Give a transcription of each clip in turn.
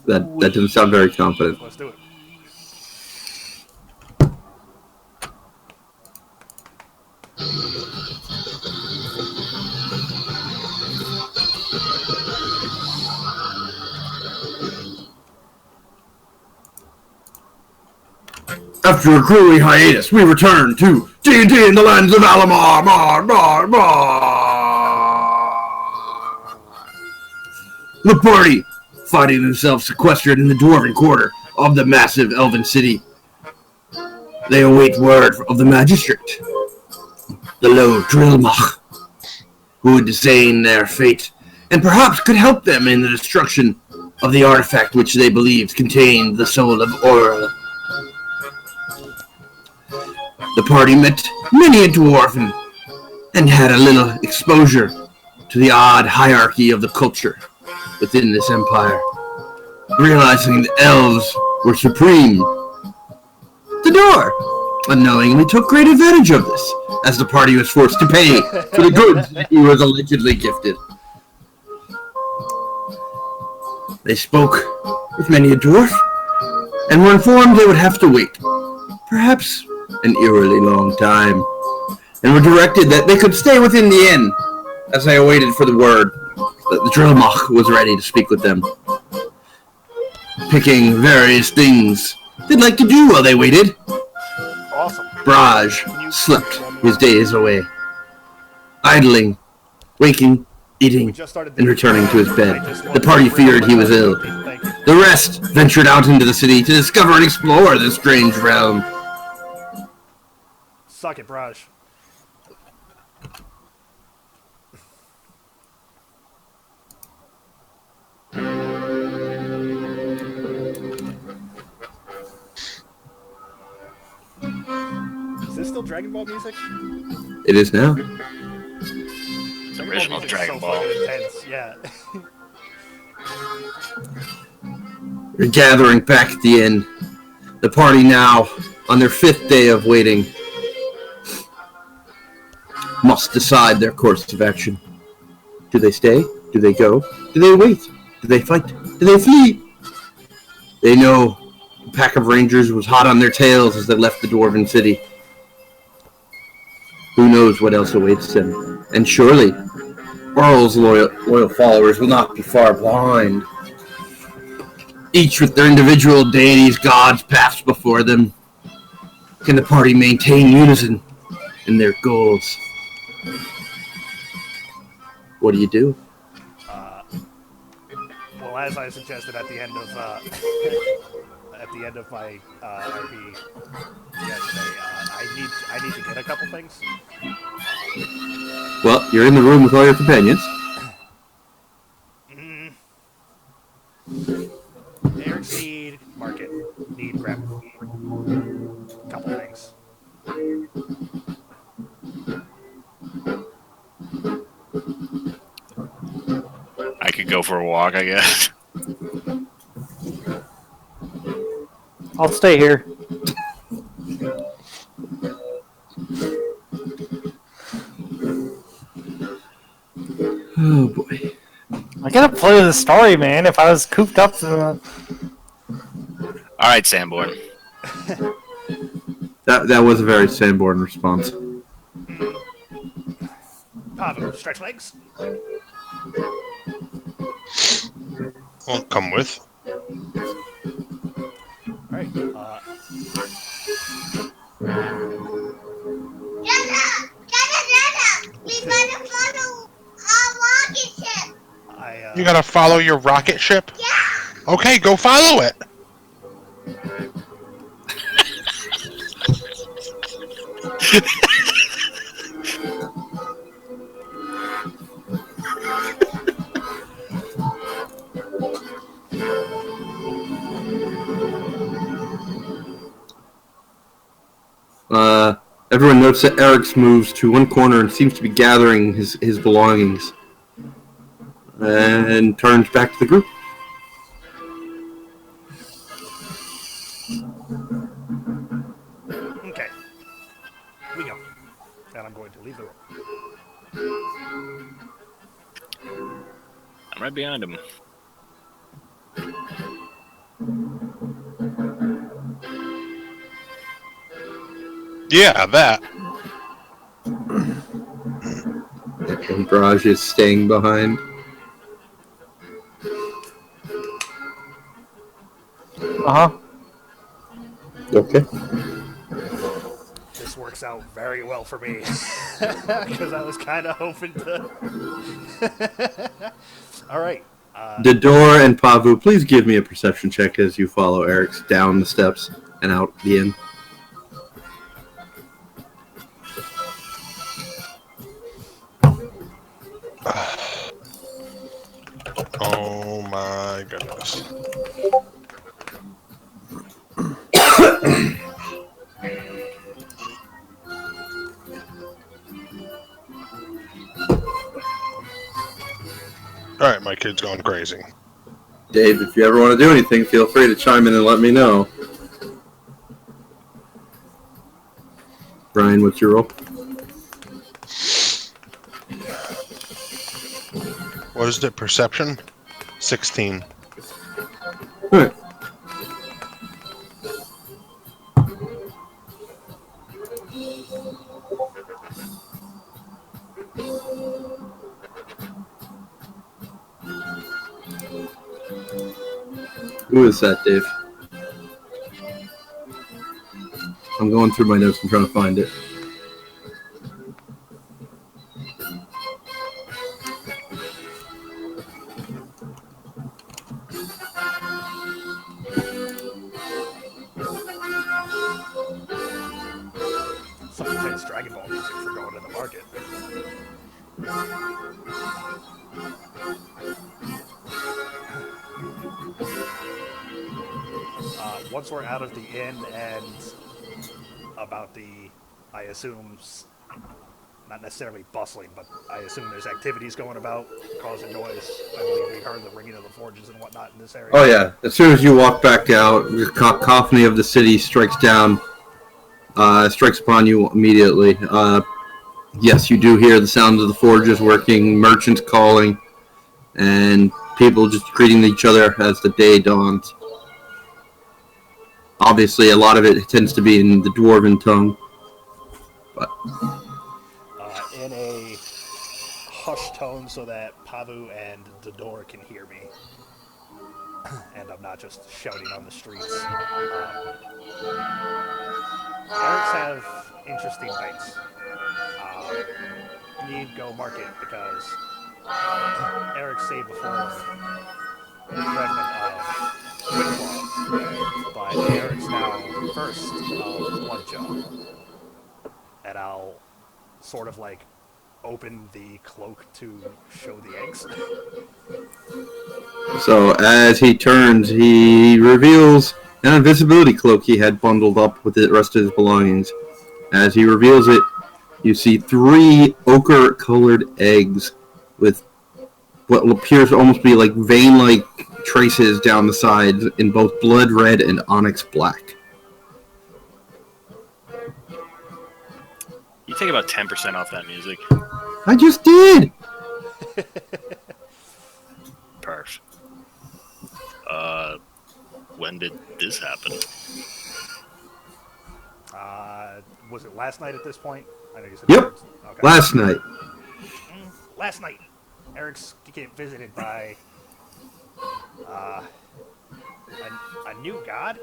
That doesn't sound very confident. Let's do it. After a grueling hiatus, we return to D&D in the lands of Alamar. The party, finding themselves sequestered in the dwarven quarter of the massive elven city. They await word of the magistrate, the Low Drillmach, who would disdain their fate and perhaps could help them in the destruction of the artifact which they believed contained the soul of Auril. The party met many a dwarf and had a little exposure to the odd hierarchy of the culture within this empire. Realizing the elves were supreme, the door unknowingly took great advantage of this, as the party was forced to pay for the goods he was allegedly gifted. They spoke with many a dwarf, and were informed they would have to wait, perhaps an eerily long time, and were directed that they could stay within the inn, as they awaited for the word that the Drillmach was ready to speak with them. Picking various things they'd like to do while they waited. Awesome. Braj slept his days away, idling, waking, eating, and returning to his bed. The party feared he was ill. The rest ventured out into the city to discover and explore this strange realm. Suck it, Braj. Is this still Dragon Ball music? It is now. It's original Dragon Ball. Intense. Yeah. We're gathering back at the inn. The party now, on their 5th day of waiting, must decide their course of action. Do they stay? Do they go? Do they wait? Do they fight? Do they flee? They know the pack of rangers was hot on their tails as they left the dwarven city. Who knows what else awaits them? And surely, Earl's loyal followers will not be far behind. Each with their individual deities, gods, paths before them. Can the party maintain unison in their goals? What do you do? Well, as I suggested at the end of my RP yesterday, I need to get a couple things. Well, you're in the room with all your companions. Eric's need market. Need grab. Couple things. I could go for a walk, I guess. I'll stay here. Oh boy. I gotta play the story, man. If I was cooped up to Alright, Sanborn. That was a very Sanborn response. Pavo, stretch legs. Won't come with. Alright, We gotta follow our rocket ship. You gotta follow your rocket ship? Yeah. Okay, go follow it. Everyone notes that Eric's moves to one corner and seems to be gathering his belongings. And turns back to the group. okay. We go. And I'm going to leave the room. I'm right behind him. Yeah, that. And Barrage is staying behind. Uh-huh. Okay. This works out very well for me because I was kind of hoping to. All right. Dodor and Pavu, please give me a perception check as you follow Eric's down the steps and out the inn. Oh my goodness. Alright, my kid's going crazy. Dave, if you ever want to do anything, feel free to chime in and let me know. Brian, what's your roll? What is it? Perception? 16. Alright. Who is that, Dave? I'm going through my notes and trying to find it. Some intense Dragon Ball music for going to the market. Once we're out of the inn and about the, I assume, not necessarily bustling, but I assume there's activities going about causing noise. I believe we heard the ringing of the forges and whatnot in this area. Oh yeah, as soon as you walk back out, the cacophony of the city strikes upon you immediately. Yes, you do hear the sounds of the forges working, merchants calling, and people just greeting each other as the day dawns. Obviously, a lot of it tends to be in the dwarven tongue. But In a hushed tone so that Pavu and Dodor can hear me. And I'm not just shouting on the streets. Eric's have interesting nights. Need go market because Eric say before Revenant of Windfall, but Eric's now first of Bloodjaw. And I'll sort of like open the cloak to show the eggs. so as he turns, he reveals an invisibility cloak he had bundled up with the rest of his belongings. As he reveals it, you see 3 ochre-colored eggs with what appears to almost be like vein-like traces down the sides in both blood red and onyx black. You take about 10% off that music. I just did! Perf. When did this happen? Was it last night at this point? I know you said Yep. Okay. Last night. Last night, Eric's get visited by a new god.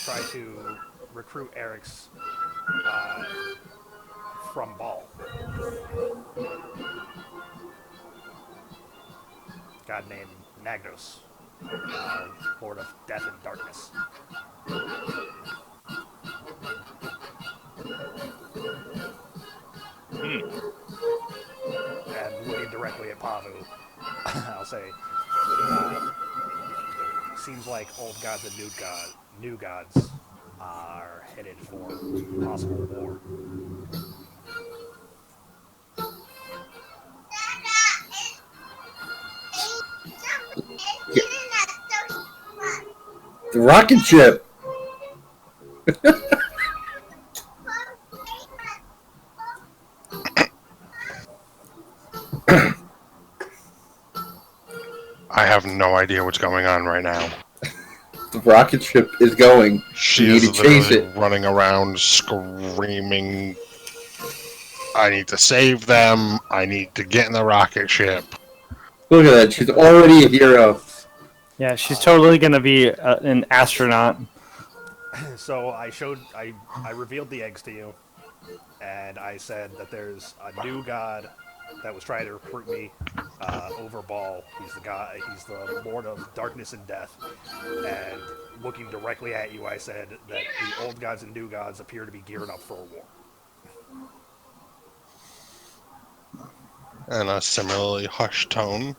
Try to recruit Eric's from Ball. God named Nagnos, Lord of Death and Darkness. And looking directly at Pavu, I'll say, seems like old gods and new gods are headed for possible war. The rocket ship! I have no idea what's going on right now. The rocket ship is going. She You need is to chase literally it. running around screaming, I need to save them. I need to get in the rocket ship. Look at that. She's already a hero. Yeah, she's totally gonna be an astronaut. So I revealed the eggs to you, and I said that there's a new god that was trying to recruit me over Ball. He's the god. He's the Lord of Darkness and Death. And looking directly at you, I said that the old gods and new gods appear to be gearing up for a war. In a similarly hushed tone.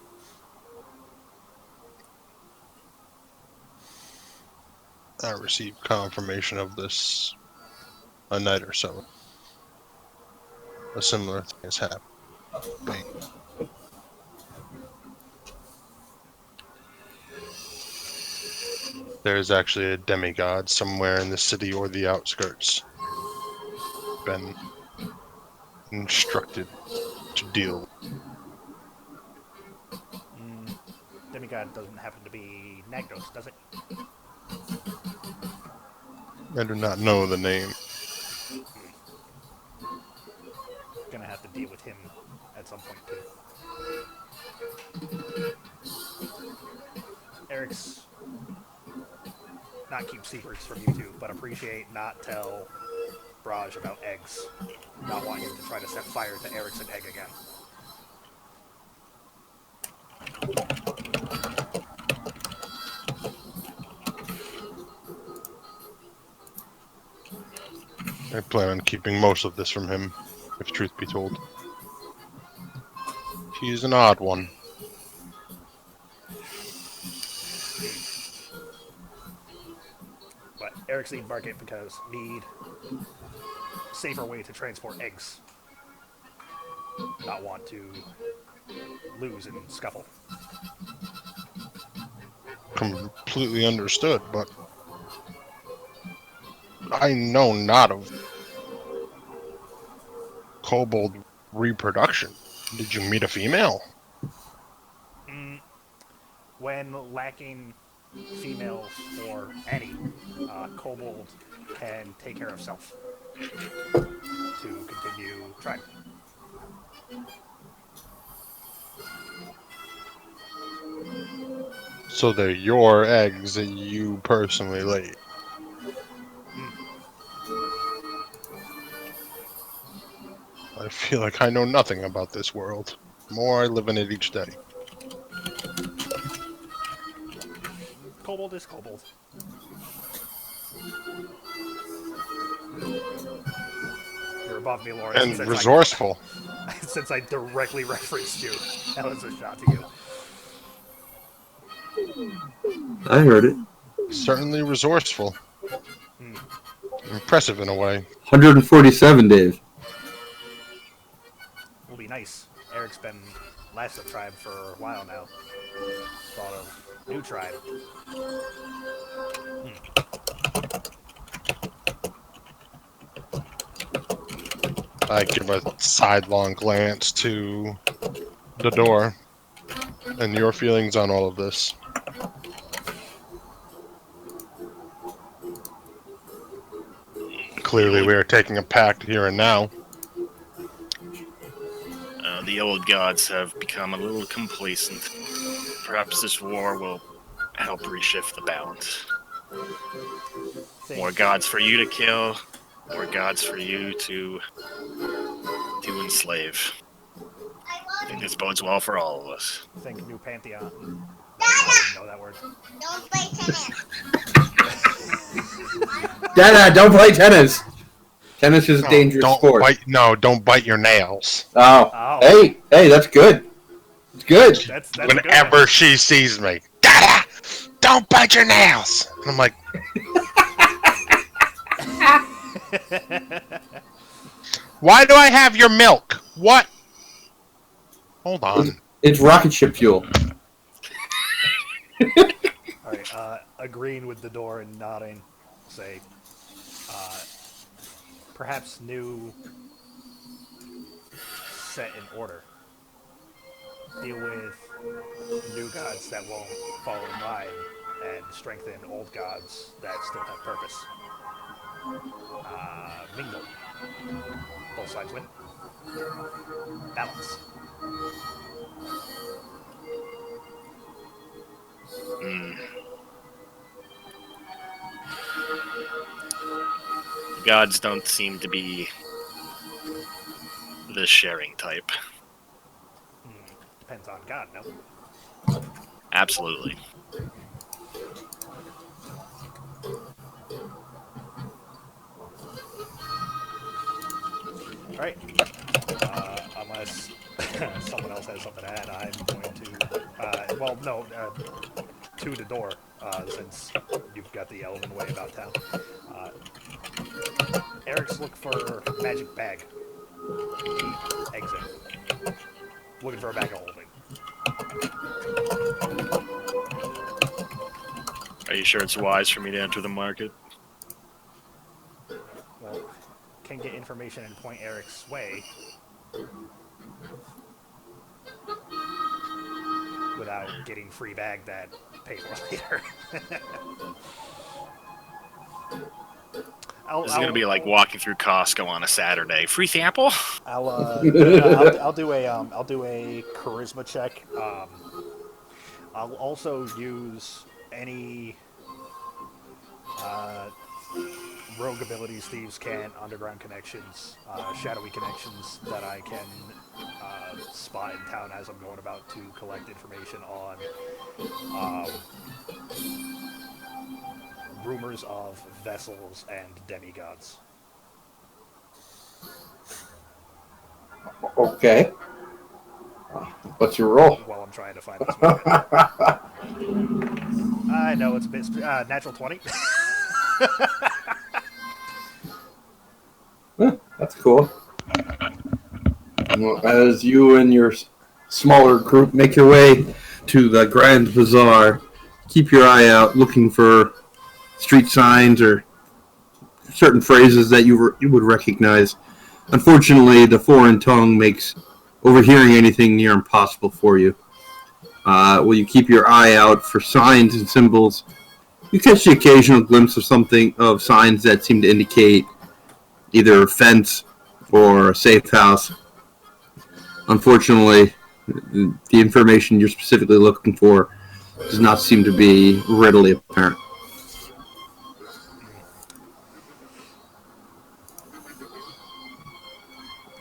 I received confirmation of this a night or so. A similar thing has happened. There is actually a demigod somewhere in the city or the outskirts. Been instructed to deal with. Demigod doesn't happen to be Nagdos, does it? I do not know the name. Gonna have to deal with him at some point too. Eric's not keep secrets from you two, but appreciate not tell Braj about eggs. Not want you to try to set fire to Eric's egg again. I plan on keeping most of this from him, if truth be told. He's an odd one. But Eric's need market because need safer way to transport eggs. Not want to lose and scuffle. Completely understood, but I know not of kobold reproduction. Did you meet a female? When lacking females or any, kobold can take care of self to continue trying. So they're your eggs that you personally laid. I feel like I know nothing about this world. The more I live in it each day. Kobold is kobold. You're above me, Lawrence. And resourceful. Since I directly referenced you, that was a shot to you. I heard it. Certainly resourceful. Impressive in a way. 147, Dave. Will be nice. Eric's been last of tribe for a while now. Thought of new tribe. I give a sidelong glance to the door. And your feelings on all of this. Clearly we are taking a pact here and now. The old gods have become a little complacent. Perhaps this war will help reshift the balance. More gods for you to kill, more gods for you to enslave. I think this bodes well for all of us. Think new pantheon. I didn't know that word. Don't play tennis. Dada, don't play tennis. Tennis is a dangerous sport. Don't bite your nails. Oh. Oh. Hey, that's good. It's good. That's Whenever she sees me, Dada, don't bite your nails. And I'm like, why do I have your milk? What? Hold on. It's rocket ship fuel. Alright, agreeing with the door and nodding, say, perhaps new set in order. Deal with new gods that won't fall in line and strengthen old gods that still have purpose. Mingle. Both sides win. Balance. Hmm. Gods don't seem to be the sharing type. Depends on God, no? Absolutely. Alright. Unless someone else has something to add, I'm going to. Well, no. To the door, since you've got the elven way about town. Eric's look for magic bag. Exit. Looking for a bag of holding. Are you sure it's wise for me to enter the market? Well, can get information and point Eric's way without getting free bag that pays more later. This is gonna be like walking through Costco on a Saturday. Free sample? I'll do a charisma check. I'll also use any rogue abilities thieves can, underground connections, shadowy connections that I can spot in town as I'm going about to collect information on rumors of vessels and demigods. Okay. What's your roll? While I'm trying to find this market. I know it's a bit natural 20. That's cool. Well, as you and your smaller group make your way to the Grand Bazaar, keep your eye out looking for street signs or certain phrases that you would recognize. Unfortunately, the foreign tongue makes overhearing anything near impossible for you. Will you keep your eye out for signs and symbols? You catch the occasional glimpse of signs that seem to indicate either a fence or a safe house. Unfortunately, the information you're specifically looking for does not seem to be readily apparent.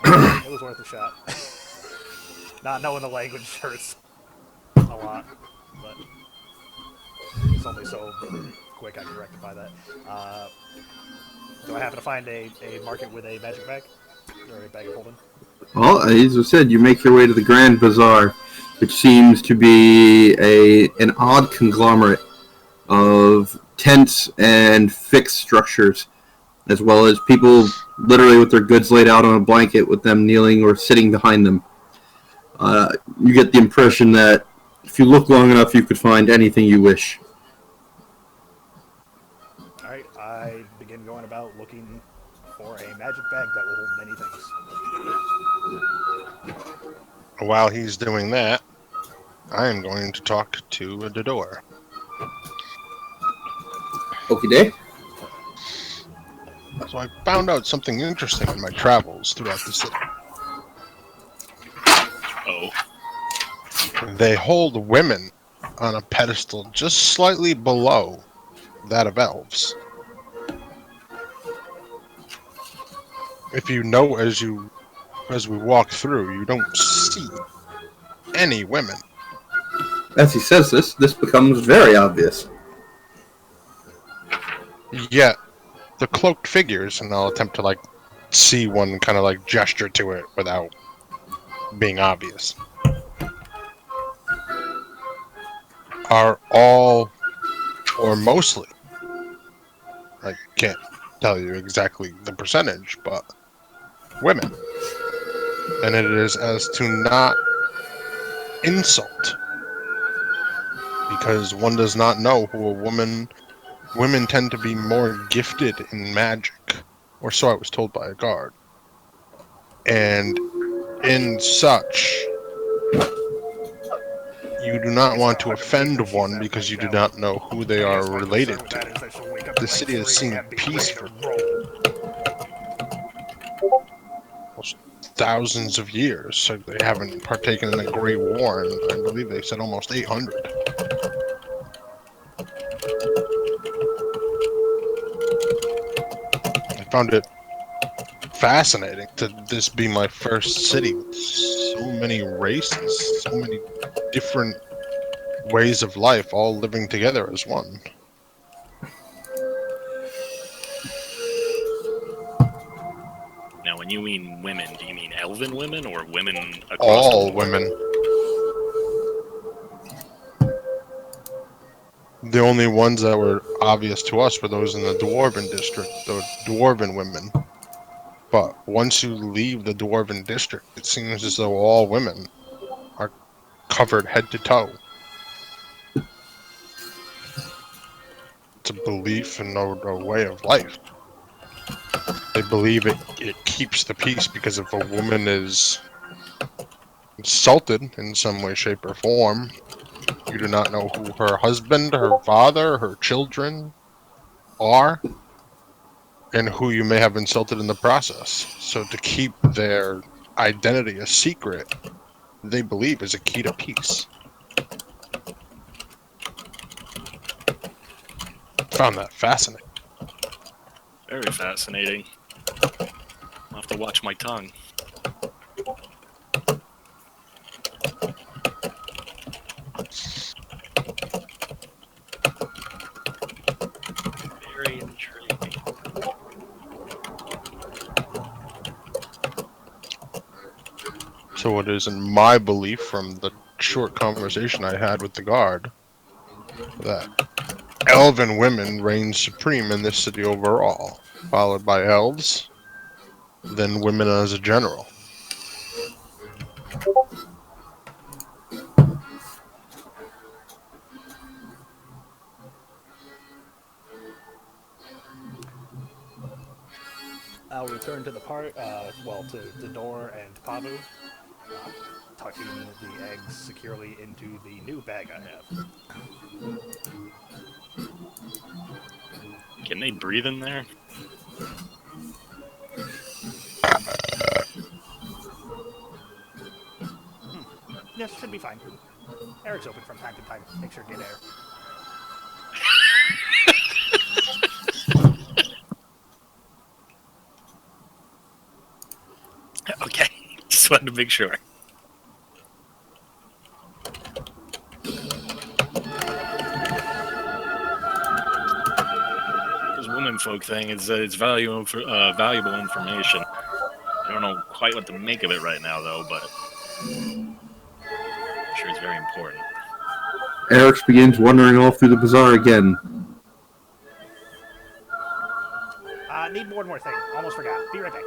It was worth a shot. Not knowing the language hurts a lot, but it's only so quick I can rectify that. Do I happen to find a market with a magic bag? Or a bag of holding? Well, as I said, you make your way to the Grand Bazaar, which seems to be an odd conglomerate of tents and fixed structures, as well as people literally with their goods laid out on a blanket with them kneeling or sitting behind them. You get the impression that if you look long enough, you could find anything you wish. Alright, I begin going about looking for a magic bag that will hold many things. While he's doing that, I am going to talk to the door. Okie day. So I found out something interesting in my travels throughout the city. Oh. They hold women on a pedestal just slightly below that of elves. If you know as we walk through, you don't see any women. As he says this becomes very obvious. Yet, the cloaked figures, and I'll attempt to see one kind of gesture to it without being obvious, are all, or mostly, I can't tell you exactly the percentage, but women. And it is as to not insult, because one does not know who women tend to be more gifted in magic, or so I was told by a guard. And in such, You do not want to offend one because you do not know who they are related to. The city has seen peace for almost thousands of years, so they haven't partaken in a great war, and I believe they said almost 800. I found it fascinating to this be my first city with so many races, so many different ways of life all living together as one. Now, when you mean women, do you mean elven women or women across All the board? women. The only ones that were obvious to us were those in the Dwarven district, the Dwarven women. But once you leave the Dwarven district, it seems as though all women are covered head to toe. It's a belief and a way of life. They believe it keeps the peace because if a woman is insulted in some way, shape, or form, you do not know who her husband, her father, her children are, and who you may have insulted in the process. So to keep their identity a secret, they believe is a key to peace. Found that fascinating. Very fascinating. I'll have to watch my tongue. Very intriguing. So it is in my belief from the short conversation I had with the guard that elven women reign supreme in this city overall, followed by elves, then women as a general. I'll return to the to the door and Pabu, tucking the eggs securely into the new bag I have. Can they breathe in there? Yes, should be fine. Eric's open from time to time. Make sure to get air. Okay, just wanted to make sure. This womenfolk thing is it's valuable information. I don't know quite what to make of it right now, though, but I'm sure it's very important. Eric's begins wandering off through the bazaar again. Need one more thing. Almost forgot. Be right back.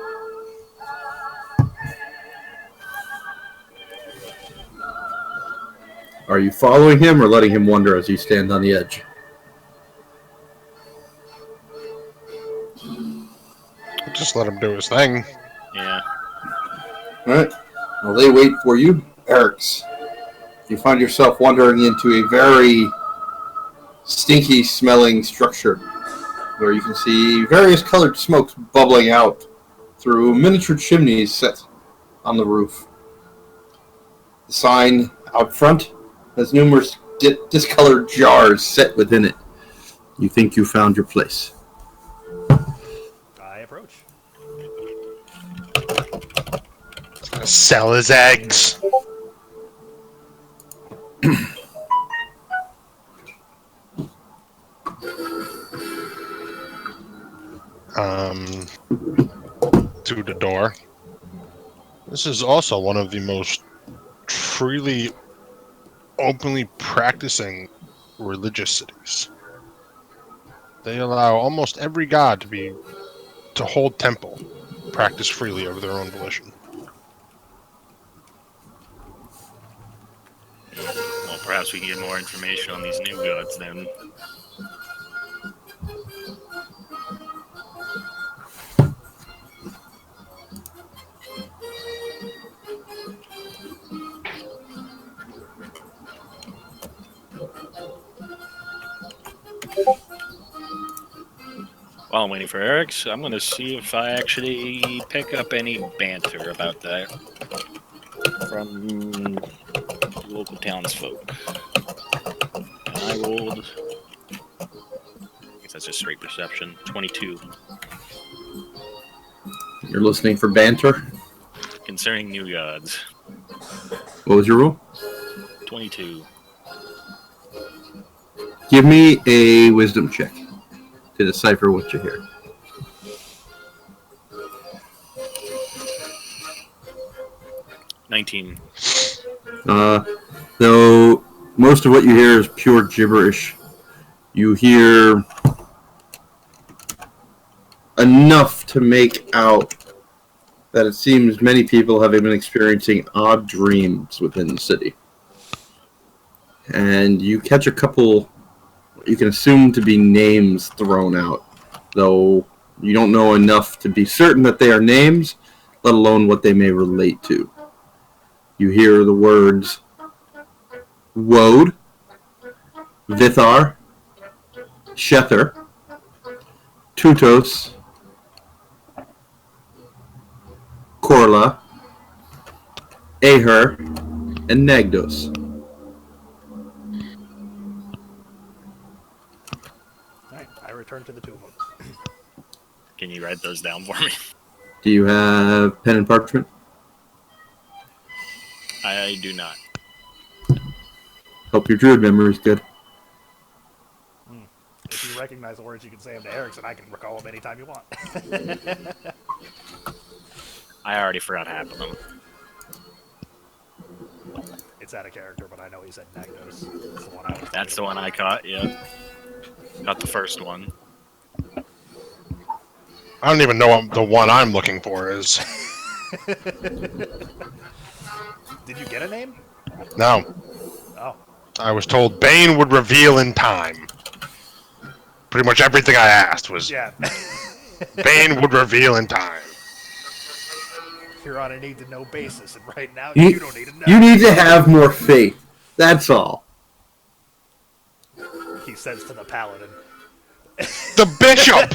Are you following him or letting him wander as he stands on the edge? Just let him do his thing. Yeah. Alright. While they wait for you, Eric's. You find yourself wandering into a very stinky smelling structure where you can see various colored smokes bubbling out through miniature chimneys set on the roof. The sign out front has numerous discolored jars set within it. You think you found your place. I approach. Sell his eggs. To the door. This is also one of the most freely, openly practicing religious cities. They allow almost every god to hold temple, practice freely of their own volition. Well, perhaps we can get more information on these new gods then. While I'm waiting for Eric's, I'm going to see if I actually pick up any banter about that from local townsfolk. And I rolled. I guess that's just straight perception. 22. You're listening for banter? Concerning new gods. What was your rule? 22. Give me a wisdom check to decipher what you hear. $19. Though most of what you hear is pure gibberish, you hear enough to make out that it seems many people have been experiencing odd dreams within the city. And you catch a couple, you can assume to be names thrown out, though you don't know enough to be certain that they are names, let alone what they may relate to. You hear the words Woad, Vithar, Shether, Tutos, Korla, Aher, and Nagdos. Alright, I return to the two of them. Can you write those down for me? Do you have pen and parchment? I do not. Hope your druid memory is good. If you recognize the words, you can say them to Erickson. I can recall them anytime you want. I already forgot half of them. It's out of character, but I know he said Nagdos. That's the one I was That's the one I caught, yeah. Got the first one. I don't even know what the one I'm looking for is. Did you get a name? No. Oh. I was told Bane would reveal in time. Pretty much everything I asked was Yeah. Bane would reveal in time. You're on a need-to-know basis, and right now, You- you don't need to know. You need to have more faith. That's all. He says to the paladin. The bishop!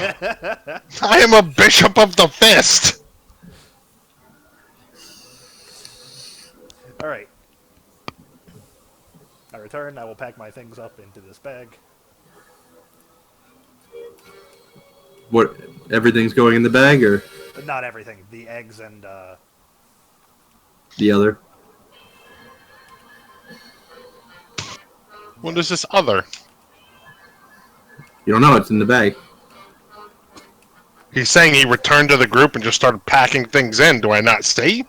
I am a bishop of the fist! Alright. I return, I will pack my things up into this bag. What? Everything's going in the bag, or But not everything. The eggs and, the other? What is this other? You don't know. It's in the bag. He's saying he returned to the group and just started packing things in. Do I not see?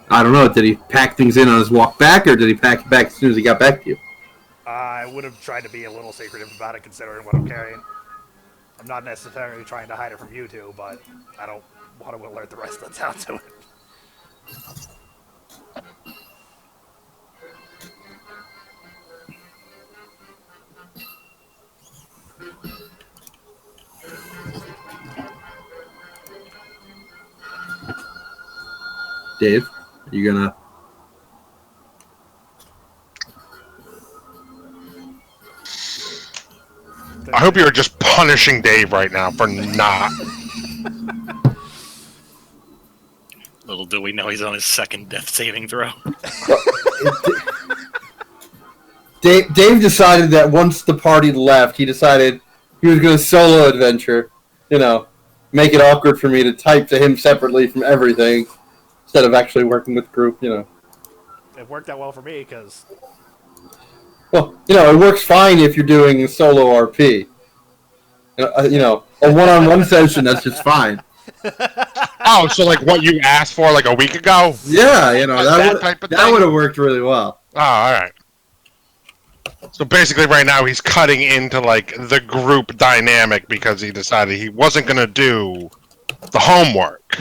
I don't know. Did he pack things in on his walk back, or did he pack it back as soon as he got back to you? I would have tried to be a little secretive about it, considering what I'm carrying. I'm not necessarily trying to hide it from you two, but I don't want to alert the rest of the town to it. Dave, are you gonna? I hope you're just punishing Dave right now for not. Little do we know he's on his second death saving throw. Dave decided that once the party left, he decided he was going to solo adventure. You know, make it awkward for me to type to him separately from everything instead of actually working with the group. You know. It worked out well for me, because Well, you know, it works fine if you're doing a solo RP. You know, a one-on-one session, that's just fine. Oh, so like what you asked for like a week ago? Yeah, you know, That type of that thing? would have worked really well. Oh, alright. So basically right now he's cutting into like the group dynamic because he decided he wasn't going to do the homework.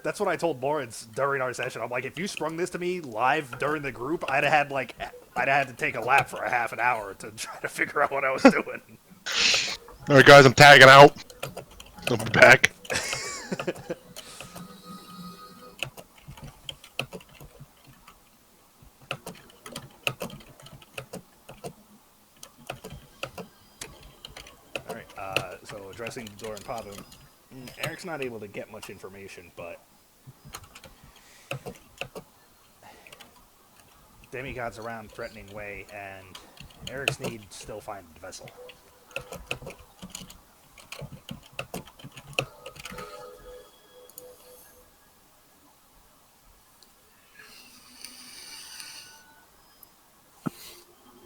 that's what I told Lawrence during our session. I'm like, if you sprung this to me live during the group, I'd have had to take a lap for a half an hour to try to figure out what I was doing. Alright guys, I'm tagging out. I'll be back. So addressing the door and problem, Eric's not able to get much information, but demigods around threatening way, and Eric's need still find the vessel.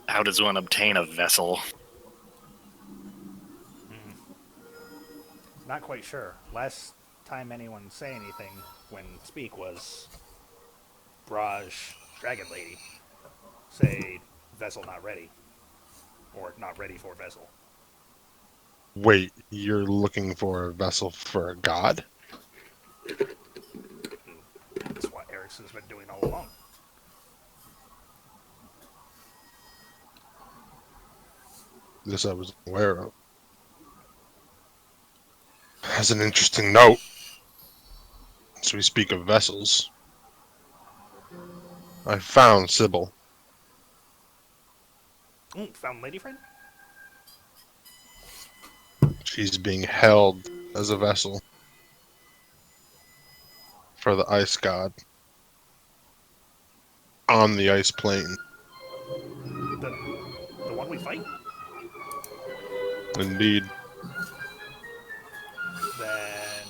How does one obtain a vessel? Not quite sure. Last time anyone say anything when speak was Braj, Dragon Lady, say vessel not ready, or not ready for vessel. Wait, you're looking for a vessel for a god? That's what Eric's been doing all along. This I was aware of. As an interesting note, as we speak of vessels, I found Sybil. Found lady friend? She's being held as a vessel for the ice god on the ice plane. The one we fight? Indeed. Then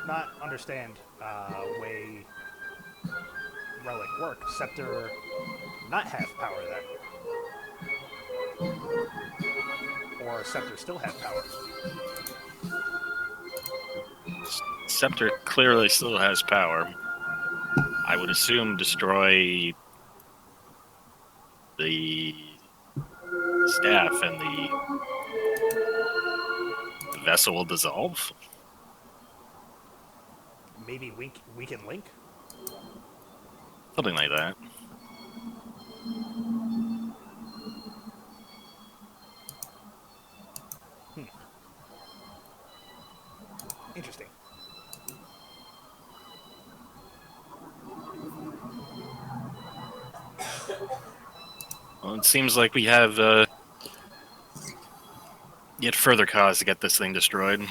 not understand way relic work. Scepter not have power then, or Scepter still have power. Scepter clearly still has power. I would assume destroy the staff and the vessel will dissolve. Maybe weaken link. Something like that. Interesting. Well, it seems like we have yet further cause to get this thing destroyed.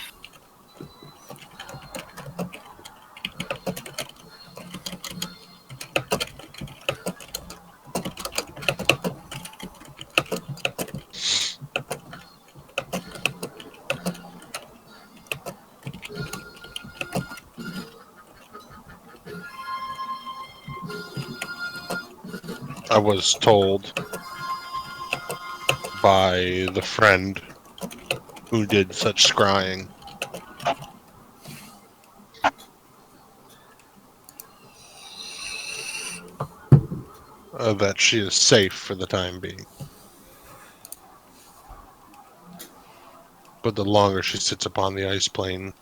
I was told by the friend who did such scrying that she is safe for the time being. But the longer she sits upon the ice plane,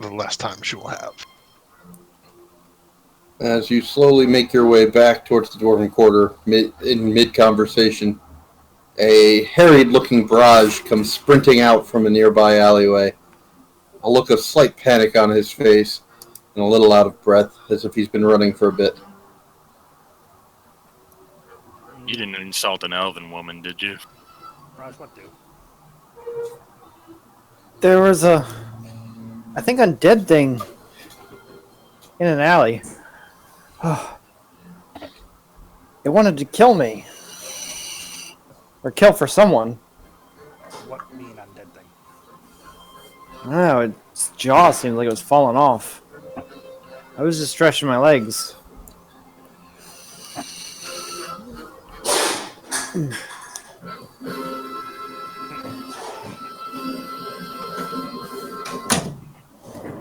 the less time she will have. As you slowly make your way back towards the Dwarven Quarter, in mid-conversation, a harried-looking Braj comes sprinting out from a nearby alleyway, a look of slight panic on his face, and a little out of breath, as if he's been running for a bit. You didn't insult an elven woman, did you? Raj, what do? There was a, I think, undead thing in an alley. It wanted to kill me. Or kill for someone. What mean undead thing? I don't know, its jaw seemed like it was falling off. I was just stretching my legs.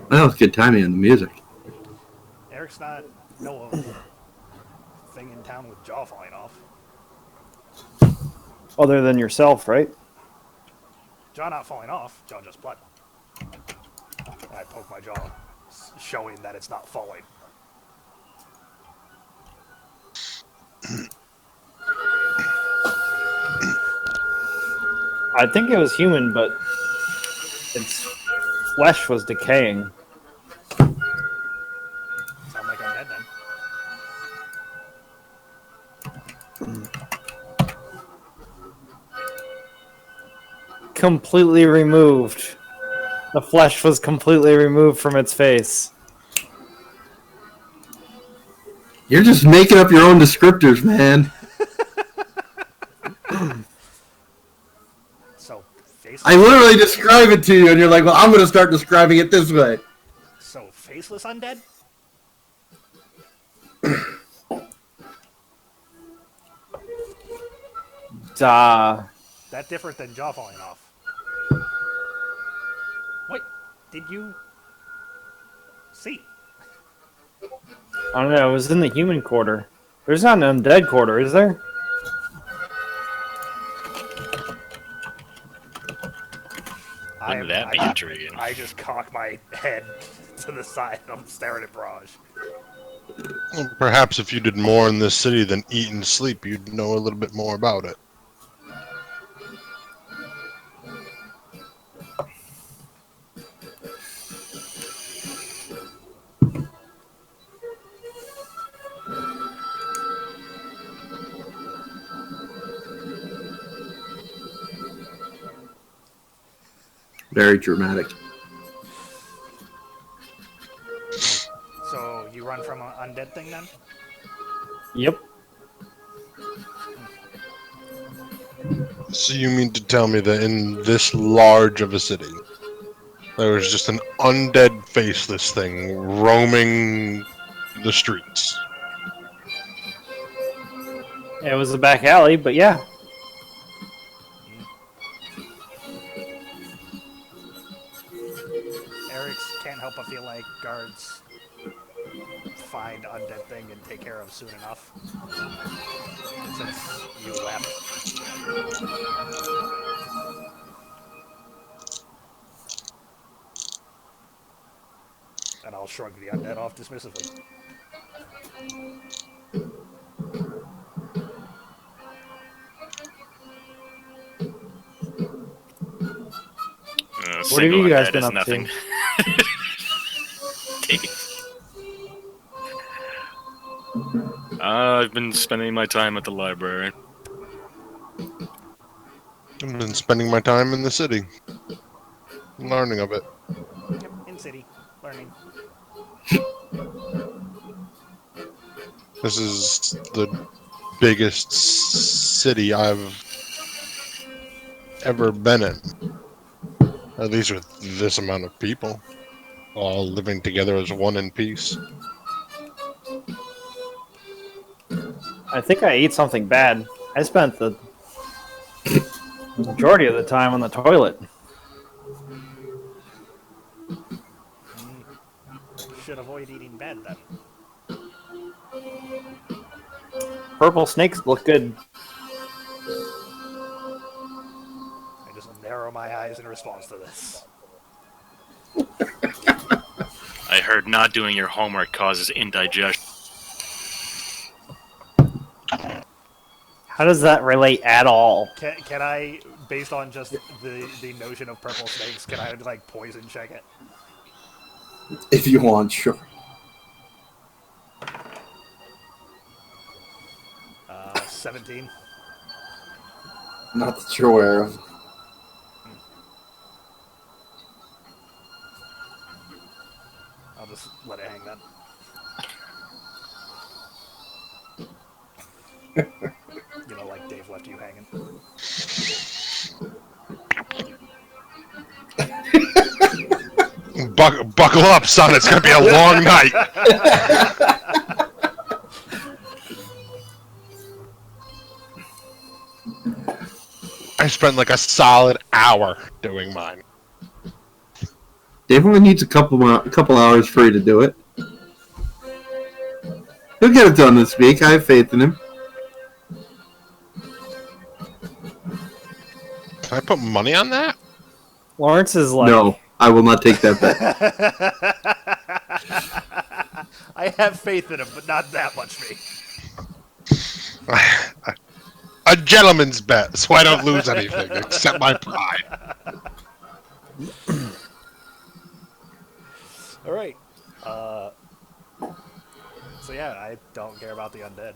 That was good timing on the music. Eric's not no thing in town with jaw falling off. Other than yourself, right? Jaw not falling off, jaw just blood. I poke my jaw, showing that it's not falling. I think it was human, but its flesh was decaying. Sound like undead then. completely removed. The flesh was completely removed from its face. You're just making up your own descriptors, man. So faceless. I literally describe it to you, and you're like, well, I'm going to start describing it this way. So faceless undead. That different than jaw falling off. What did you see? I don't know, it was in the human quarter. There's not an undead quarter, is there? Wouldn't that be intriguing? I just cock my head to the side and I'm staring at Barrage. Well, perhaps if you did more in this city than eat and sleep, you'd know a little bit more about it. Very dramatic. So you run from an undead thing then? Yep. So you mean to tell me that in this large of a city, there was just an undead faceless thing roaming the streets? It was a back alley, but yeah. Eric's can't help but feel like guards find undead thing and take care of soon enough. Since you left. And I'll shrug the undead off dismissively. What have you guys been up nothing. to? I've been spending my time at the library. I've been spending my time in the city, learning of it. Yep, in city, learning. This is the biggest city I've ever been in. At least with this amount of people, all living together as one in peace. I think I ate something bad. I spent the majority of the time on the toilet. Should avoid eating bad then. Purple snakes look good. I just narrow my eyes in response to this. I heard not doing your homework causes indigestion. How does that relate at all? Can I, based on just the notion of purple snakes, can I like poison check it? If you want, sure. 17. Not that you're aware of. I'll just let it hang then. You know, like Dave left you hanging. Buckle up, son. It's gonna be a long night. I spent like a solid hour doing mine. Dave only needs a couple hours for you to do it. He'll get it done this week. I have faith in him. Can I put money on that? Lawrence is like... No, I will not take that bet. I have faith in him, but not that much faith. A gentleman's bet, so I don't lose anything except my pride. All right. So yeah, I don't care about the undead.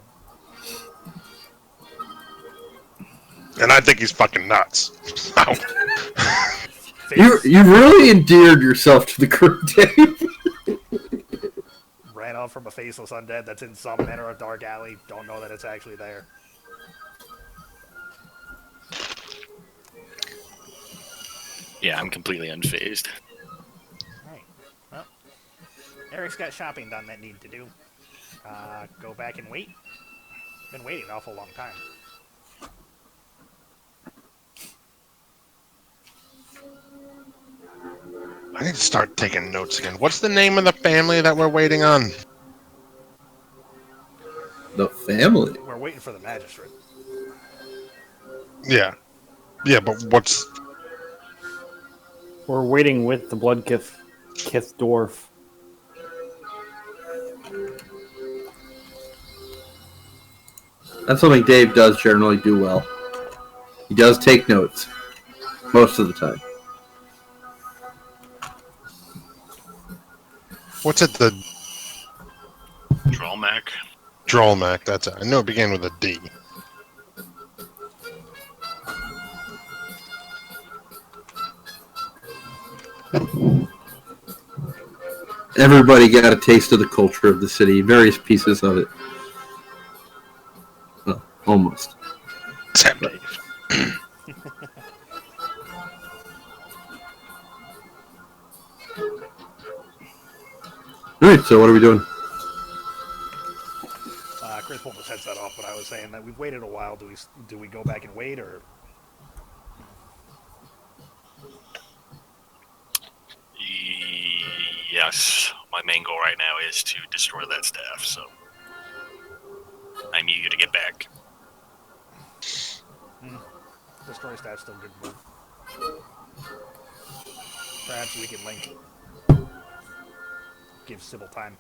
And I think he's fucking nuts. Wow. You really endeared yourself to the crew, Dave. Ran off from a faceless undead that's in some manner of dark alley. Don't know that it's actually there. Yeah, I'm completely unfazed. Right. Well, Eric's got shopping done that need to do. Go back and wait. Been waiting an awful long time. I need to start taking notes again. What's the name of the family that we're waiting on? The family. We're waiting for the magistrate. Yeah. Yeah, but what's... We're waiting with the Bloodkith dwarf. That's something Dave does generally do well. He does take notes. Most of the time. What's it? The Drolmac. Drolmac, that's it. I know it began with a D. Everybody got a taste of the culture of the city, various pieces of it. Well, almost. Except Dave. Alright, so what are we doing? Chris pulled his headset off, but I was saying that we've waited a while. Do we go back and wait, or Yes, my main goal right now is to destroy that staff, so I'm eager to get back. destroy staff's still a good move? Perhaps we can link. Give Sybil time.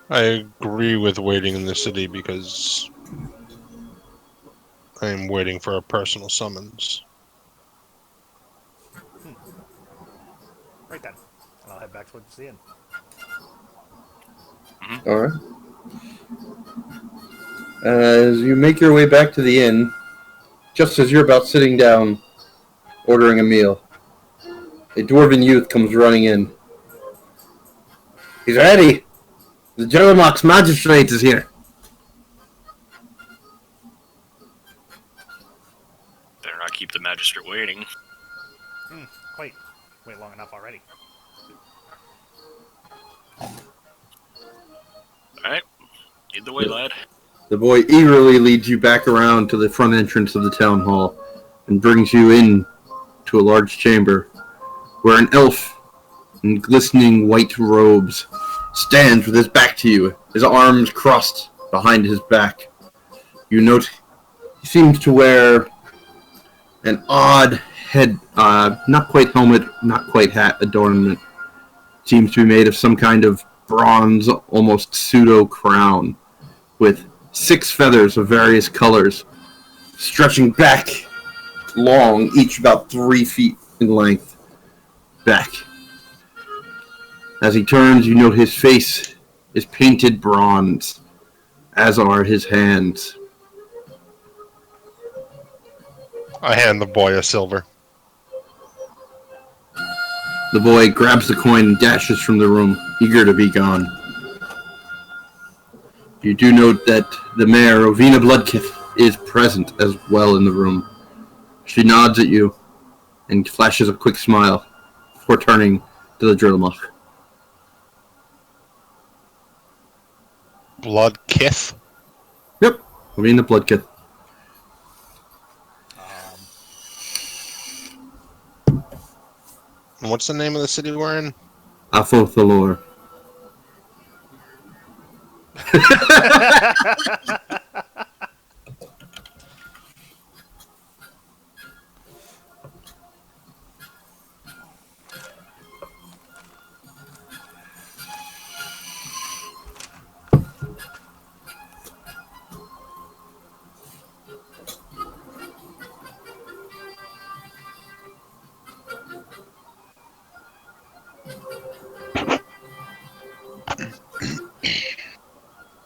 I agree with waiting in the city because I am waiting for a personal summons. Right then. And I'll head back towards the inn. Alright. As you make your way back to the inn, just as you're about sitting down, ordering a meal, a dwarven youth comes running in. He's ready! The Jellamok's magistrate is here! Better not keep the magistrate waiting. Wait long enough already. Alright, lead the way, lad. The boy eagerly leads you back around to the front entrance of the town hall and brings you in to a large chamber where an elf in glistening white robes stands with his back to you, his arms crossed behind his back. You note he seems to wear an odd head, not quite helmet, not quite hat adornment. Seems to be made of some kind of bronze, almost pseudo crown with 6 feathers of various colors stretching back long, each about 3 feet in length, back. As he turns, you note his face is painted bronze, as are his hands. I hand the boy a silver. The boy grabs the coin and dashes from the room, eager to be gone. You do note that the mayor, Ovina Bloodkith, is present as well in the room. She nods at you and flashes a quick smile before turning to the Drillmach. Bloodkith? Yep, Ovina Bloodkith. And what's the name of the city we're in? Afothalor.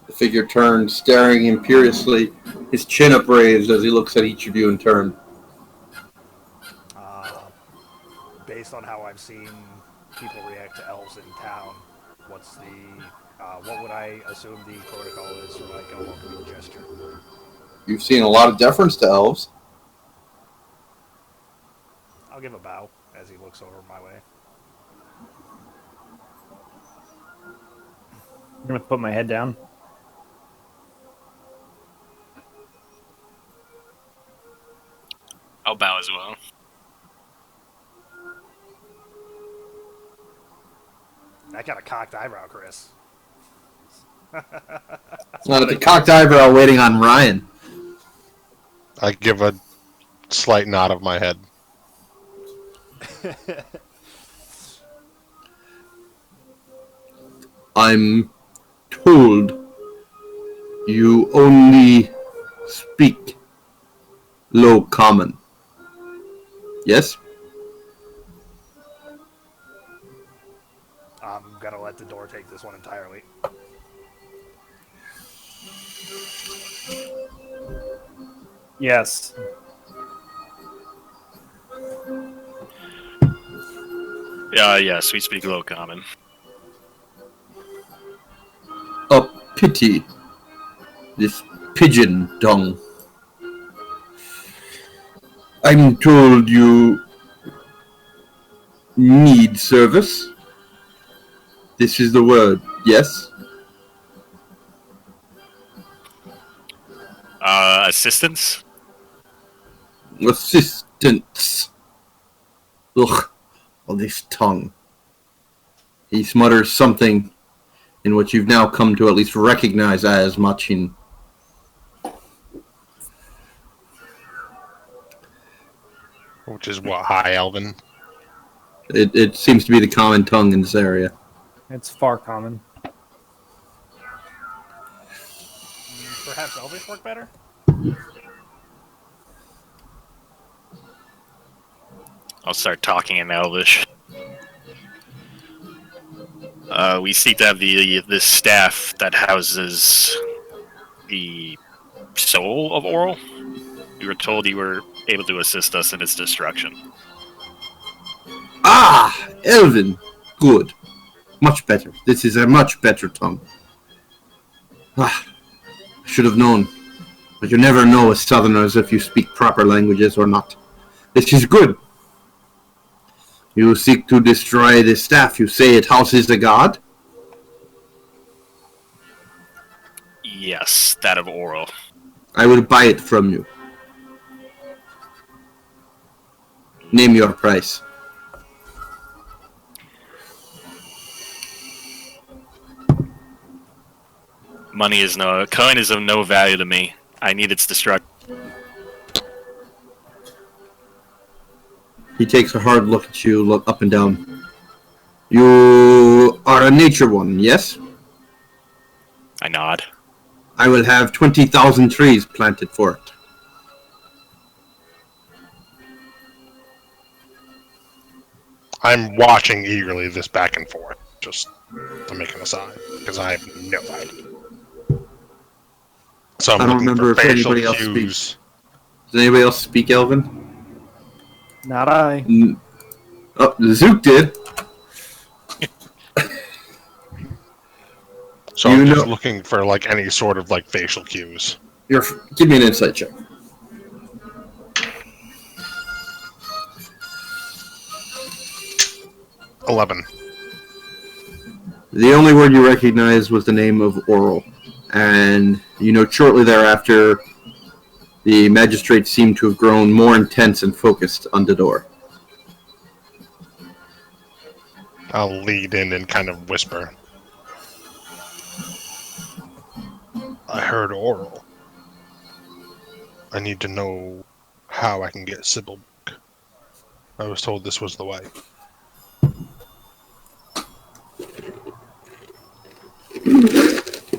The figure turns, staring imperiously his chin upraised as he looks at each of you in turn. Based on how I've seen people react to elves in town, what's the what would I assume the protocol is for like a welcoming gesture? You've seen a lot of deference to elves. I'll give a bow as he looks over my way. I'm gonna put my head down. I'll bow as well. I got a cocked eyebrow, Chris. The cocked eyebrow waiting on Ryan. I give a slight nod of my head. I'm told you only speak low common. Yes? I'm gonna let the door take this one entirely. Yes. Yes, we speak low common. A pity. This pigeon tongue. I'm told you need service. This is the word, yes? Assistance? Assistance. Ugh, on this tongue. He smutters something in what you've now come to at least recognize as Machin. Which is what, High Elven? It seems to be the common tongue in this area. It's far common. Perhaps Elvish work better? I'll start talking in Elvish. We seek to have this staff that houses the soul of Oral. We were told you were able to assist us in its destruction. Ah, Elven. Good. Much better. This is a much better tongue. Ah, I should have known. But you never know as Southerners if you speak proper languages or not. This is good. You seek to destroy the staff. You say it houses a god? Yes, that of Oral. I will buy it from you. Name your price. Coin is of no value to me. I need its destruction. He takes a hard look at you, look up and down. You are a nature one, yes? I nod. I will have 20,000 trees planted for it. I'm watching eagerly this back and forth, just to make an aside, because I have no idea. So I'm I don't looking remember for if facial anybody else cues. speaks. Does anybody else speak Elven? Not I. Oh, Zook did. So You I'm just know- looking for like any sort of like facial cues. Give me an insight check. $11. The only word you recognized was the name of Oral. And you know shortly thereafter, the magistrate seemed to have grown more intense and focused on the door. I'll lead in and kind of whisper. I heard Oral. I need to know how I can get Sybil back. I was told this was the way.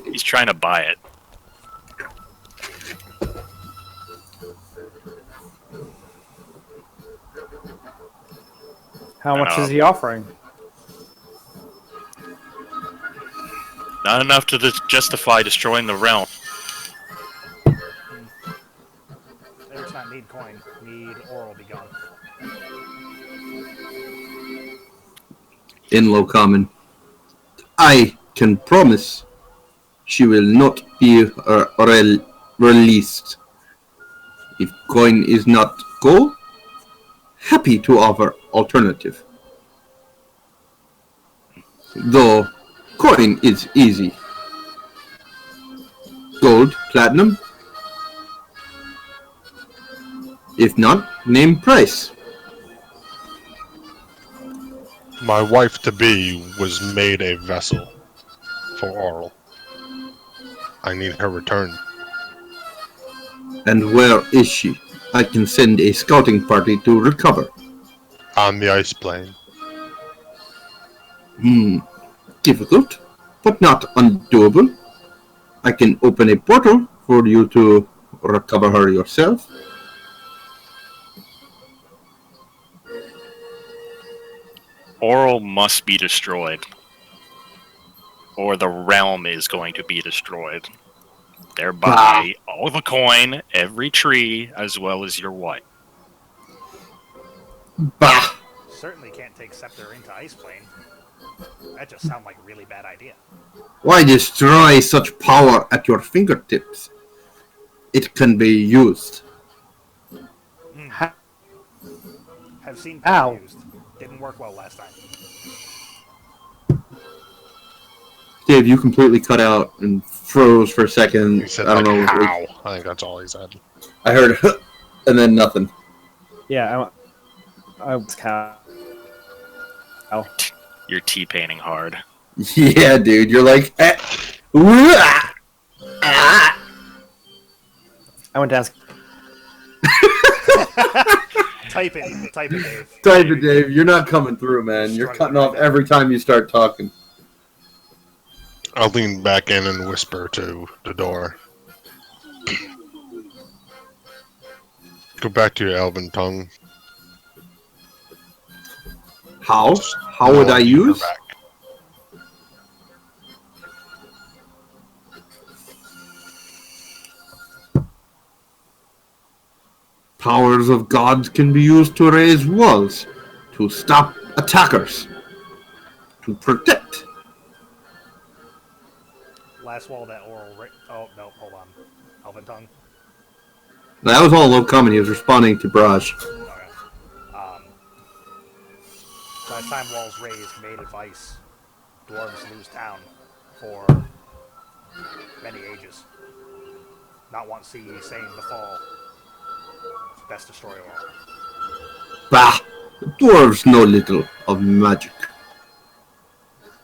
He's trying to buy it. How much is he offering? Not enough to justify destroying the realm. coin. Need Oral be gone. In low common, I can promise she will not be released. If coin is not gold, happy to offer alternative. Though coin is easy. Gold, platinum. If not, name price. My wife-to-be was made a vessel for Oral. I need her returned. And where is she? I can send a scouting party to recover. On the ice plane. Difficult, but not undoable. I can open a portal for you to recover her yourself. Oral must be destroyed, or the realm is going to be destroyed. Thereby, all the coin, every tree, as well as your wife. Bah! Certainly can't take Scepter into Ice Plane. That just sounds like a really bad idea. Why destroy such power at your fingertips? It can be used. Have seen Ow. used. Didn't work well last time. Dave, you completely cut out and froze for a second. He said, I don't know. how? I think that's all he said. I heard and then nothing. Yeah, I was cow. You're T-painting hard. Yeah, dude, you're like, I went to ask. Type it, Dave. type it, Dave. You're not coming through, man. You're cutting off every time you start talking. I'll lean back in and whisper to the door. Go back to your elven tongue. How? How would I use? Back. Powers of gods can be used to raise walls, to stop attackers, to protect. Last wall that Oral. Oh no, hold on. Elven tongue. That was all low common. He was responding to Barrage. Okay. Last time walls raised, made advice. Dwarves lose town for many ages. Not want to see saying the fall. Best destroy all. Bah! The dwarves know little of magic.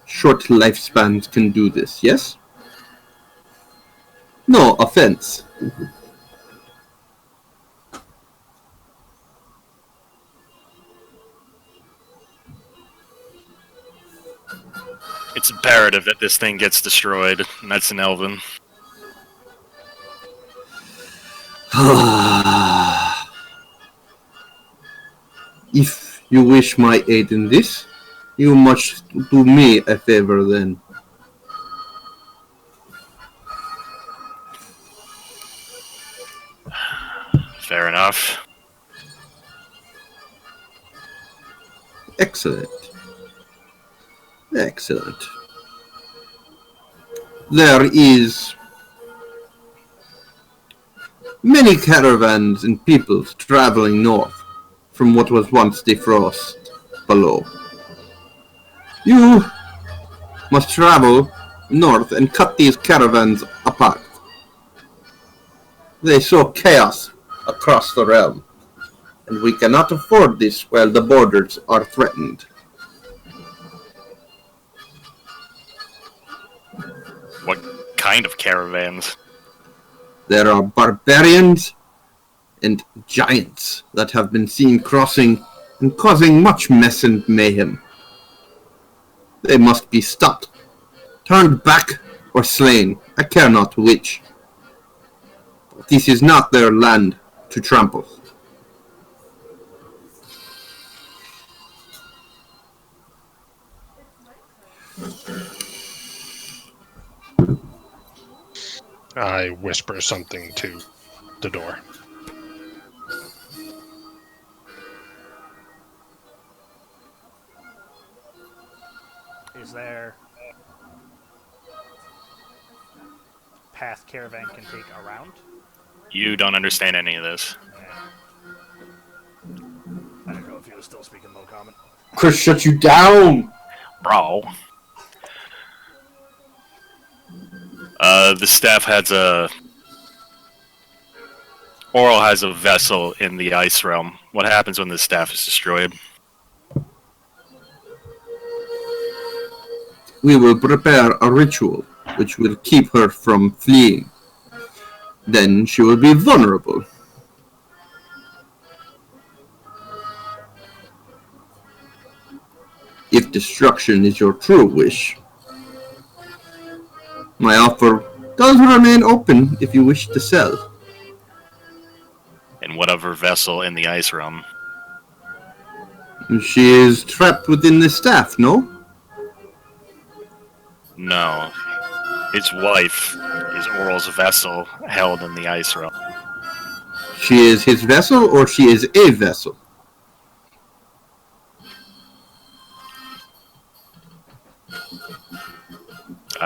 Short lifespans can do this, yes? No offense. It's imperative that this thing gets destroyed, and that's an elven. If you wish my aid in this, you must do me a favor then. Fair enough. Excellent. Excellent. There is many caravans and peoples traveling north from what was once the frost below. You must travel north and cut these caravans apart. They sow chaos across the realm, and we cannot afford this while the borders are threatened. What kind of caravans? There are barbarians and giants that have been seen crossing and causing much mess and mayhem. They must be stopped, turned back, or slain. I care not which. But this is not their land to trample. I whisper something to the door. Is there path caravan can take around? You don't understand any of this. I don't know if he was still speaking low common. Chris, shut you down! Bro. The staff has a... Oral has a vessel in the ice realm. What happens when the staff is destroyed? We will prepare a ritual which will keep her from fleeing. Then she will be vulnerable. If destruction is your true wish, my offer does remain open if you wish to sell. And whatever vessel in the ice realm. She is trapped within the staff, no? No. His wife is Oral's vessel held in the ice realm. She is his vessel, or she is a vessel?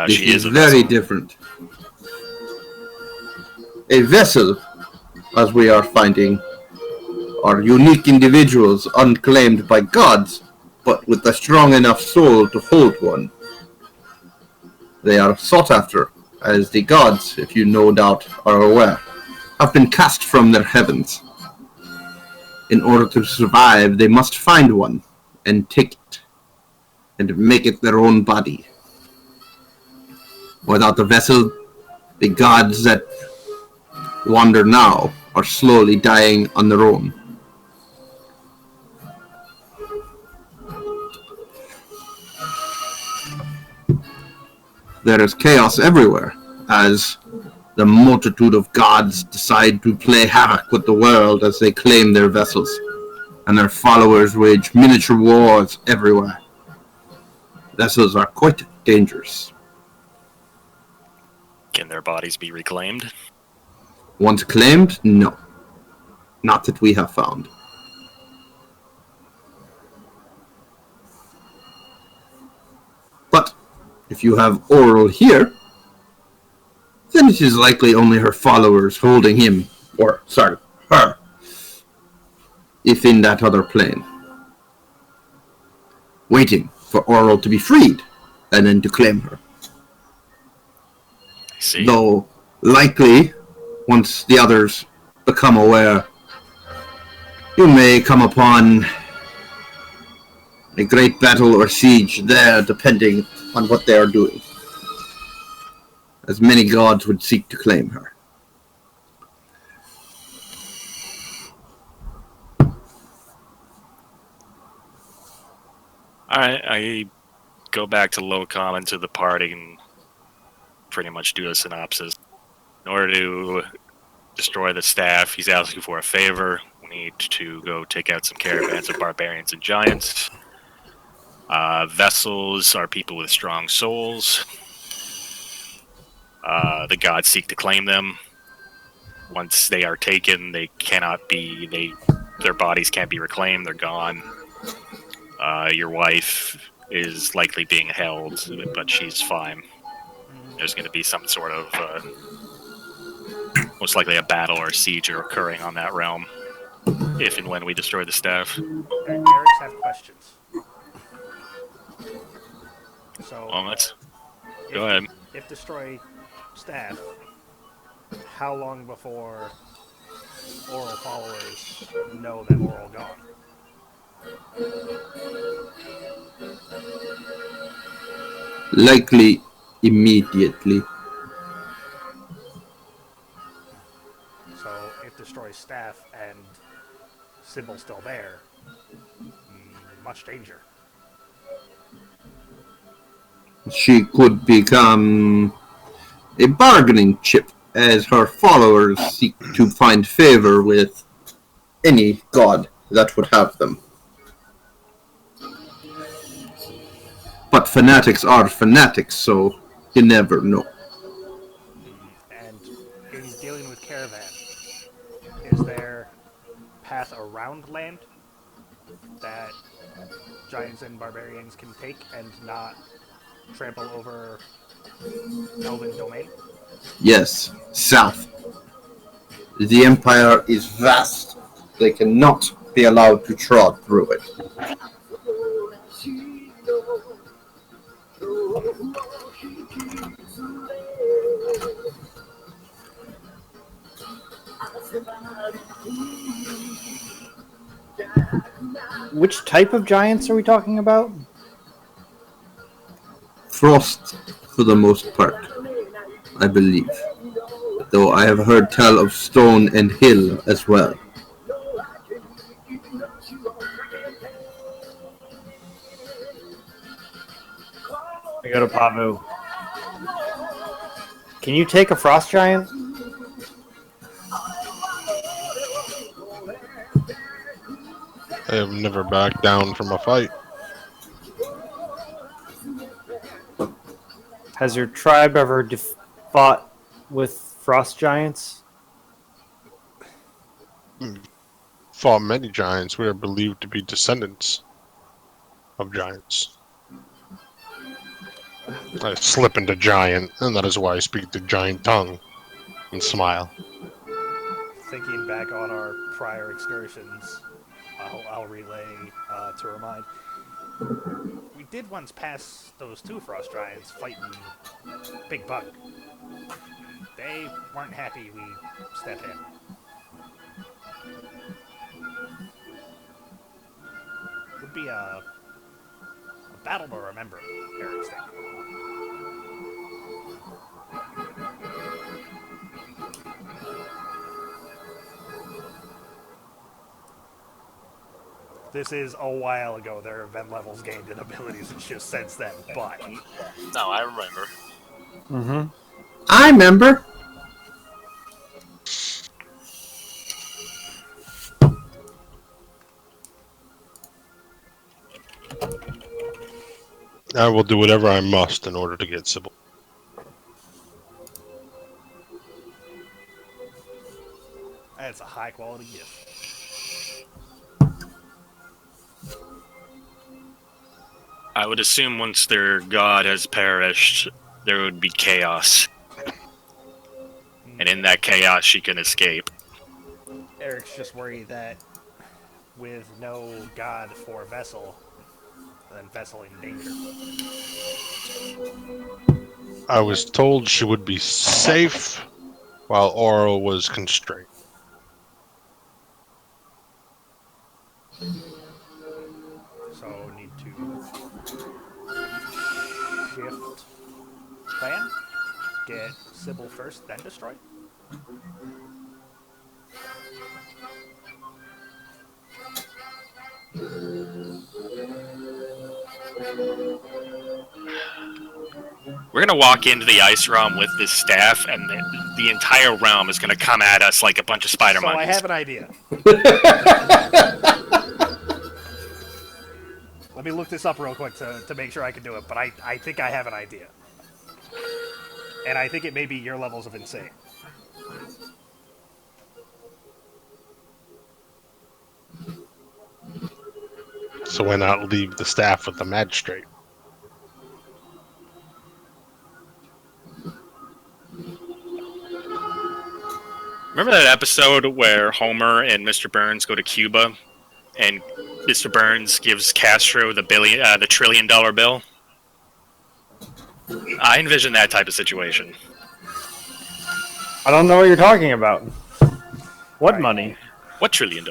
This She is a very vessel. different. A vessel, as we are finding, are unique individuals unclaimed by gods, but with a strong enough soul to hold one. They are sought after, as the gods, if you no doubt are aware, have been cast from their heavens. In order to survive, they must find one, and take it, and make it their own body. Without the vessel, the gods that wander now are slowly dying on their own. There is chaos everywhere, as the multitude of gods decide to play havoc with the world as they claim their vessels, and their followers wage miniature wars everywhere. Vessels are quite dangerous. Can their bodies be reclaimed? Once claimed, no. Not that we have found. But if you have Oral here, then it is likely only her followers holding him, or, sorry, her, if in that other plane. Waiting for Oral to be freed, and then to claim her. I see. Though, likely, once the others become aware, you may come upon a great battle or siege there, depending on what they are doing. As many gods would seek to claim her. Alright, I go back to low common to the party and pretty much do a synopsis. In order to destroy the staff, he's asking for a favor. We need to go take out some caravans of barbarians and giants. Vessels are people with strong souls. The gods seek to claim them. Once they are taken, they cannot be. Their bodies can't be reclaimed. They're gone. Your wife is likely being held, but she's fine. There's going to be some sort of, most likely a battle or a siege occurring on that realm, if and when we destroy the staff. Eric's have questions. So, Well, let's go ahead. if destroy staff, how long before Oral followers know that Oral gone? Likely immediately. So, if destroy staff and Sybil's still there, much danger. She could become a bargaining chip as her followers seek to find favor with any god that would have them. But fanatics are fanatics, so you never know. And in dealing with caravan, is there path around land that giants and barbarians can take and not trample over Elven domain? Yes, south. The Empire is vast. They cannot be allowed to trod through it. Which type of giants are we talking about? Frost, for the most part, I believe. Though I have heard tell of stone and hill as well. I go to Pavu. Can you take a frost giant? I have never backed down from a fight. Has your tribe ever fought with frost giants? Fought many giants. We are believed to be descendants of giants. I slip into giant, and that is why I speak the giant tongue and smile. Thinking back on our prior excursions, I'll relay to remind. We did once pass those two frost giants fighting Big Bug. They weren't happy we stepped in. Would be a battle to remember, Eric's thinking. This is a while ago. There have been levels gained and abilities and shit since then, but... No, I remember. Mm-hmm. I remember. I will do whatever I must in order to get Sybil. That's a high-quality gift. I would assume once their god has perished, there would be chaos. And in that chaos, she can escape. Eric's just worried that with no god for Vessel, then Vessel in danger. I was told she would be safe while Oro was constrained. So need to shift plan. Get Sybil first, then destroy. We're gonna walk into the ice realm with this staff, and the entire realm is gonna come at us like a bunch of spider So monkeys. I have an idea. Let me look this up real quick to make sure I can do it, but I think I have an idea. And I think it may be your levels of insane. So why not leave the staff with the magistrate? Remember that episode where Homer and Mr. Burns go to Cuba, and Mr. Burns gives Castro the $1 trillion bill? I envision that type of situation. I don't know what you're talking about. What money? What $1 trillion?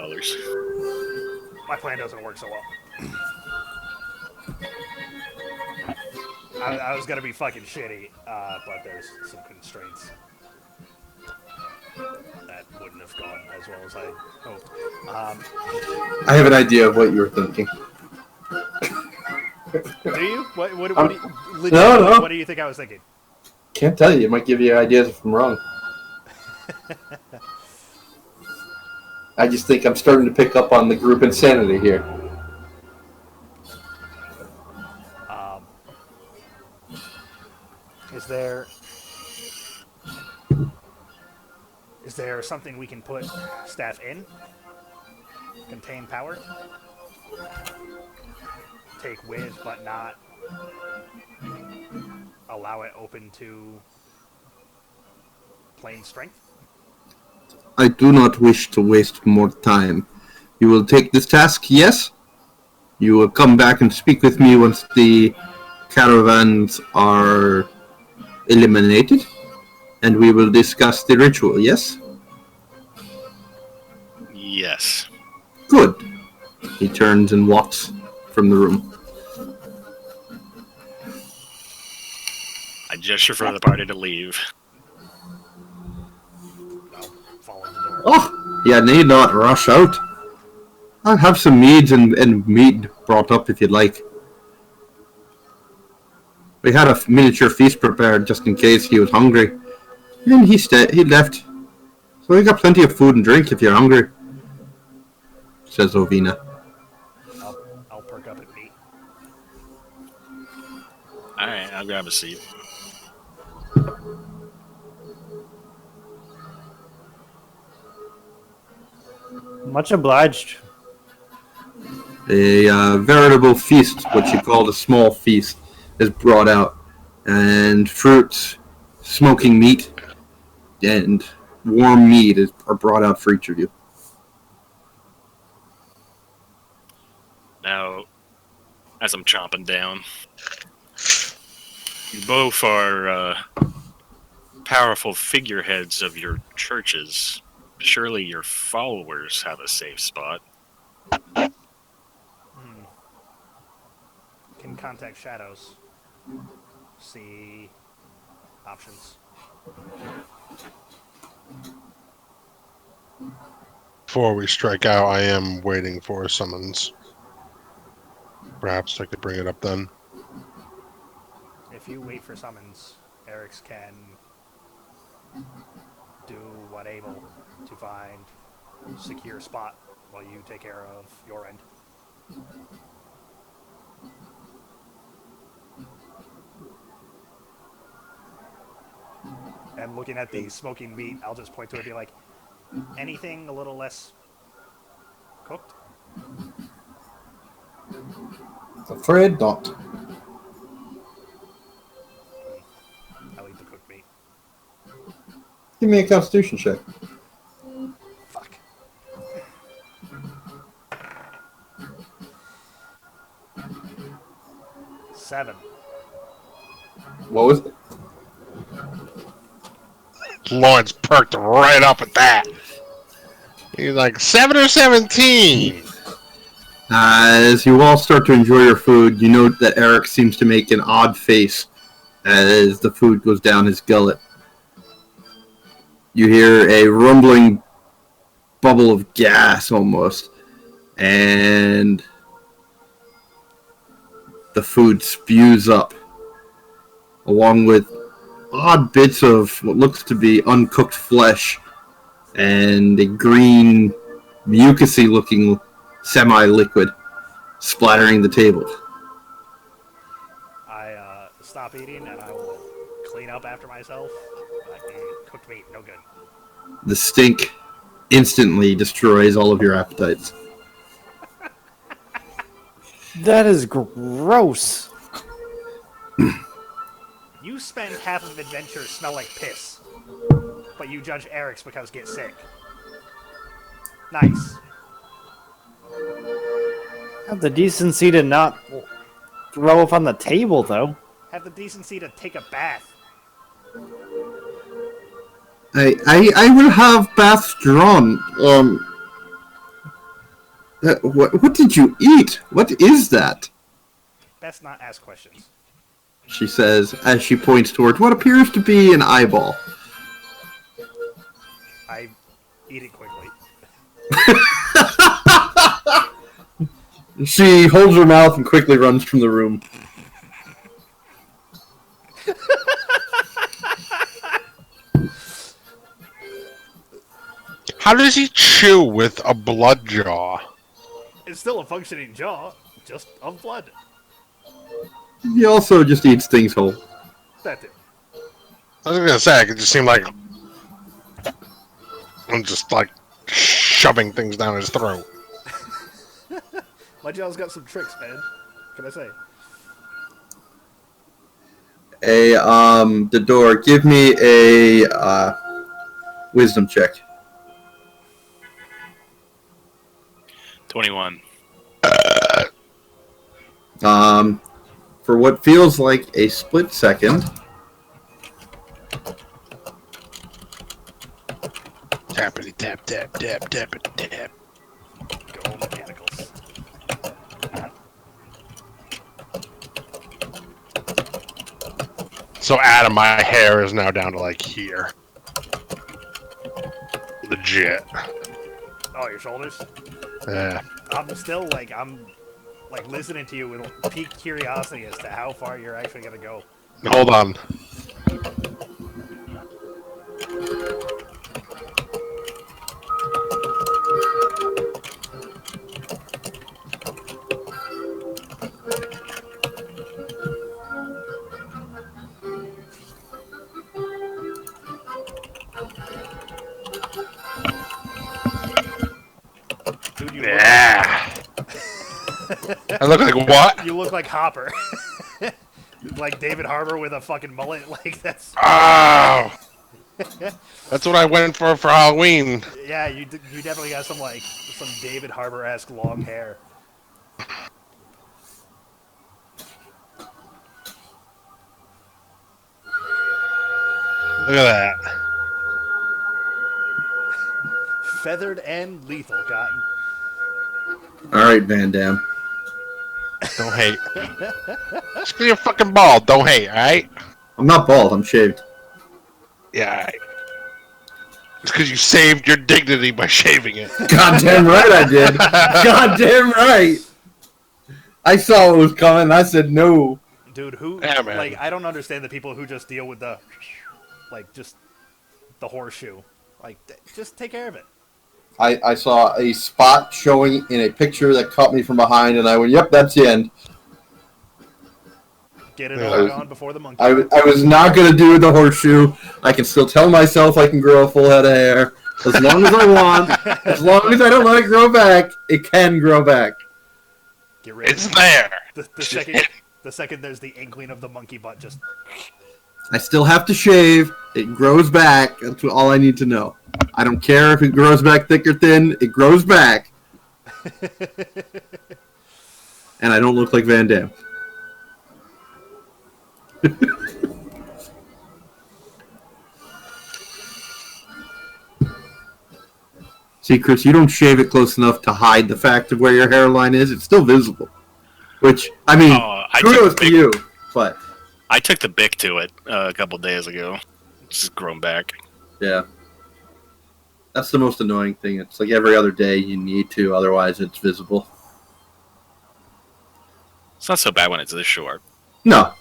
My plan doesn't work so well. I was gonna be fucking shitty, but there's some constraints. That wouldn't have gone as well as I hoped. I have an idea of what you were thinking. Do you? What do you? No. What do you think I was thinking? Can't tell you. It might give you ideas if I'm wrong. I just think I'm starting to pick up on the group insanity here. Is there something we can put staff in? Contain power? Take with, but not allow it open to plain strength? I do not wish to waste more time. You will take this task, yes? You will come back and speak with me once the caravans are eliminated, and we will discuss the ritual, yes? Yes. Good. He turns and walks from the room. I gesture for the party to leave. I'll follow the door. Oh, you need not rush out. I'll have some meads and meat brought up if you'd like. We had a miniature feast prepared just in case he was hungry. And he left. So we got plenty of food and drink if you're hungry, says Ovina. I'll perk up at meat. Alright, I'll grab a seat. Much obliged. A veritable feast, what you called a small feast, is brought out. And fruits, smoking meat, and warm meat are brought out for each of you. Now, as I'm chomping down, you both are powerful figureheads of your churches. Surely your followers have a safe spot. Can contact shadows. See options. Before we strike out, I am waiting for a summons. Perhaps I could bring it up then. If you wait for summons, Eric's can do what able to find secure spot while you take care of your end. And looking at the smoking meat, I'll just point to it and be like, anything a little less cooked? Afraid not. I'll eat the cooked meat. Give me a constitution check. Fuck. Seven. What was it? Lawrence perked right up at that. He's like, 7 or 17? As you all start to enjoy your food, you note that Eric seems to make an odd face as the food goes down his gullet. You hear a rumbling bubble of gas almost, and the food spews up, along with odd bits of what looks to be uncooked flesh and a green, mucusy looking semi-liquid splattering the table. I stop eating and I will clean up after myself. Like, cooked meat, no good. The stink instantly destroys all of your appetites. That is gross. You spend half of adventure smell like piss, but you judge Eric's because get sick. Nice. Have the decency to not throw up on the table, though. Have the decency to take a bath. I will have baths drawn. What did you eat? What is that? Best not ask questions. She says as she points towards what appears to be an eyeball. I eat it quickly. She holds her mouth and quickly runs from the room. How does he chew with a blood jaw? It's still a functioning jaw, just of blood. He also just eats things whole. That's it. I was gonna say, I could just seem like I'm just like shoving things down his throat. My jaw's got some tricks, man. What can I say? the door. Give me a wisdom check. 21. For what feels like a split second, Tappity tap tap tap tappity tap. Go mechanicals. So Adam, my hair is now down to like here. Legit. Oh, your shoulders? Yeah. I'm still like, I'm like listening to you with peak curiosity as to how far you're actually gonna go. Hold on. Dude, you Yeah. I look like what? you look like Hopper. Like David Harbour with a fucking mullet. Like that's. Oh. That's what I went for Halloween. Yeah, you definitely got some like some David Harbour-esque long hair. Look at that. Feathered and lethal, Cotton. all right, Van Damme. Don't hate. Just 'cause you're fucking bald. Don't hate, alright? I'm not bald. I'm shaved. Yeah, alright. It's because you saved your dignity by shaving it. Goddamn right I did. Goddamn right. I saw it was coming. I said no. Dude, who? Yeah, man. Like, I don't understand the people who just deal with the, like, just the horseshoe. Like, just take care of it. I saw a spot showing in a picture that caught me from behind, and I went, "Yep, that's the end." Get it Yeah. all gone before the monkey. I was not gonna do the horseshoe. I can still tell myself I can grow a full head of hair as long as I want. As long as I don't let it grow back, it can grow back. Get rid It's of it. there. The second there's the inkling of the monkey butt, just I still have to shave. It grows back. That's all I need to know. I don't care if it grows back thick or thin. It grows back. And I don't look like Van Damme. See, Chris, you don't shave it close enough to hide the fact of where your hairline is. It's still visible. Which, I mean, kudos to you, but... I took the Bic to it a couple days ago. It's just grown back. Yeah. That's the most annoying thing. It's like every other day you need to, otherwise it's visible. It's not so bad when it's this short. No.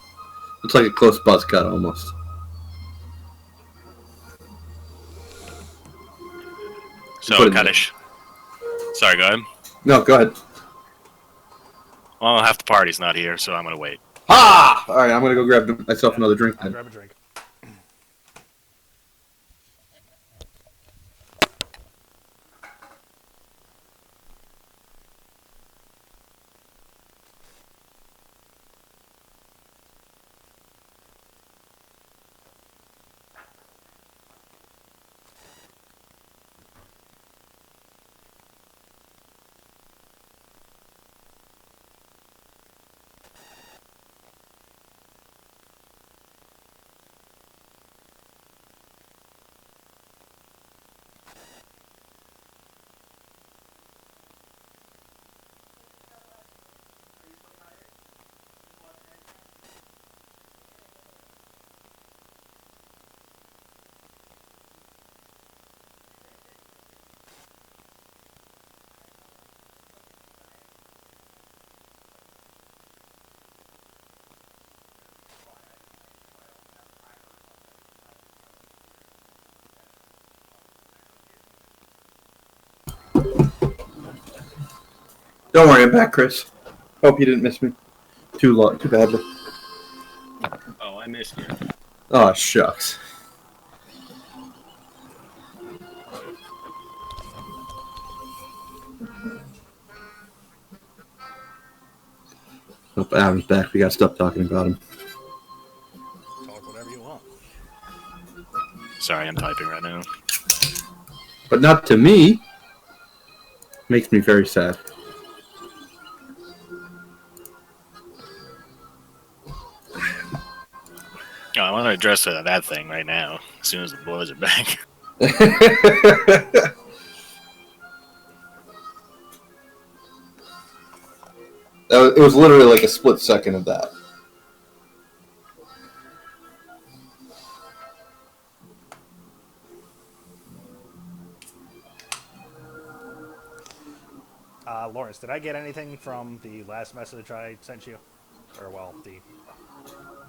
It's like a close buzz cut almost. So, Put it in Kaddish. Sorry, go ahead. No, go ahead. Well, half the party's not here, so I'm gonna wait. Ah! Alright, I'm gonna go grab myself another drink I'll then. grab a drink. Don't worry, I'm back, Chris. Hope you didn't miss me. Too badly. Oh, I missed you. Oh, shucks. Hope Adam's back. We gotta stop talking about him. Sorry, I'm typing right now. But not to me. Makes me very sad. Oh, I want to address that thing right now, as soon as the boys are back. It was literally like a split second of that. Lawrence, did I get anything from the last message I sent you? Or, well, the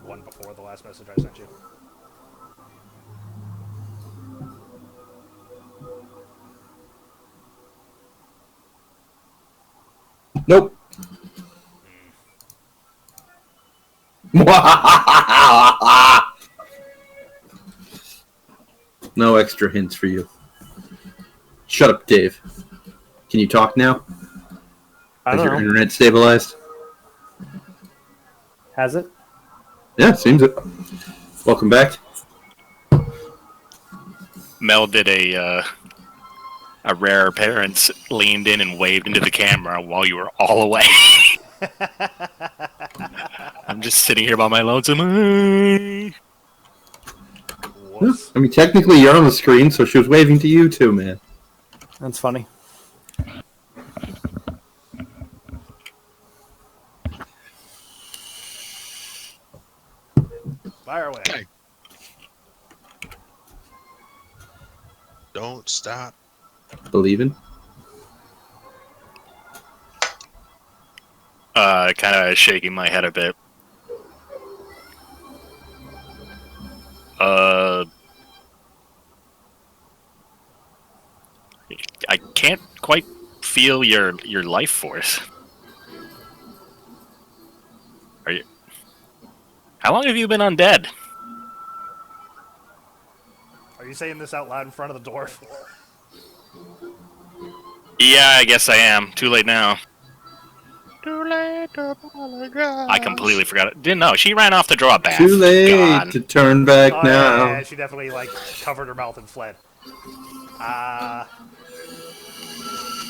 one before the last message I sent you? Nope. No extra hints for you. Shut up, Dave. Can you talk now? I Has don't your know. internet stabilized? Has it? Yeah, seems it. Welcome back. Mel did a rare appearance, leaned in and waved into the camera while you were all away. I'm just sitting here by my lonesome. Whoops. I mean, technically you're on the screen, so she was waving to you too, man. That's funny. Fire away. Okay. Don't stop. Believing? Kind of shaking my head a bit. I can't quite feel your life force. Are you? How long have you been undead? Are you saying this out loud in front of the dwarf? Yeah, I guess I am. Too late now. Too late to apologize. I completely forgot it. Didn't know. She ran off to draw a bath. Too late Gone. to turn back Oh, now. yeah, she definitely, like, covered her mouth and fled.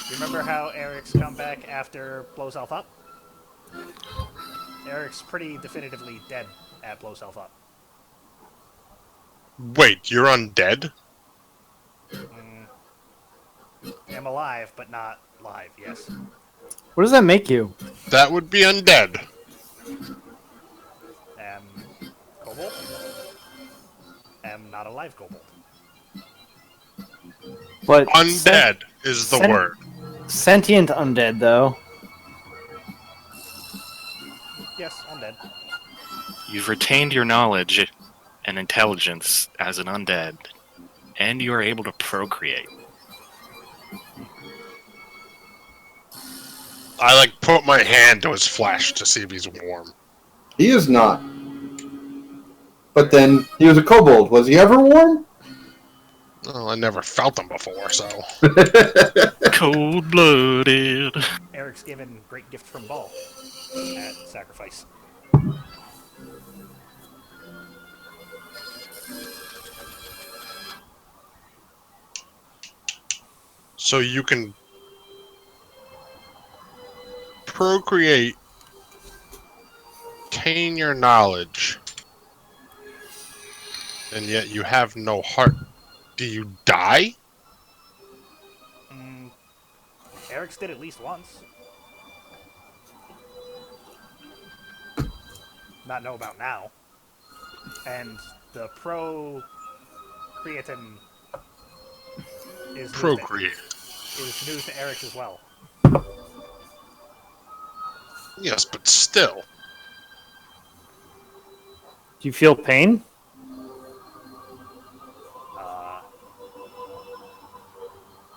You remember how Eric's come back after blows health up? Eric's pretty definitively dead at blows health up. Wait, you're undead? I'm alive, but not live, yes. What does that make you? That would be undead. Am kobold? Am not a live kobold. But Undead is the word. Sentient undead, though. Yes, I'm dead. You've retained your knowledge and intelligence as an undead, and you are able to procreate. I like put my hand to his flesh to see if he's warm. He is not. But then, he was a kobold. Was he ever warm? Well, I never felt him before, so. Cold-blooded. Eric's given great gift from Ball at sacrifice. So you can procreate, retain your knowledge, and yet you have no heart. Do you die? Eric's did at least once. Not know about now. And the creatine is Procreate. is news to Eric's as well. Yes, but still. Do you feel pain?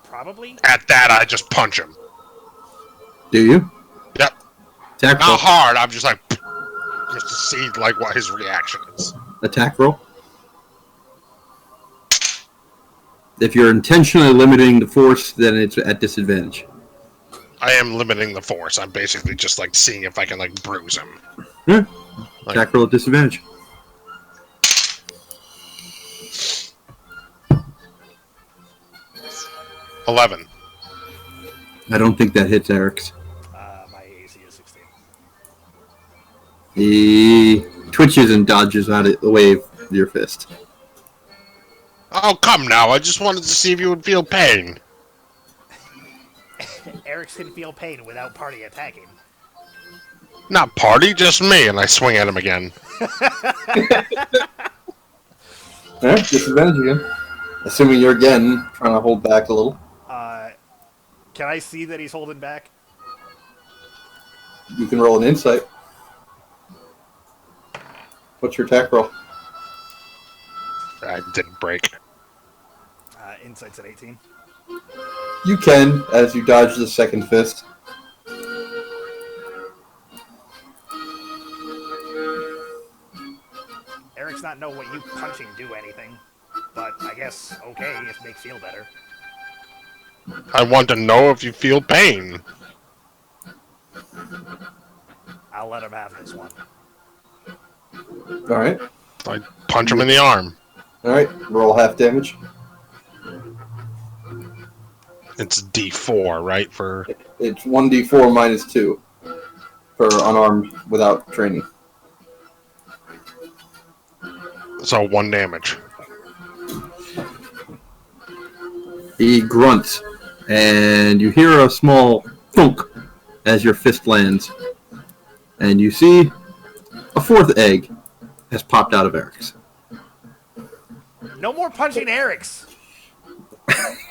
Probably. At that, I just punch him. Do you? Yep. Attack roll. Not hard, I'm just like, just to see like what his reaction is. Attack roll. If you're intentionally limiting the force, then it's at disadvantage. I am limiting the force. I'm basically just like seeing if I can like bruise him. Yeah. Attack roll at disadvantage. 11. I don't think that hits Eric's. My AC is 16. He twitches and dodges out of the way of your fist. Oh, come now. I just wanted to see if you would feel pain. Eric's can feel pain without party attacking. Not party, just me. And I swing at him again. Alright, disadvantage again. Assuming you're again trying to hold back a little. Can I see that he's holding back? You can roll an insight. What's your attack roll? I didn't break. Insight's at 18. You can, as you dodge the second fist. Eric's not know what you punching do anything, but I guess okay if it makes feel better. I want to know if you feel pain. I'll let him have this one. Alright. I punch him in the arm. Alright, roll half damage. It's D4, right? For It's 1d4 minus 2 for unarmed without training. so 1 damage. He grunts, and you hear a small thunk as your fist lands. And you see a fourth egg has popped out of Eric's. No more punching Eric's.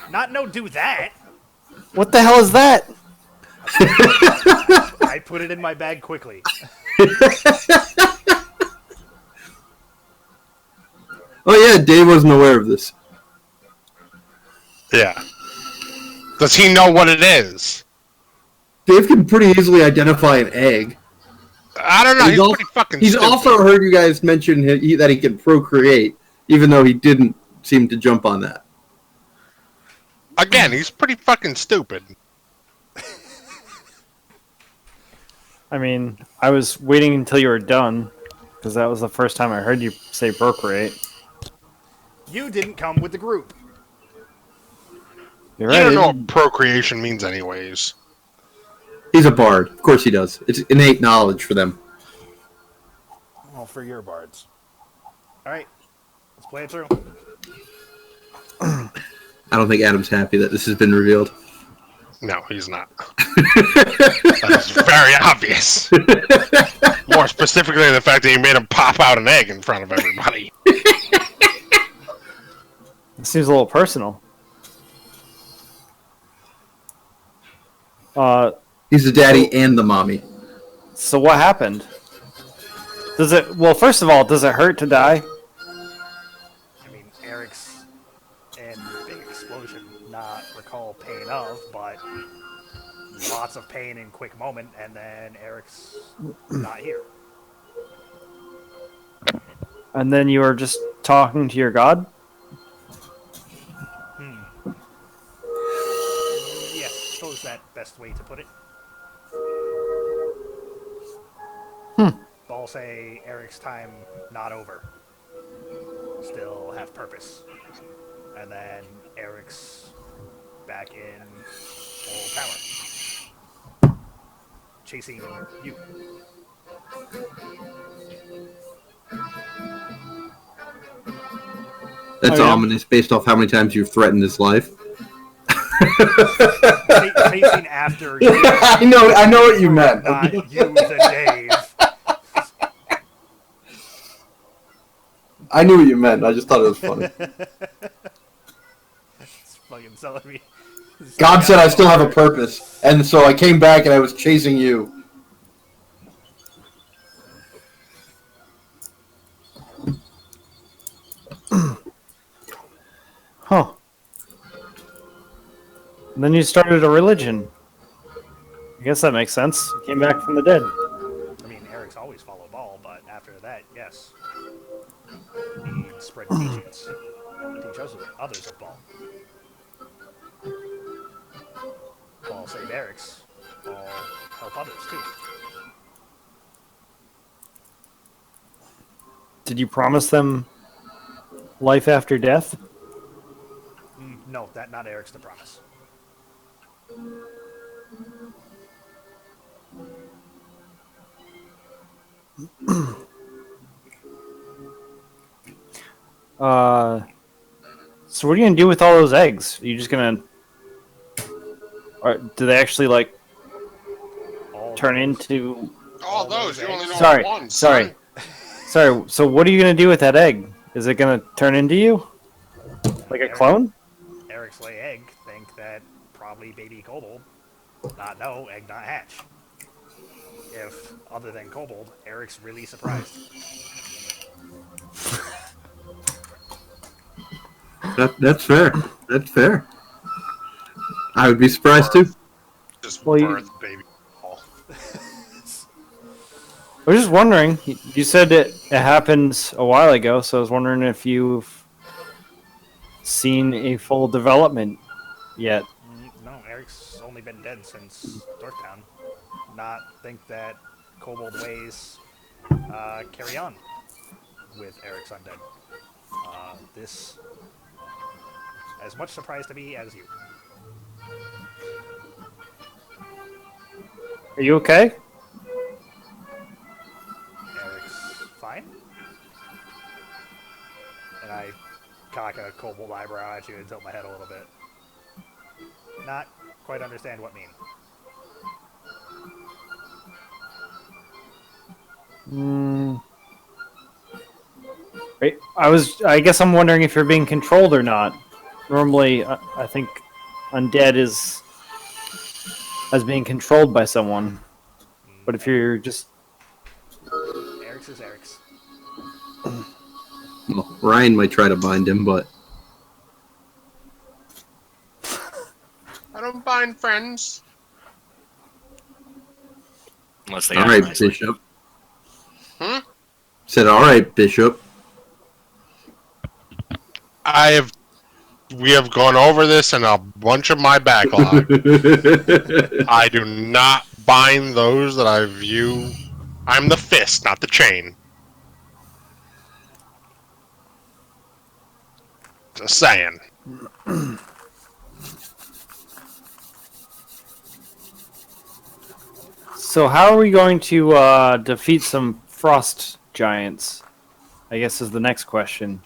Not no do that. What the hell is that? I put it in my bag quickly. Oh yeah, Dave wasn't aware of this. Yeah. Does he know what it is? Dave can pretty easily identify an egg. I don't know. He's pretty fucking He's stupid. also heard you guys mention that he can procreate, even though he didn't seem to jump on that. Again, he's pretty fucking stupid. I mean, I was waiting until you were done, because that was the first time I heard you say procreate. You didn't come with the group. You're You right. don't know what procreation means anyways. He's a bard. Of course he does. It's innate knowledge for them. Well, for your bards. Alright. Let's play it through. I don't think Adam's happy that this has been revealed. No, he's not. That's very obvious. More specifically, the fact that you made him pop out an egg in front of everybody. It seems a little personal. He's the daddy and the mommy. So what happened? Does it? Well, first of all, does it hurt to die? I mean, Eric's in big explosion, not recall pain of, but lots of pain in quick moment, and then Eric's not here. And then you were just talking to your god? Yeah, suppose that best way to put it. Ball say Eric's time not over. Still have purpose. And then Eric's back in old tower. Chasing you. That's Oh, yeah? ominous based off how many times you've threatened his life. Chasing after you. I know what you meant. Not you, the Dave. I knew what you meant. I just thought it was funny. It's fucking selling me. God said I still have a purpose, and so I came back and I was chasing you. Huh. And then you started a religion. I guess that makes sense. You came back from the dead. I mean, Eric's always followed Ball, but after that, yes. He spread teachings. Teach others of Ball. Ball save Eric's. Ball help others, too. Did you promise them life after death? No, that not Eric's the promise. So what are you gonna do with all those eggs? Are you just gonna, or do they actually like All turn those- into? All those, you only know Sorry, one. sorry. Son. Sorry. So what are you gonna do with that egg? Is it gonna turn into you, like a clone? Eric's lay egg think that probably baby kobold. Not no, egg not hatch. If, other than kobold, Eric's really surprised. That's fair. That's fair. I would be surprised too. Just Well, birth baby. I was just wondering. You said it happened a while ago, so I was wondering if you've seen a full development yet. No, Eric's only been dead since Dorktown. Not think that kobold ways carry on with Eric's undead. This as much surprise to me as you. Are you okay? Eric's fine. And I cock a kobold eyebrow at you and tilt my head a little bit. Not quite understand what mean. I guess I'm wondering if you're being controlled or not. Normally, I think undead is as being controlled by someone. But if you're just Eric's is Eric's. Well, Ryan might try to bind him, but I don't bind friends. Unless they all act right, nicely. Bishop. Hmm? Said all right, Bishop. We have gone over this in a bunch of my backlog. I do not bind those that I view. I'm the fist, not the chain. Just saying. So how are we going to defeat some frost giants? I guess is the next question.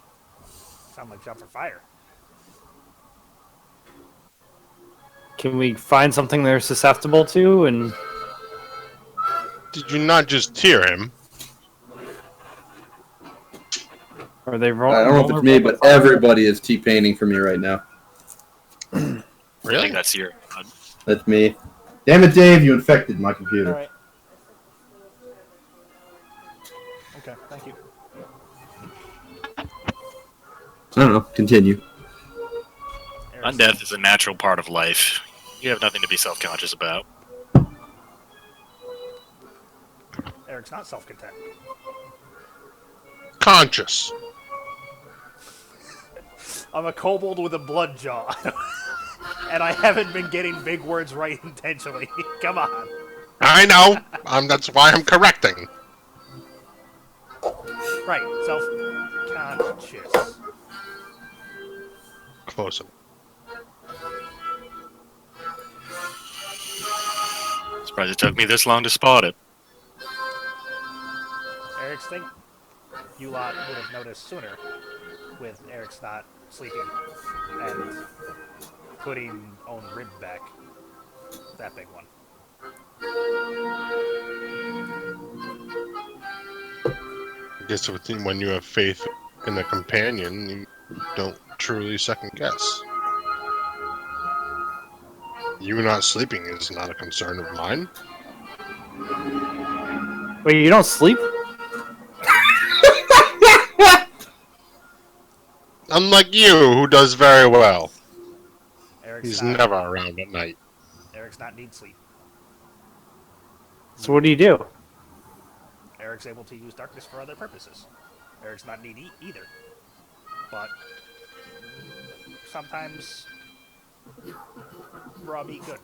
Sound like jump for fire. Can we find something they're susceptible to? And Did you not just hear him? are they I don't know if it's me, but everybody is T-painting for me right now. I Really? think that's your. That's me. Damn it, Dave! You infected my computer. Alright. Okay, thank you. I don't know. Continue. Eric's Undeath is a natural part of life. You have nothing to be self-conscious about. Eric's not self-content. Conscious. I'm a kobold with a blood jaw. And I haven't been getting big words right intentionally. Come on. I know. That's why I'm correcting. Right, self-conscious. Close. Surprised it took me this long to spot it. Eric's think you lot would have noticed sooner with Eric's not sleeping and putting own rib back. That big one. I guess when you have faith in a companion, you don't truly second guess. You not sleeping is not a concern of mine. wait, you don't sleep? Unlike you, who does very well. Eric's He's not, never around at night. Eric's not need sleep. So what do you do? Eric's able to use darkness for other purposes. Eric's not need eat either. But sometimes raw meat good.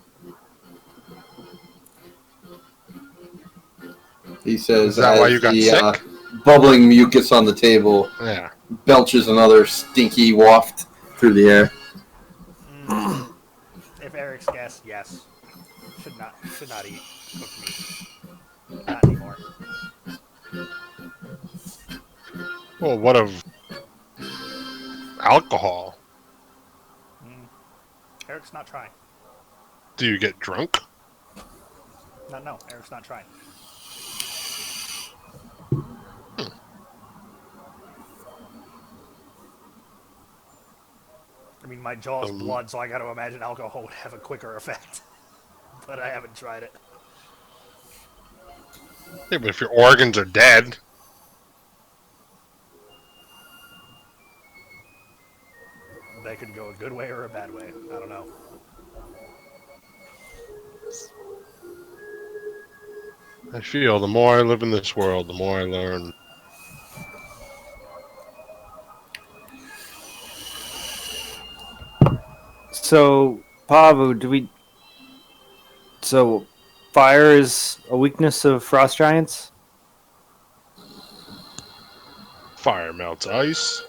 He says, Is that why you got the, sick? bubbling mucus on the table Yeah. belches another stinky waft through the air. If if Eric's guess, yes. Should not eat cooked meat. Not anymore. Well, what of alcohol? Eric's not trying. Do you get drunk? No, Eric's not trying. I mean, my jaw's blood, so I got to imagine alcohol would have a quicker effect. But I haven't tried it. Yeah, but if your organs are dead, That could go a good way or a bad way. I don't know. I feel the more I live in this world, the more I learn. So, Pavu, do we? So, fire is a weakness of frost giants. Fire melts ice.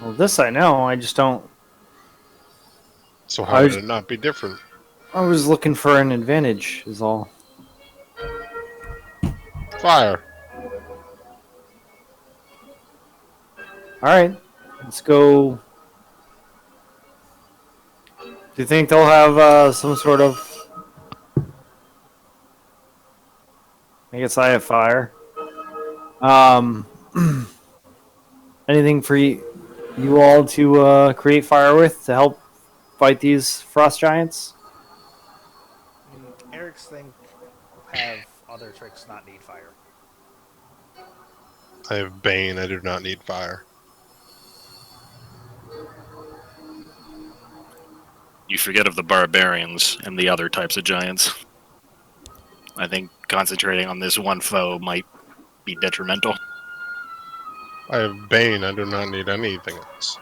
Well, this I know. I just don't. So how would it not be different? I was looking for an advantage. Is all. Fire. All right, let's go. Do you think they'll have some sort of? I guess I have fire. Anything for you all to create fire with to help fight these frost giants? Eric's think have other tricks not need fire. I have Bane. I do not need fire. You forget of the barbarians and the other types of giants. I think concentrating on this one foe might be detrimental. I have Bane. I do not need anything else.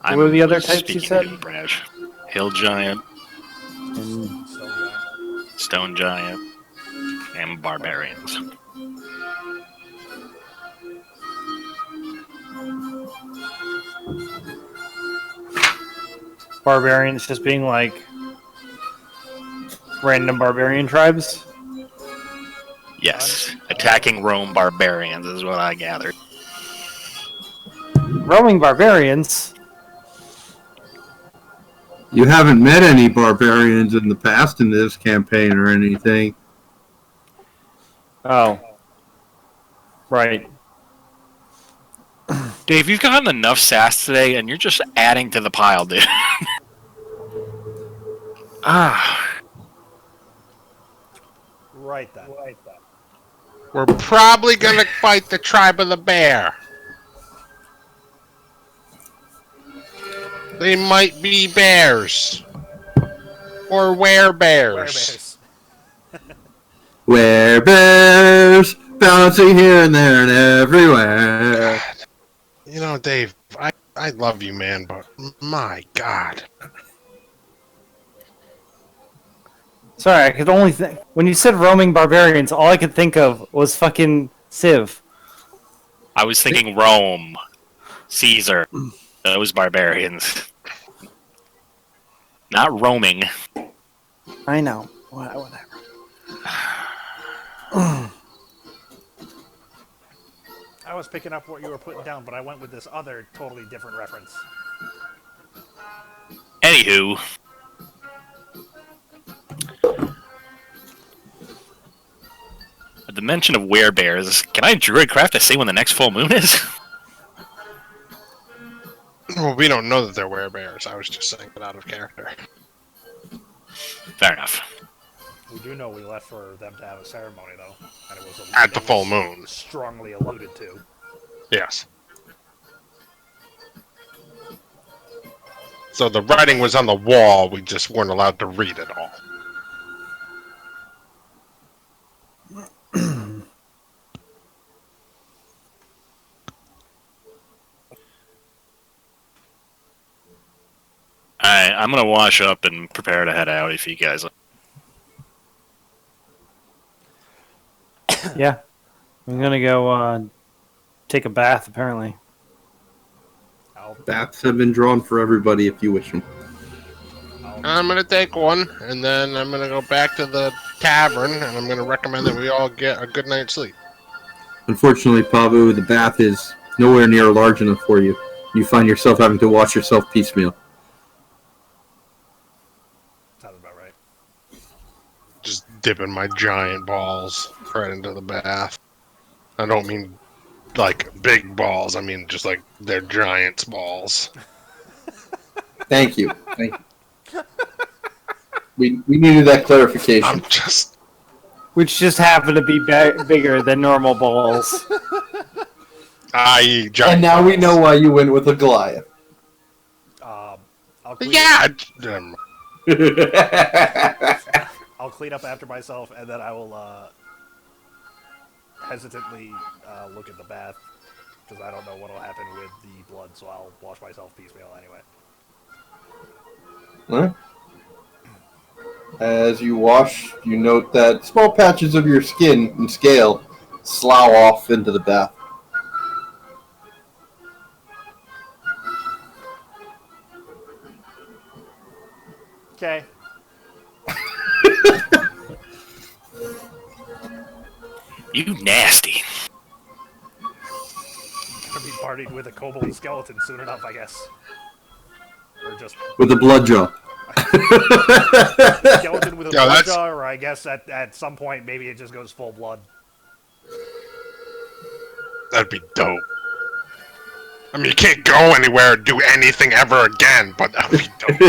What were the other types you speaking said? to Brash. Hill giant, And stone giant, and barbarians. barbarians just being like random barbarian tribes. Yes, attacking Rome barbarians is what I gathered. Roaming barbarians. You haven't met any barbarians in the past in this campaign or anything. Oh, right. Dave, you've gotten enough sass today, and you're just adding to the pile, dude. Right then. We're probably gonna fight the tribe of the bear. They might be bears. Or werebears. Werebears. Werebears, bouncing here and there and everywhere. You know, Dave, I love you, man, but my God. Sorry, I could only think when you said roaming barbarians, all I could think of was fucking Civ. I was thinking Rome, Caesar, those barbarians. Not roaming. I know. Whatever. I was picking up what you were putting down, but I went with this other totally different reference. Anywho. At the mention of werebears, can I druidcraft to say when the next full moon is? Well, we don't know that they're werebears. I was just saying it out of character. Fair enough. We do know we left for them to have a ceremony, though. And it was At the full moon. Strongly alluded to. Yes. So the writing was on the wall, we just weren't allowed to read it all. Alright, I'm gonna wash up and prepare to head out if you guys... Yeah, I'm gonna go take a bath. Apparently, Baths have been drawn for everybody if you wish them. I'm gonna take one, and then I'm gonna go back to the tavern, and I'm gonna recommend that we all get a good night's sleep. Unfortunately, Pavu, the bath is nowhere near large enough for you. You find yourself having to wash yourself piecemeal. Sounds about right. Just dipping my giant balls right into the bath. I don't mean like big balls. I mean just like they're giants balls. Thank you. Thank you. We needed that clarification. I'm just Which just happen to be bigger than normal balls. I giant. And now we balls. know why you went with a Goliath. I'll clean Yeah. I'll clean up after myself, and then I will hesitantly look at the bath because I don't know what will happen with the blood. So I'll wash myself piecemeal anyway. Alright. As you wash, you note that small patches of your skin and scale slough off into the bath. Okay. You nasty. Gonna be partied with a kobold skeleton soon enough, I guess. Or just With a blood jaw. skeleton with a Yeah, blood that's- jaw, or I guess at some point maybe it just goes full blood. That'd be dope. I mean, you can't go anywhere or do anything ever again, but that'd be dope.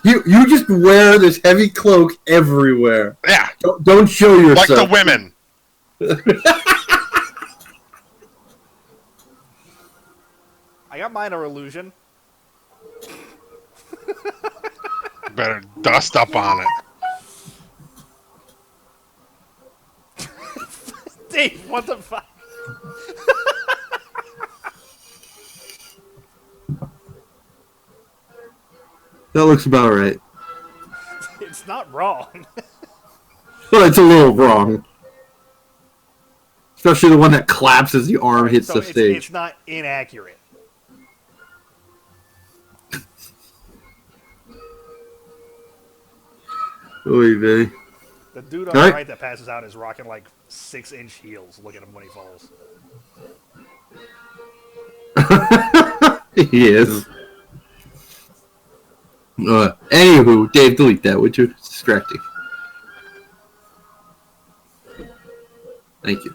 You just wear this heavy cloak everywhere. Yeah, Don't show like yourself. the women. I got minor illusion. Better dust up on it. Dave, what the fuck? That looks about right. It's not wrong. Well, it's a little wrong. Especially the one that claps as the arm hits So the stage. it's not inaccurate. Oy vey. The dude on the Alright. right that passes out is rocking like 6-inch heels. Look at him when he falls. He is. Anywho, Dave, delete that, would you? It's distracting. Thank you.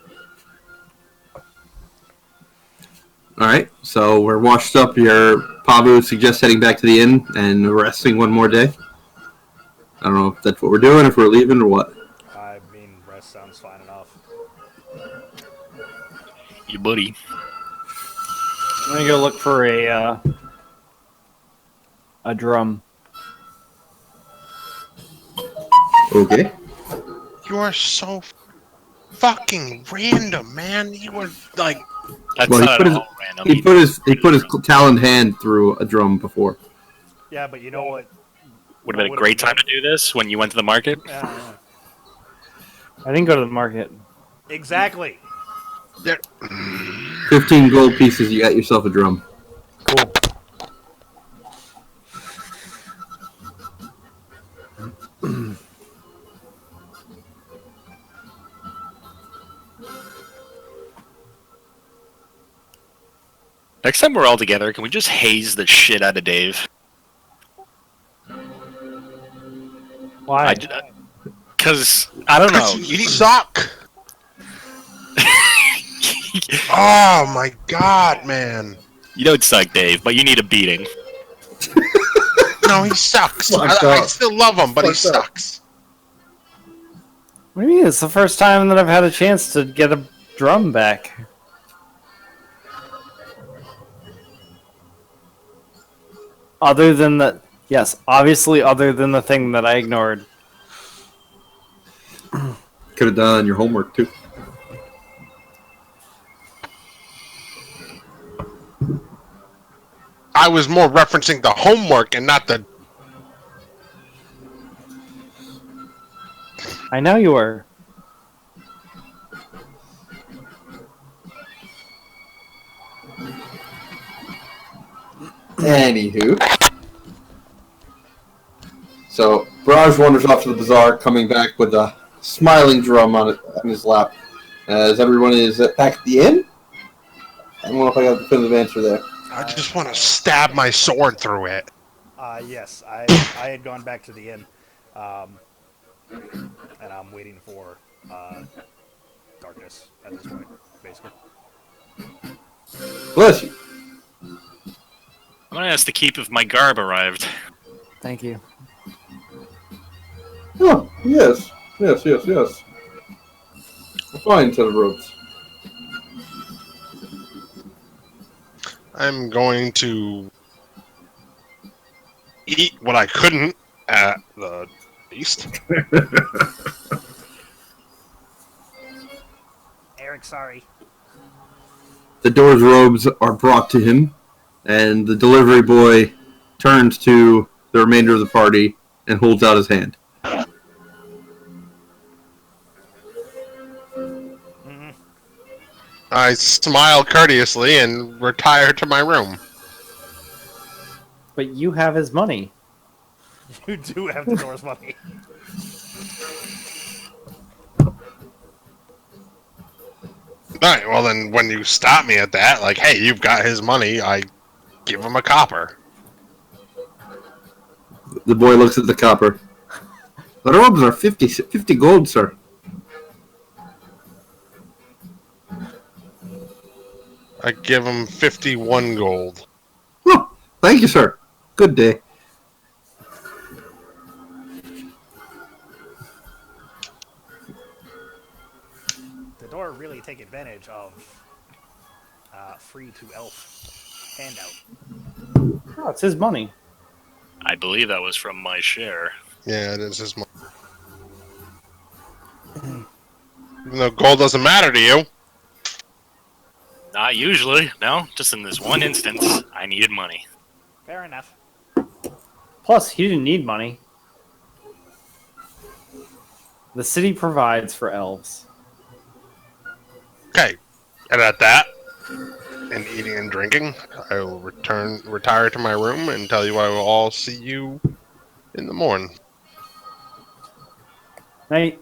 Alright, so we're washed up. Your Pabu suggests heading back to the inn and resting one more day. I don't know if that's what we're doing, if we're leaving, or what. I mean, rest sounds fine enough. You buddy. I'm gonna go look for a drum. Okay. You are so fucking random, man. You were like, That's Well, he not put at his- all random. He put his taloned hand through a drum before. Yeah, but you know what? Would have been a great time to do this when you went to the market. I didn't go to the market. Exactly. 15 gold pieces, you got yourself a drum. Cool. Next time we're all together, can we just haze the shit out of Dave? Why? Because, I don't know. you suck. Oh my god, man. You don't suck, Dave, but you need a beating. No, he sucks. Fucked I up. still love him, but he Fucked up. sucks. What do you mean? It's the first time that I've had a chance to get a drum back. Other than the... Yes, obviously other than the thing that I ignored. Could have done your homework too. I was more referencing the homework and not the. I know you were. Anywho. So, Barrage wanders off to the bazaar, coming back with a smiling drum on his lap. As everyone is back at the inn. I don't know if I got the definitive answer there. I just want to stab my sword through it. Yes, I had gone back to the inn, and I'm waiting for darkness at this point, basically. Bless you. I'm gonna ask the keep if my garb arrived. Thank you. Oh, yes. Yes. A fine set of robes. I'm going to eat what I couldn't at the feast. Eric, sorry. The door's robes are brought to him, and the delivery boy turns to the remainder of the party and holds out his hand. I smile courteously and retire to my room. But you have his money. You do have the door's money. Alright, well then when you stop me at that, like, hey, you've got his money, I give him a copper. The boy looks at the copper. The robes are 50 gold, sir. I give him 51 gold. Oh, thank you, sir. Good day. The door really take advantage of free to elf handout. Oh, it's his money. I believe that was from my share. Yeah, it is his money. Even though gold doesn't matter to you. Not usually, no. Just in this one instance, I needed money. Fair enough. Plus, he didn't need money. The city provides for elves. Okay, and at that, and eating and drinking, I will retire to my room and tell you I will all see you in the morning. Night.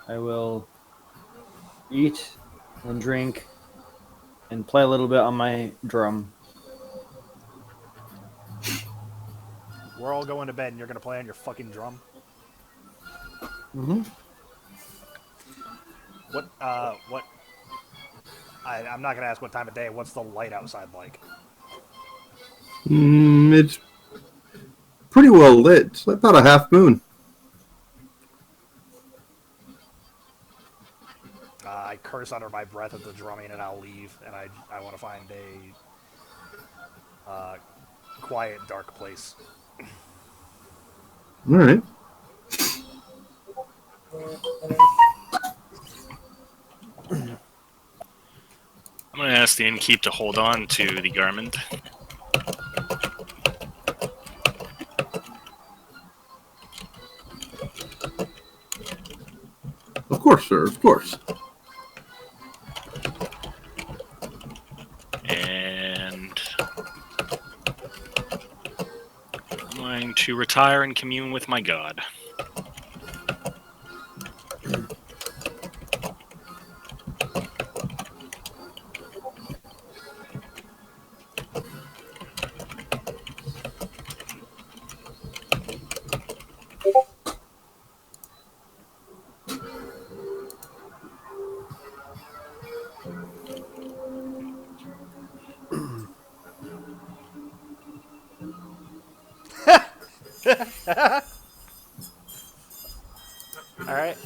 I will eat and drink and play a little bit on my drum. We're all going to bed and you're gonna play on your fucking drum? Mm-hmm. I'm not gonna ask what time of day. What's the light outside like? It's pretty well lit. It's about a half moon. I curse under my breath at the drumming and I'll leave. And I want to find a quiet, dark place. All right. I'm going to ask the innkeep to hold on to the garment. Of course, sir. Of course. And I'm going to retire and commune with my god. Alright,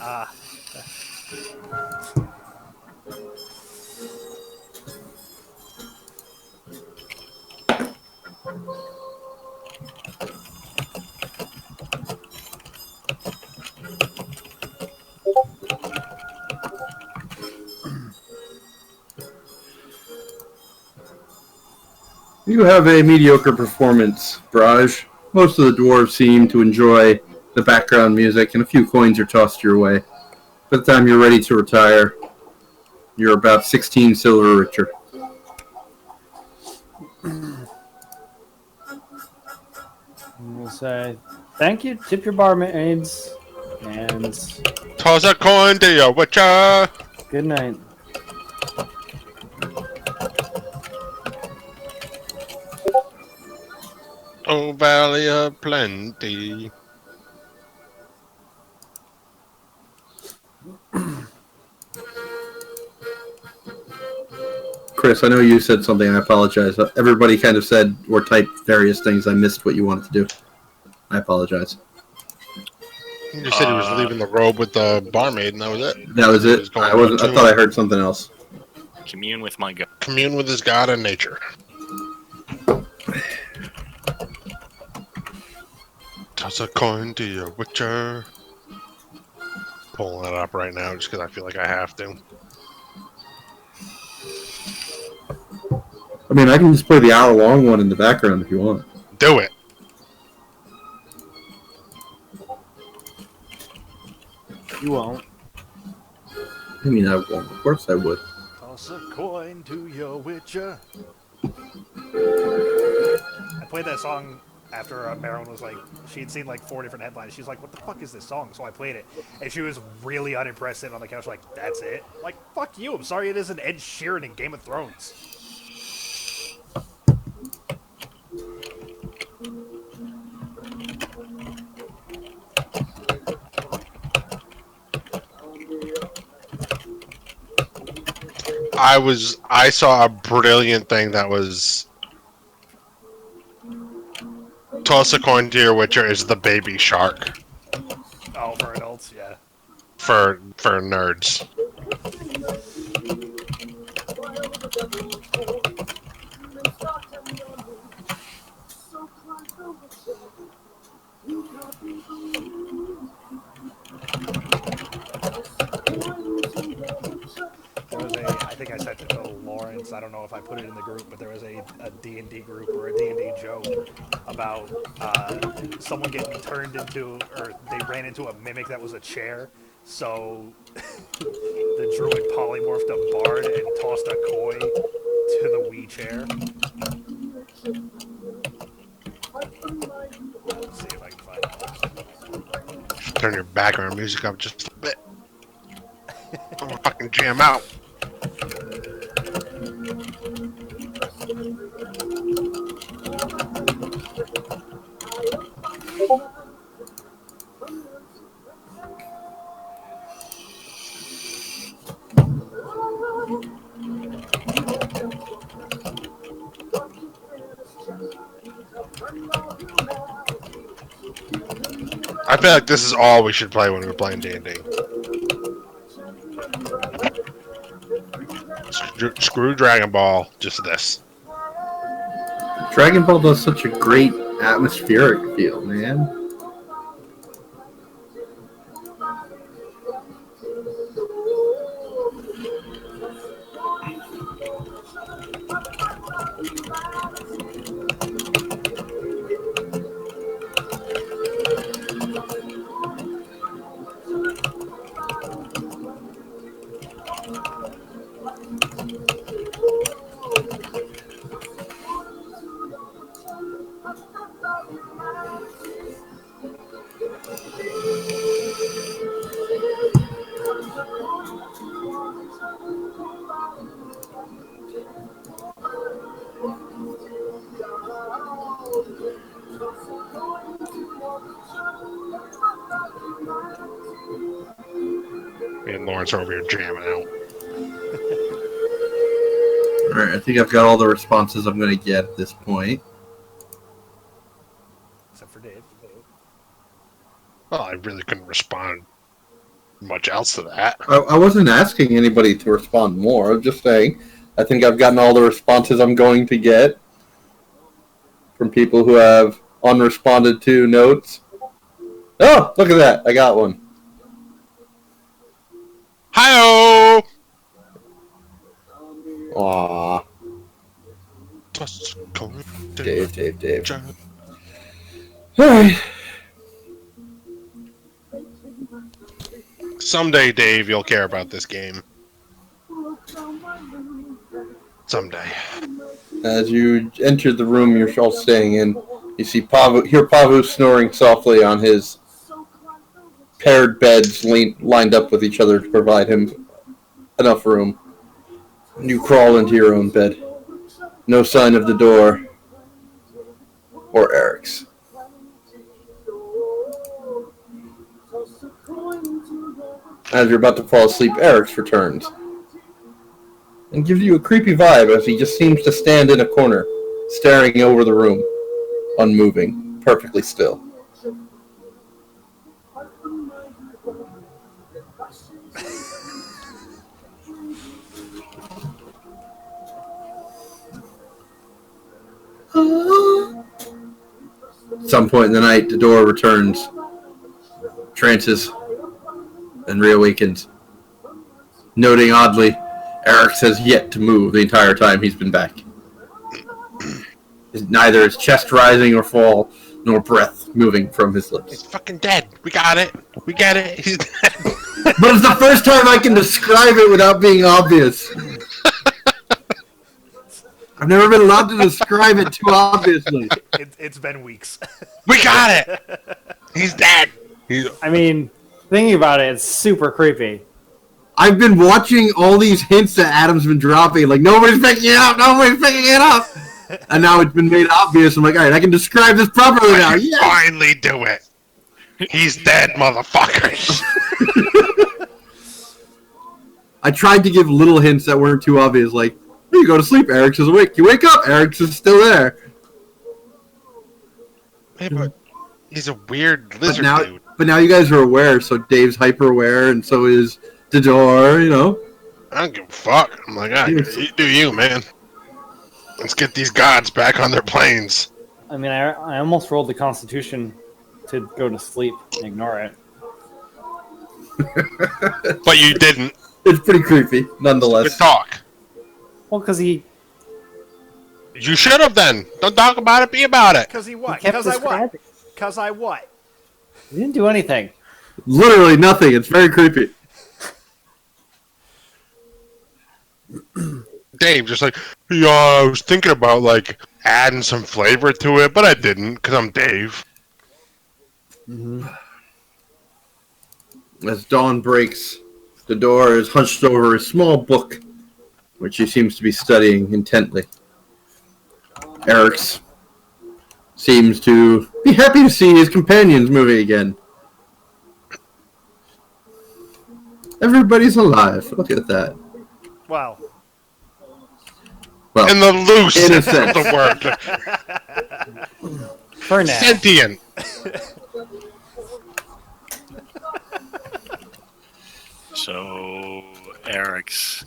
You have a mediocre performance, Braj. Most of the dwarves seem to enjoy the background music, and a few coins are tossed your way. By the time you're ready to retire, you're about 16 silver richer. We'll say thank you, tip your barmaids, and Toss a coin to your witcher. good night. Oh, Valley of Plenty. Chris, I know you said something. I apologize. Everybody kind of said or typed various things. I missed what you wanted to do. I apologize. You just said he was leaving the robe with the barmaid, and that was it. That was He it. going I to wasn't. I thought I heard something else. Commune with my god. commune with his god and nature. Toss a coin to your witcher. Pulling it up right now just because I feel like I have to. I mean, I can just play the hour-long one in the background if you want. Do it. You won't. I mean, I won't. Of course I would. Toss a coin to your witcher. I played that song after Marilyn was like, she'd seen like 4 different headlines. She's like, what the fuck is this song? So I played it. And she was really unimpressed sitting on the couch like, that's it? Like, fuck you. I'm sorry it isn't Ed Sheeran in Game of Thrones. I saw a brilliant thing that was toss a coin to your witcher is the baby shark Oh, for adults, yeah. for nerds. There was I think I sent it to Lawrence. I don't know if I put it in the group, but there was a D&D group or a D&D joke about someone getting turned into, or they ran into a mimic that was a chair. So the druid polymorphed a bard and tossed a coin to the Wii chair. Let's see if I can find it. Turn your background music up just a bit. I'm gonna fucking jam out. I feel like this is all we should play when we're playing D&D. Screw Dragon Ball, just this. Dragon Ball does such a great atmospheric feel, man. Me and Lawrence are over here jamming out. Alright, I think I've got all the responses I'm going to get at this point. Except for Dave. Well, I really couldn't respond much else to that. I wasn't asking anybody to respond more. I'm just saying I think I've gotten all the responses I'm going to get from people who have unresponded to notes. Oh, look at that. I got one. Hi-oh! Aww. Dave. Alright. Someday, Dave, you'll care about this game. Someday. As you enter the room you're all staying in, You see hear Pavu snoring softly on his paired beds lined up with each other to provide him enough room. You crawl into your own bed. No sign of the door or Eric's. As you're about to fall asleep, Eric's returns and gives you a creepy vibe as he just seems to stand in a corner, staring over the room, unmoving, perfectly still. At some point in the night, the door returns, trances, and reawakens. Noting oddly, Eric has yet to move the entire time he's been back. Neither his chest rising or fall, nor breath moving from his He's lips. fucking dead. We got it. We get it. He's dead. But it's the first time I can describe it without being obvious. I've never been allowed to describe it too obviously. It's been weeks. We got it. He's dead. I mean, thinking about it, it's super creepy. I've been watching all these hints that Adam's been dropping, like, nobody's picking it up, and now it's been made obvious. I'm like, all right, I can describe this properly now. Yes! Finally do it. He's dead, motherfuckers. I tried to give little hints that weren't too obvious, like, you go to sleep, Eric's is awake. You wake up, Eric's is still there. Hey, but he's a weird lizard dude. But now you guys are aware, so Dave's hyper aware, and so is Didor, you know. I don't give a fuck. I'm like, you do you, man. Let's get these gods back on their planes. I mean, I almost rolled the Constitution to go to sleep and ignore it. But you didn't. It's pretty creepy, nonetheless. Good talk. Well, because he You should have then. Don't talk about it, be about it. Because he what? kept Because I what? describing. Because I what? He didn't do anything. Literally nothing. It's very creepy. Dave just like, yeah, I was thinking about like adding some flavor to it, but I didn't because I'm Dave. As dawn breaks, the door is hunched over a small book, which he seems to be studying intently. Eric's seems to be happy to see his companions moving again. Everybody's alive. Look at that. Well, Well, In the loose in a of sense. the word. For now. Sentient. So, Eric's.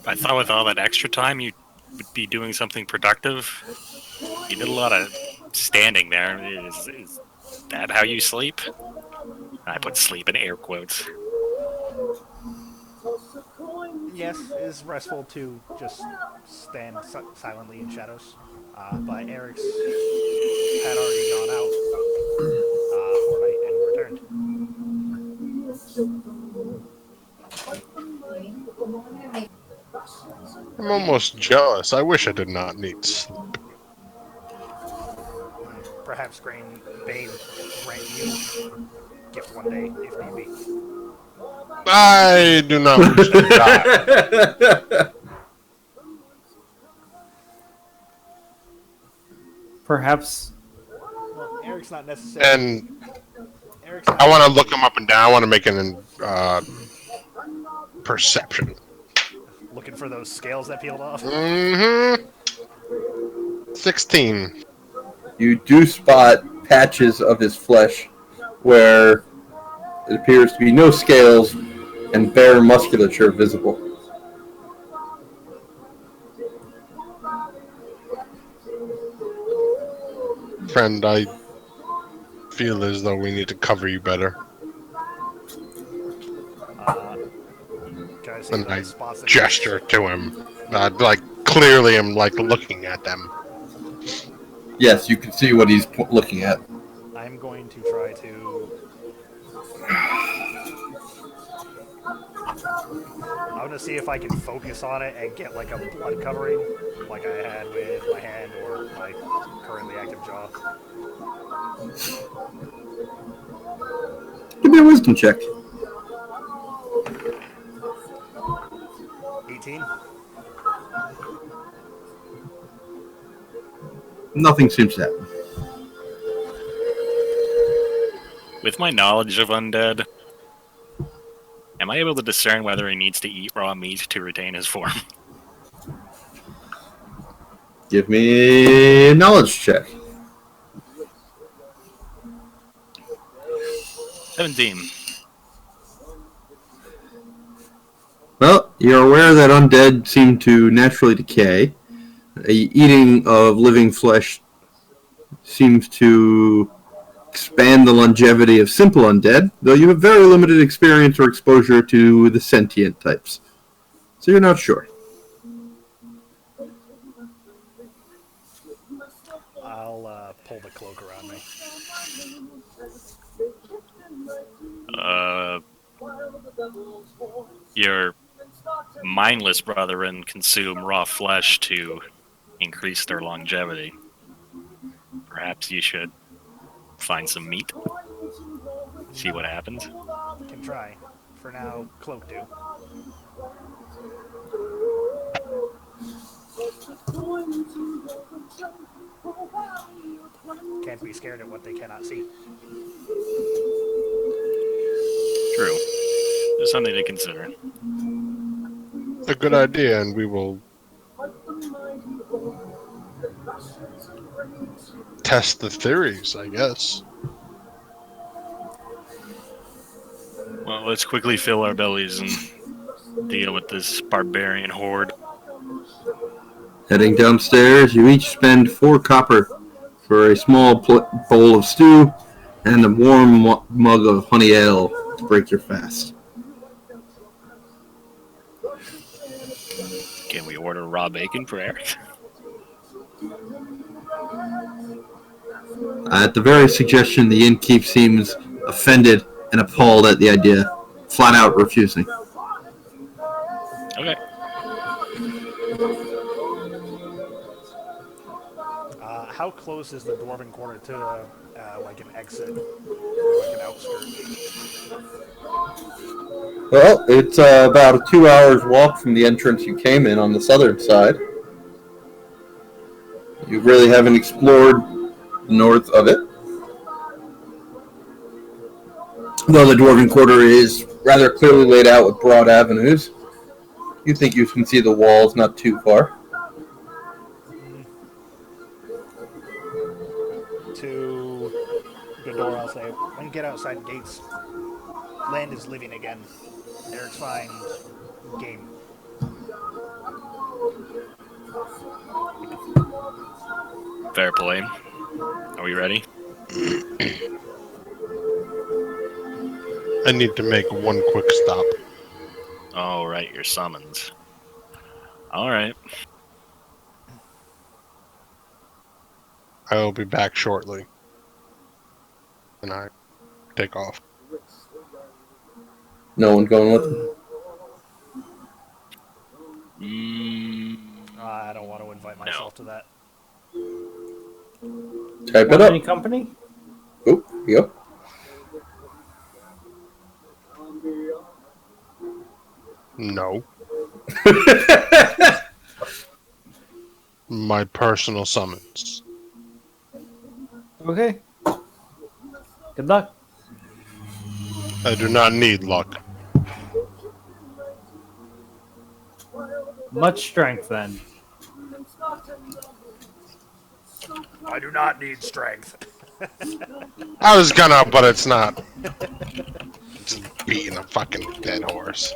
I thought with all that extra time you would be doing something productive. You did a lot of standing there. Is that how you sleep? I put sleep in air quotes. yes, it is restful to just stand silently in shadows. But Eric's had already gone out for night and returned. I'm almost jealous. I wish I did not need sleep. Perhaps Babe grant you gift one day if need be. I do not wish to die. Perhaps. Well, Eric's not necessarily. And Eric's not I want to look him up and down. I want to make an perception. looking for those scales that peeled off. 16. You do spot patches of his flesh where it appears to be no scales and bare musculature visible. Friend, I feel as though we need to cover you better. Can I see And I the spots that gesture to him. Like, clearly I'm, like, looking at them. Yes, you can see what he's looking at. I'm going to try to. I'm going to see if I can focus on it and get like a blood covering, like I had with my hand or my currently active jaw. Give me a wisdom check. 18. Nothing seems to happen. With my knowledge of undead, am I able to discern whether he needs to eat raw meat to retain his form? Give me a knowledge check. 17. Well, you're aware that undead seem to naturally decay. Eating of living flesh seems to expand the longevity of simple undead, though you have very limited experience or exposure to the sentient types. So you're not sure. I'll pull the cloak around me. Your mindless brethren consume raw flesh to increase their longevity. Perhaps you should find some meat. See what happens. Can try. For now, cloak do. Can't be scared at what they cannot see. True. There's something to consider. A good idea, and we will test the theories, I guess. Well, let's quickly fill our bellies and deal with this barbarian horde. Heading downstairs, you each spend 4 copper for a small bowl of stew and a warm mug of honey ale to break your fast. Can we order raw bacon for Eric? At the very suggestion, the innkeep seems offended and appalled at the idea, flat out refusing. Okay. How close is the dwarven quarter to like an exit or like an outskirt? Well, it's about a 2 hours walk from the entrance you came in on the southern side. You really haven't explored the north of it. Though the Dwarven Quarter is rather clearly laid out with broad avenues, you think you can see the walls not too far. To Godor, I'll say, when you get outside gates, land is living again. Eric's fine. Game. Fair play. Are we ready? I need to make one quick stop. All right, your summons. All right. I will be back shortly. And I take off. No one going with him? I don't want to invite myself to that. Type it Want up. any company? Oh, yep. No. My personal summons. Okay. Good luck. I do not need luck. Much strength then. I do not need strength. I was gonna, but it's not. Just beating a fucking dead horse.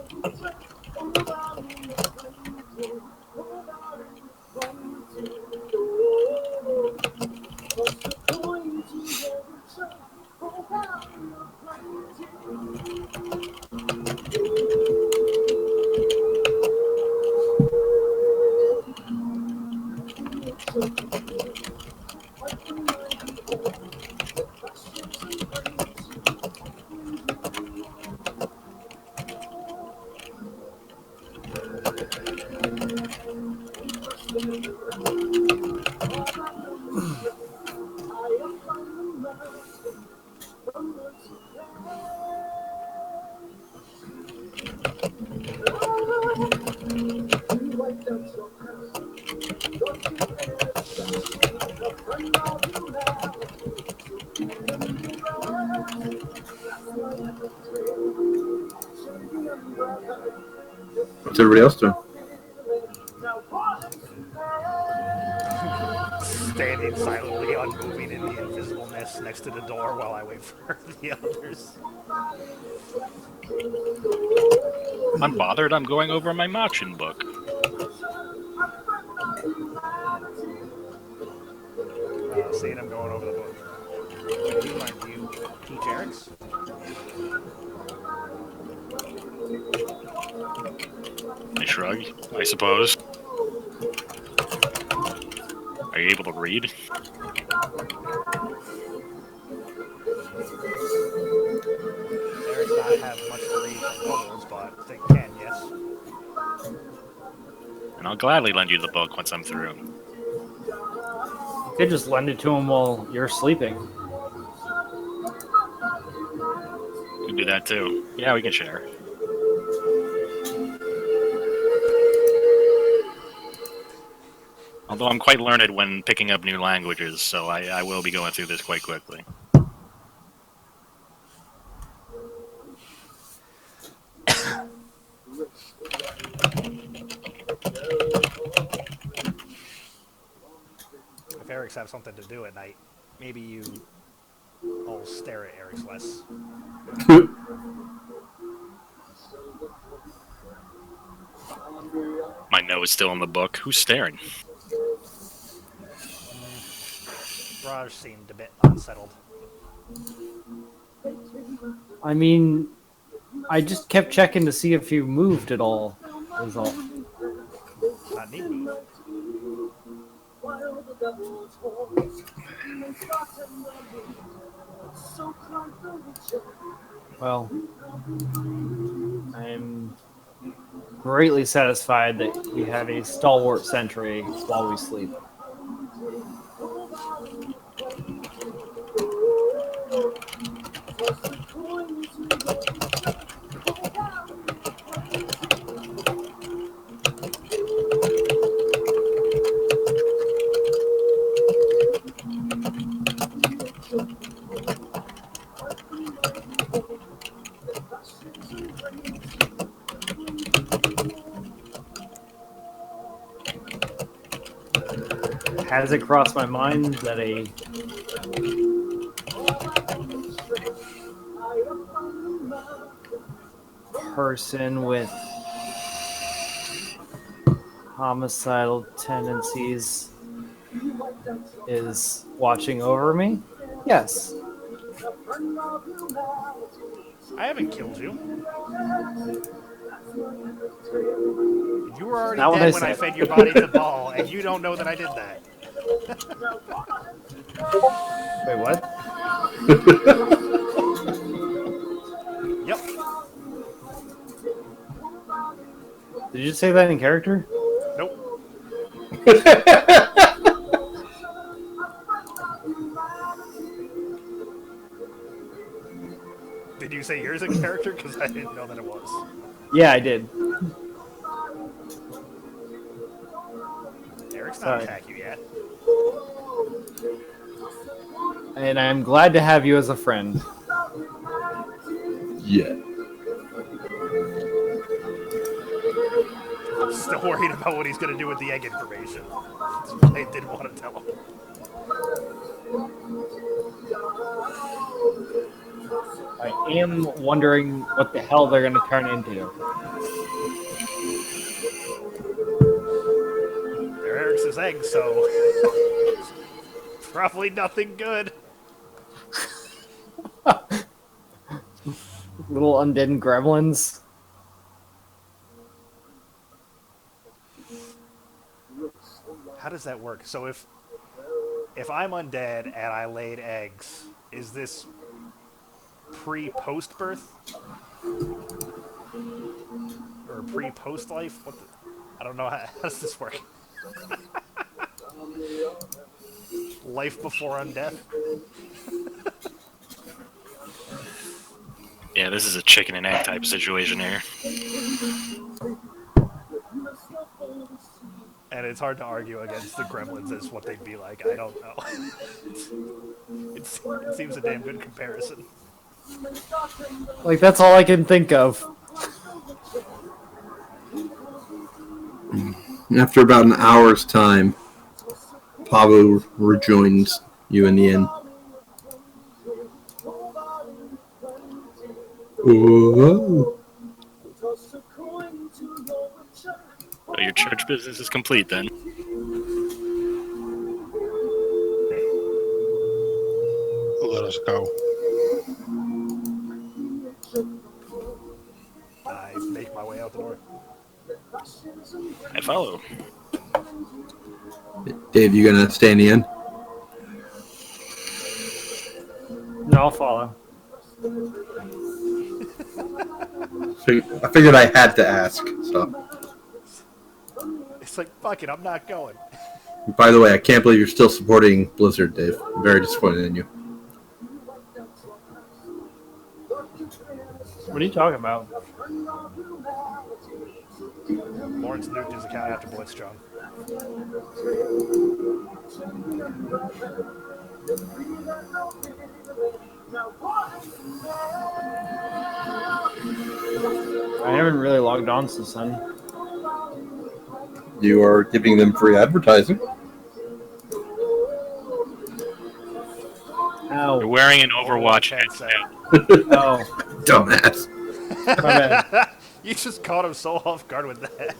What's everybody else doing? Standing silently, unmoving in the invisibleness next to the door while I wait for the others. Unbothered, I'm going over my Machin book. Seeing him going over the book. When do you learn? Do you teach Eric's? I shrug, I suppose. Are you able to read? Eric's not have much to read from Kobolds, but they can, yes. And I'll gladly lend you the book once I'm through. You could just lend it to him while you're sleeping. You can do that too. Yeah, we can share. Although I'm quite learned when picking up new languages, so I will be going through this quite quickly. If Eric's have something to do at night, maybe you all stare at Eric's less. My nose still in the book. Who's staring? Raj seemed a bit unsettled. I mean, I just kept checking to see if you moved at all. Was all. Not need move. Well, I'm greatly satisfied that we have a stalwart sentry while we sleep. Has it crossed my mind that a person with homicidal tendencies is watching over me? Yes. I haven't killed you. You were already Not what I dead when I said. fed your body to Ball, and you don't know that I did that. Wait, what? Yep. Did you say that in character? Nope. Did you say yours in character? Because I didn't know that it was. Yeah, I did. Eric's not Sorry. attack you yet. And I'm glad to have you as a friend. Yeah. I'm still worried about what he's going to do with the egg information. That's what I didn't want to tell him. I am wondering what the hell they're going to turn into. They're Eric's eggs, so probably nothing good. Little undead gremlins. How does that work? So if I'm undead and I laid eggs, is this pre-post birth or pre-post life? What? I don't know. How does this work? Life before undeath. Yeah, this is a chicken and egg type of situation here. And it's hard to argue against the gremlins as what they'd be like. I don't know. it seems a damn good comparison. Like, that's all I can think of. After about an hour's time, Pablo rejoins you in the inn. Ooh. So your church business is complete then. Let us go. I make my way out the door. I follow. Dave, you gonna stay in the inn? No, I'll follow. I figured I had to ask. So, It's like, fuck it, I'm not going. by the way, I can't believe you're still supporting Blizzard, Dave. I'm very disappointed in you. What are you talking about? Lawrence nuked his account after Blitzchung. I haven't really logged on since then. You are giving them free advertising. Ow. You're wearing an Overwatch headset. headset. Oh, Dumbass. my bad. You just caught him so off guard with that.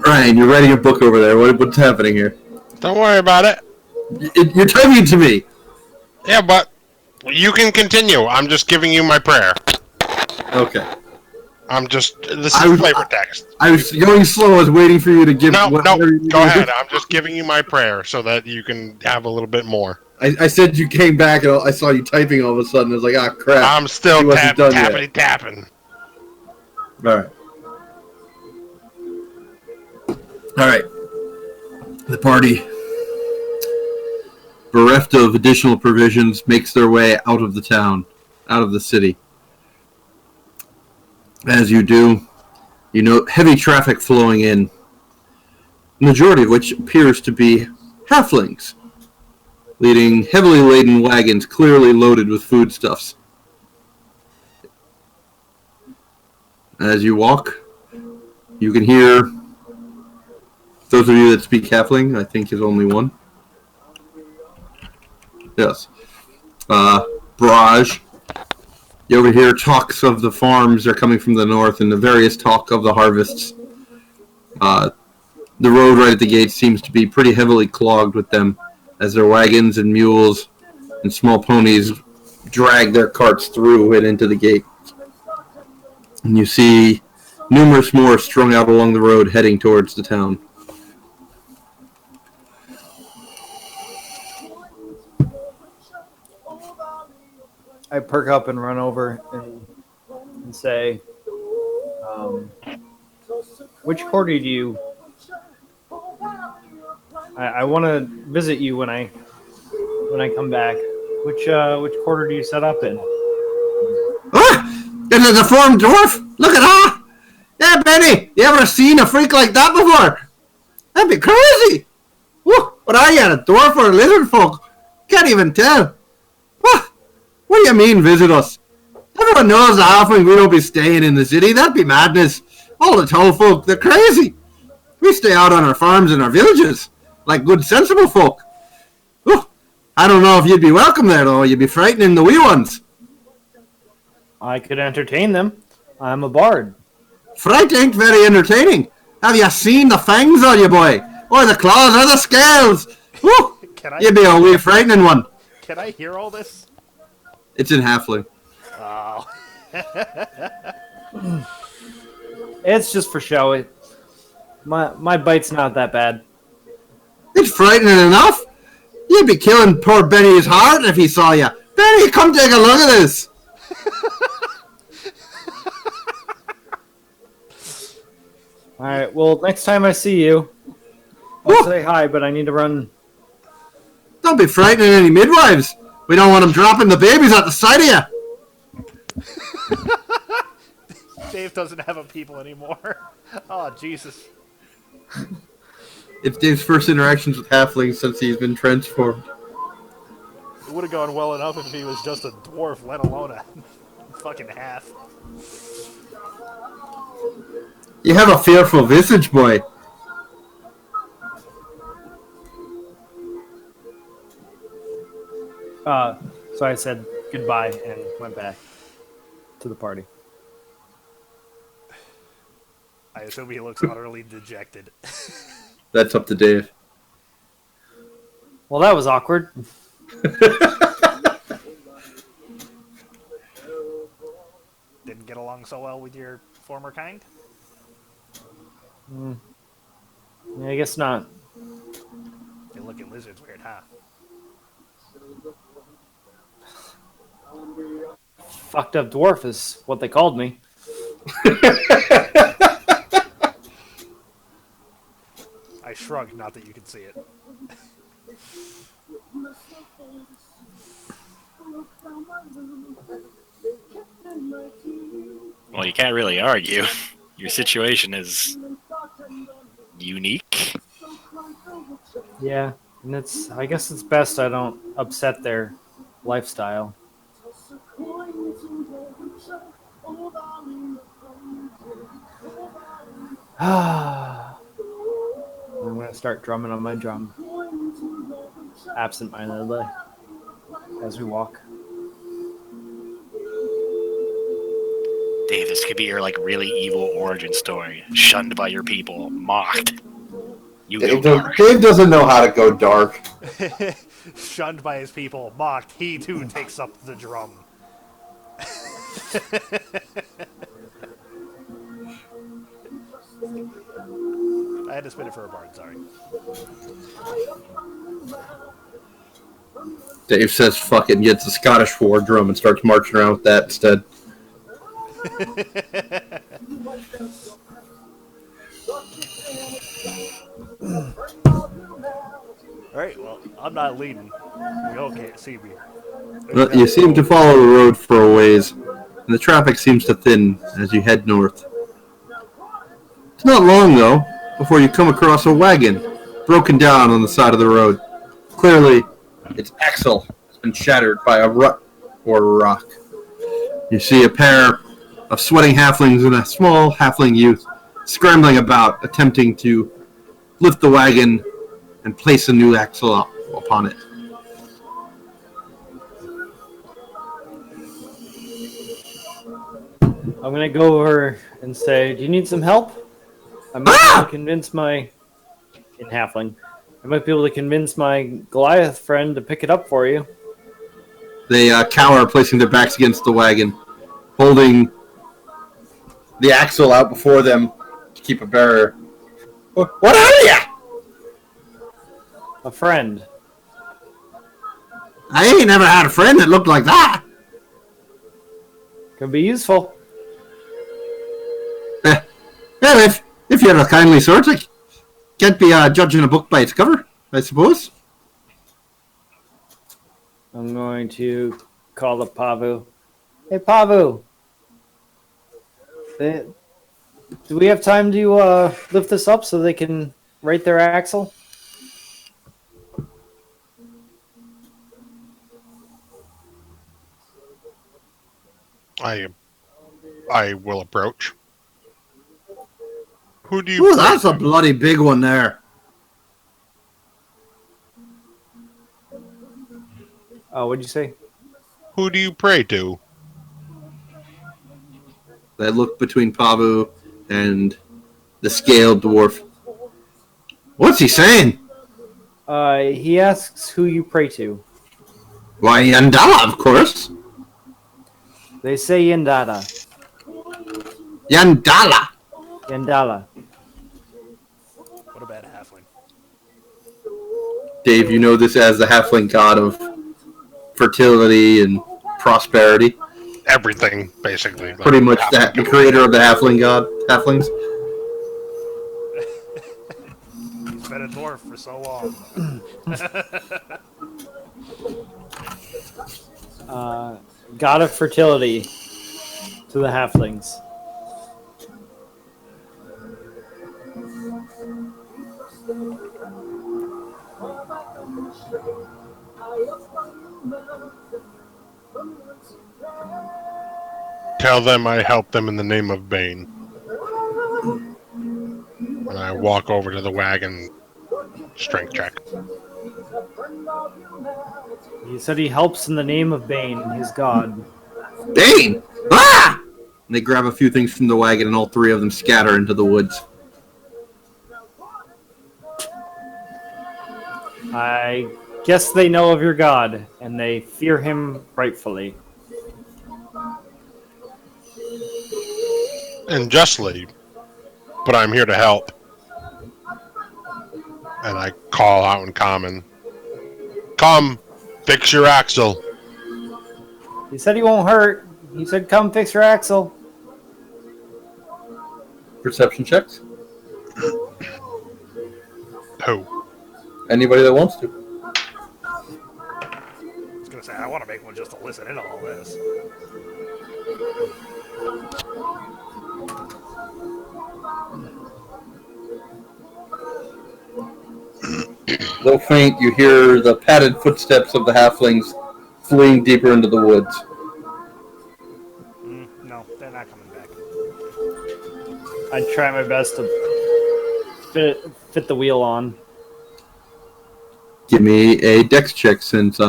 Ryan, you're writing a book over there. What's happening here? Don't worry about it. You're typing it to me. Yeah, but you can continue. I'm just giving you my prayer. Okay. This is flavor text. I was going slow. I was waiting for you to give. No, whatever you go did. ahead. I'm just giving you my prayer so that you can have a little bit more. I said you came back and I saw you typing all of a sudden. I was like, ah, crap. I'm still He wasn't done yet. tapping. All right. All right. The party, bereft of additional provisions, makes their way out of the town, out of the city. As you do, you note heavy traffic flowing in, majority of which appears to be halflings, leading heavily laden wagons clearly loaded with foodstuffs. As you walk, you can hear, those of you that speak halfling, I think is only one. Yes. Barrage. You overhear talks of the farms that are coming from the north and the various talk of the harvests. The road right at the gate seems to be pretty heavily clogged with them as their wagons and mules and small ponies drag their carts through and into the gate. And you see numerous more strung out along the road heading towards the town. I perk up and run over and say, which quarter do you... I want to visit you when I come back. Which quarter do you set up in? Ah! It's a deformed dwarf! Look at that! Yeah, Benny! You ever seen a freak like that before? That'd be crazy! Woo! What are you, a dwarf or a lizard folk? Can't even tell. What? What do you mean, visit us? Everyone knows the halfling we don't be staying in the city. That'd be madness. All the tall folk, they're crazy. We stay out on our farms and our villages, like good sensible folk. Whew. I don't know if you'd be welcome there, though. You'd be frightening the wee ones. I could entertain them. I'm a bard. Fright ain't very entertaining. Have you seen the fangs on you, boy? Or the claws or the scales? Whew. You'd be a wee frightening one. Can I hear all this? It's in halfling. Oh. It's just for show. My bite's not that bad. It's frightening enough. You'd be killing poor Benny's heart if he saw you. Benny, come take a look at this. Alright, well, next time I see you, I'll say hi, but I need to run. Don't be frightening any midwives. We don't want them dropping the babies at the sight of you. Dave doesn't have a people anymore. Oh, Jesus. It's Dave's first interactions with halflings since he's been transformed. It would have gone well enough if he was just a dwarf, let alone a fucking half. You have a fearful visage, boy. So I said goodbye and went back to the party. I assume he looks utterly dejected. That's up to Dave. Well, that was awkward. Didn't get along so well with your former kind? Yeah, I guess not. They look at lizards weird, huh? Fucked up dwarf is what they called me. I shrugged, not that you could see it. Well, you can't really argue. Your situation is unique. Yeah, and I guess it's best I don't upset their lifestyle. I'm gonna start drumming on my drum, absent-mindedly, as we walk. Dave, this could be your like really evil origin story. Shunned by your people, mocked. You go dark. Dave doesn't know how to go dark. Shunned by his people, mocked, he too takes up the drum. I had to spin it for a bard, sorry. Dave says fuck it and gets a Scottish war drum and starts marching around with that instead. Alright, well, I'm not leading. You all can't see me. Well, you seem to follow the road for a ways, and the traffic seems to thin as you head north. It's not long, though, before you come across a wagon broken down on the side of the road. Clearly, its axle has been shattered by a rut or a rock. You see a pair of sweating halflings and a small halfling youth scrambling about, attempting to lift the wagon and place a new axle upon it. I'm gonna go over and say, "Do you need some help?" I might be able to convince in halfling. I might be able to convince my Goliath friend to pick it up for you. They cower, placing their backs against the wagon, holding the axle out before them to keep a barrier. What are you? A friend. I ain't never had a friend that looked like that. Could be useful. Well, if you're a kindly sort, I can't be judging a book by its cover, I suppose. I'm going to call up Pavu. Hey, Pavu. Do we have time to lift this up so they can rate their axle? I will approach. Who do you? Ooh, that's a bloody big one there. What'd you say? Who do you pray to? They look between Pavu and the scaled dwarf. What's he saying? He asks who you pray to. Why, Yandala, of course. They say Yandada. Yandala. Yandala. What a bad halfling. Dave, you know this as the halfling god of fertility and prosperity. Everything, basically. Like, Pretty much that, the creator of the halflings. He's been a dwarf for so long. God of fertility to the halflings. Tell them I help them in the name of Bane. And I walk over to the wagon. Strength check. He said he helps in the name of Bane, his god. Bane! Ah! And they grab a few things from the wagon, and all three of them scatter into the woods. I guess they know of your god, and they fear him rightfully. And justly, but I'm here to help. And I call out in common. Come, fix your axle. He said he won't hurt. He said, come fix your axle. Perception checks. Who? Anybody that wants to. I was gonna say, I want to make one just to listen in on all this. Though faint, you hear the padded footsteps of the halflings fleeing deeper into the woods. No, they're not coming back. I'd try my best to fit the wheel on. Give me a dex check since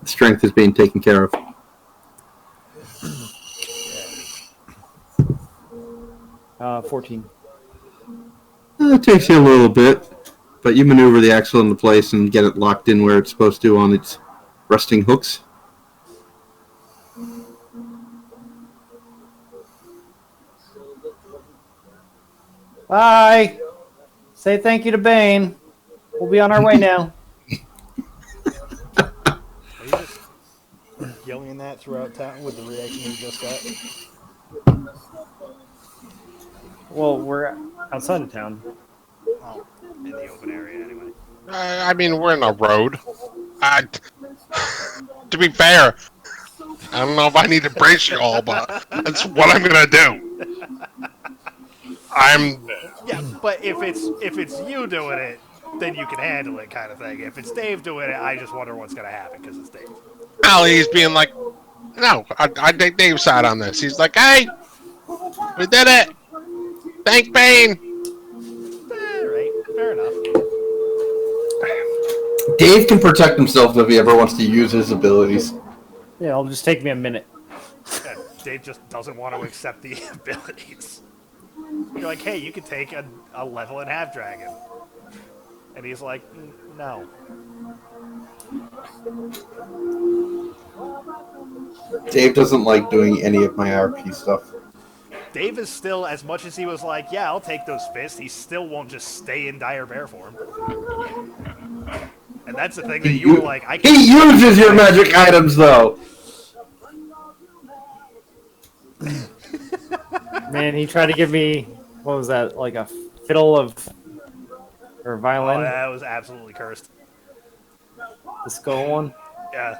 strength is being taken care of. 14. It takes you a little bit, but you maneuver the axle into place and get it locked in where it's supposed to on its resting hooks. Bye! Say thank you to Bane. We'll be on our way now. Are you just yelling that throughout town with the reaction you just got? Well, we're outside of town. Oh, in the open area anyway. I mean, we're in a road. To be fair, I don't know if I need to brace you all, but that's what I'm gonna do. Yeah, but if it's you doing it, then you can handle it, kind of thing. If it's Dave doing it, I just wonder what's gonna happen because it's Dave. Ali's being like, no, I take Dave's side on this. He's like, hey, we did it. Thank Bane. Right, fair enough. Dave can protect himself if he ever wants to use his abilities. Yeah, it'll just take me a minute. Yeah, Dave just doesn't want to accept the abilities. You're like, hey, you can take a level and half dragon. And he's like, no. Dave doesn't like doing any of my RP stuff. Dave is still, as much as he was like, yeah, I'll take those fists, he still won't just stay in dire bear form. And that's the thing that you were like, I can't. He uses your magic items, though! Man, he tried to give me, what was that, like a fiddle of, or a violin? Oh, that was absolutely cursed. The skull one? Yeah.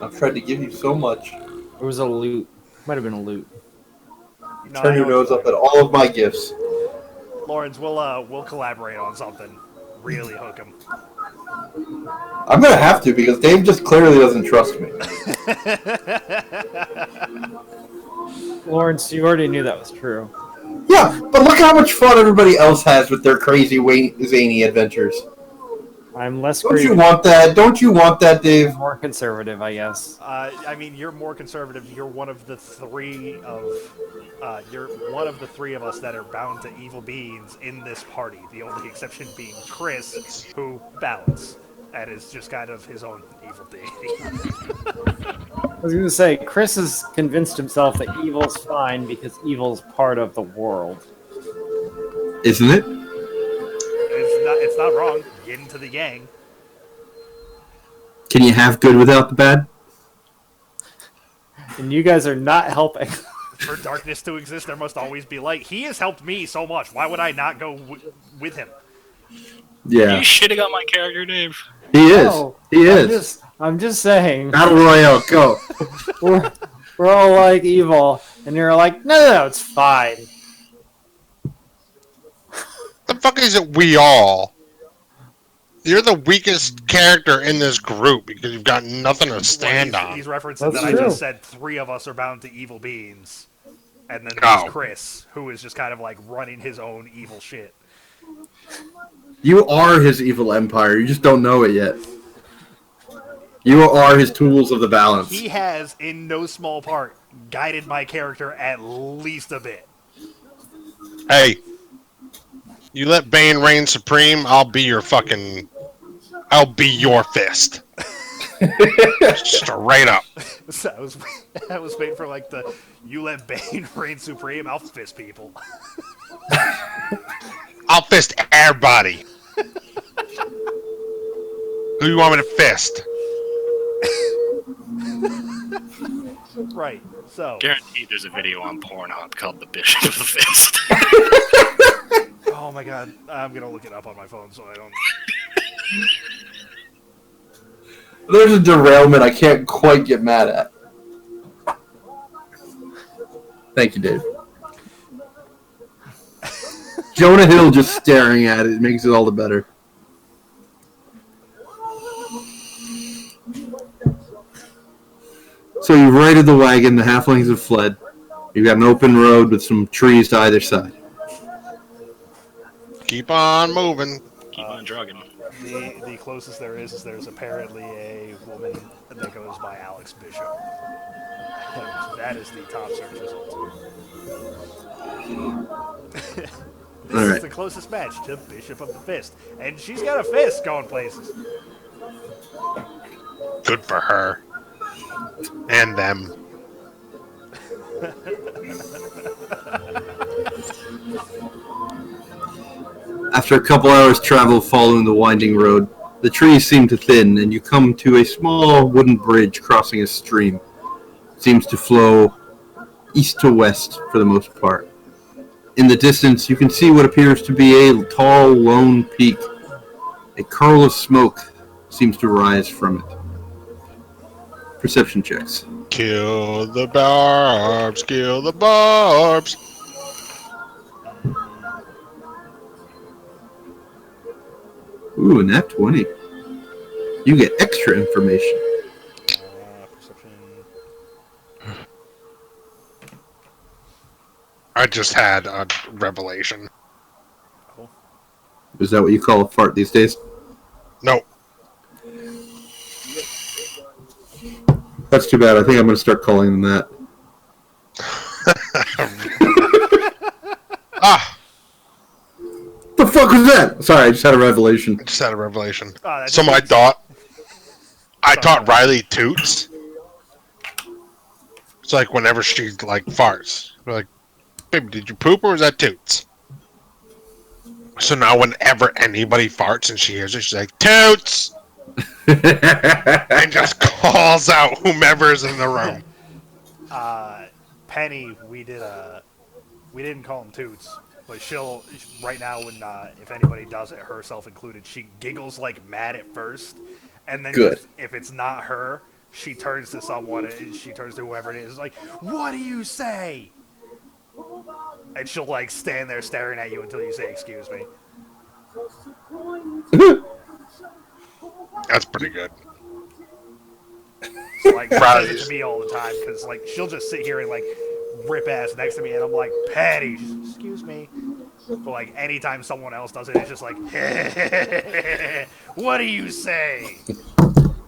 I've tried to give you so much. It was a loot. Might have been a loot. No, Turn your nose up at all of my gifts. Lawrence, we'll collaborate on something. Really hook him. I'm gonna have to, because Dave just clearly doesn't trust me. Lawrence, you already knew that was true. Yeah, but look how much fun everybody else has with their crazy, zany adventures. I'm less Don't you creative, want that? Don't you want that, Dave? more conservative, I guess. I mean, you're more conservative. You're one of the three of us that are bound to evil beings in this party. The only exception being Chris, who balance and is just kind of his own evil deity. I was going to say, Chris has convinced himself that evil's fine because evil's part of the world. Isn't it? It's not wrong. Yin to the yang. Can you have good without the bad? And you guys are not helping. For darkness to exist, there must always be light. He has helped me so much. Why would I not go with him? Yeah. You shitting on my character, Dave? He is. No, He I'm is. just saying. Battle Royale, go. We're, we're all like evil, and you're like, no, it's fine. The fuck is it? We all. You're the weakest character in this group because you've got nothing to stand Well, on. he's referencing That's that I true. just said 3 of us are bound to evil beings. And then there's Oh. Chris, who is just kind of like running his own evil shit. You are his evil empire. You just don't know it yet. You are his tools of the balance. He has, in no small part, guided my character at least a bit. Hey, you let Bane reign supreme, I'll be your fist. Straight up. So I was waiting for like the, you let Bane reign supreme, I'll fist people. I'll fist everybody. Who you want me to fist? Right, so. Guaranteed there's a video on Pornhub called The Bishop of the Fist. Oh my god, I'm gonna look it up on my phone so I don't. There's a derailment I can't quite get mad at. Thank you, Dave. Jonah Hill just staring at it makes it all the better. So you've righted the wagon, the halflings have fled. You've got an open road with some trees to either side. Keep on moving. Keep on drugging. The closest there is there's apparently a woman that goes by Alex Bishop. That is the top search result. This is Alright. the closest match to Bishop of the Fist. And she's got a fist going places. Good for her. And them. After a couple hours travel following the winding road, the trees seem to thin and you come to a small wooden bridge crossing a stream. It seems to flow east to west for the most part. In the distance, you can see what appears to be a tall, lone peak. A curl of smoke seems to rise from it. Perception checks. Kill the barbs. Kill the barbs. Ooh, nat 20. You get extra information. Perception. I just had a revelation. Is that what you call a fart these days? No. That's too bad. I think I'm going to start calling them that. Ah, The fuck was that? Sorry, I just had a revelation. I just had a revelation. Oh, that So just I means- taught Riley toots. It's like whenever she like farts, we're like, baby, did you poop or was that toots? So now whenever anybody farts and she hears it, she's like, toots! And just calls out whomever's in the room. Penny, we didn't call him Toots, but she'll right now when if anybody does it, herself included, she giggles like mad at first, and then Good. if it's not her, she turns to someone and she turns to whoever it is, like, "What do you say?" And she'll like stand there staring at you until you say, "Excuse me." That's pretty good. So, like, she Right. says it to me all the time because like she'll just sit here and like rip ass next to me, and I'm like, "Patty, excuse me." But like anytime someone else does it, it's just like, "What do you say?"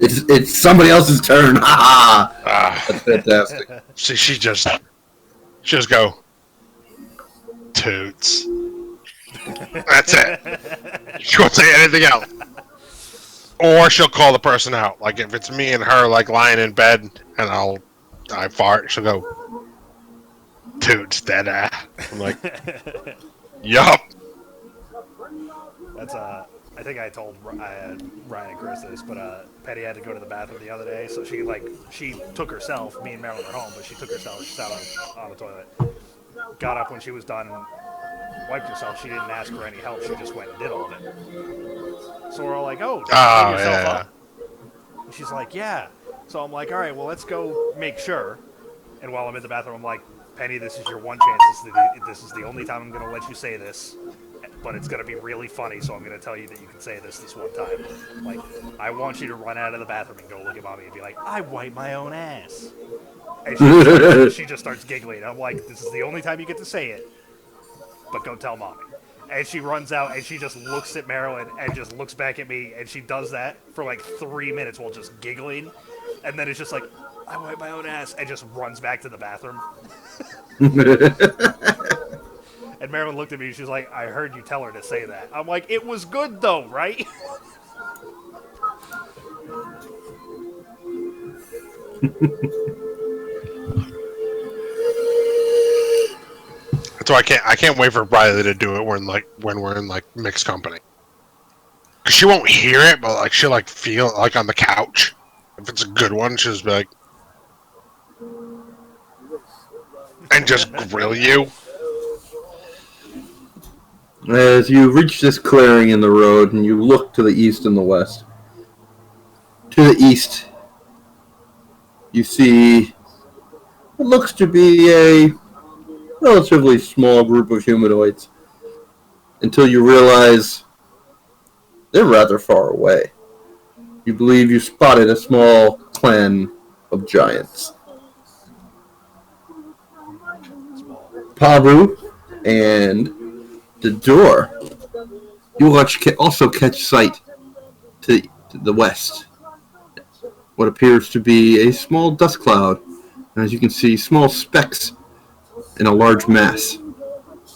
It's somebody else's turn. Ha ha! Ah, That's fantastic. she just go, toots. That's it. She won't say anything else. Or she'll call the person out. Like if it's me and her like lying in bed and I fart, she'll go, toots, dada. I'm like, yup. That's I think I told Ryan and Chris this, but Patty had to go to the bathroom the other day, so she took herself. Me and Marilyn were home, but she took herself. She sat on the toilet, got up when she was done, wiped herself. She didn't ask for any help. She just went and did all of it. So we're all like, oh, did you clean Oh, yourself yeah. up? And she's like, yeah. So I'm like, all right, well, let's go make sure. And while I'm in the bathroom, I'm like, Penny, this is your one chance. This is the only time I'm going to let you say this. But it's going to be really funny, so I'm going to tell you that you can say this one time. Like, I want you to run out of the bathroom and go look at Mommy and be like, I wipe my own ass. And she just starts giggling. I'm like, this is the only time you get to say it. But go tell Mommy. And she runs out and she just looks at Marilyn and just looks back at me, and she does that for like 3 minutes while just giggling. And then it's just like, I wipe my own ass, and just runs back to the bathroom. And Marilyn looked at me and she's like, I heard you tell her to say that. I'm like, it was good though, right? So I can't wait for Riley to do it when we're in like mixed company. Cause she won't hear it, but like she'll like feel it like on the couch. If it's a good one, she'll just be like, and just grill you. As you reach this clearing in the road and you look to the east and the west. To the east, you see what looks to be a relatively small group of humanoids until you realize they're rather far away. You believe you spotted a small clan of giants. Pavu and the door. You also catch sight to the west. What appears to be a small dust cloud. And as you can see, small specks in a large mass.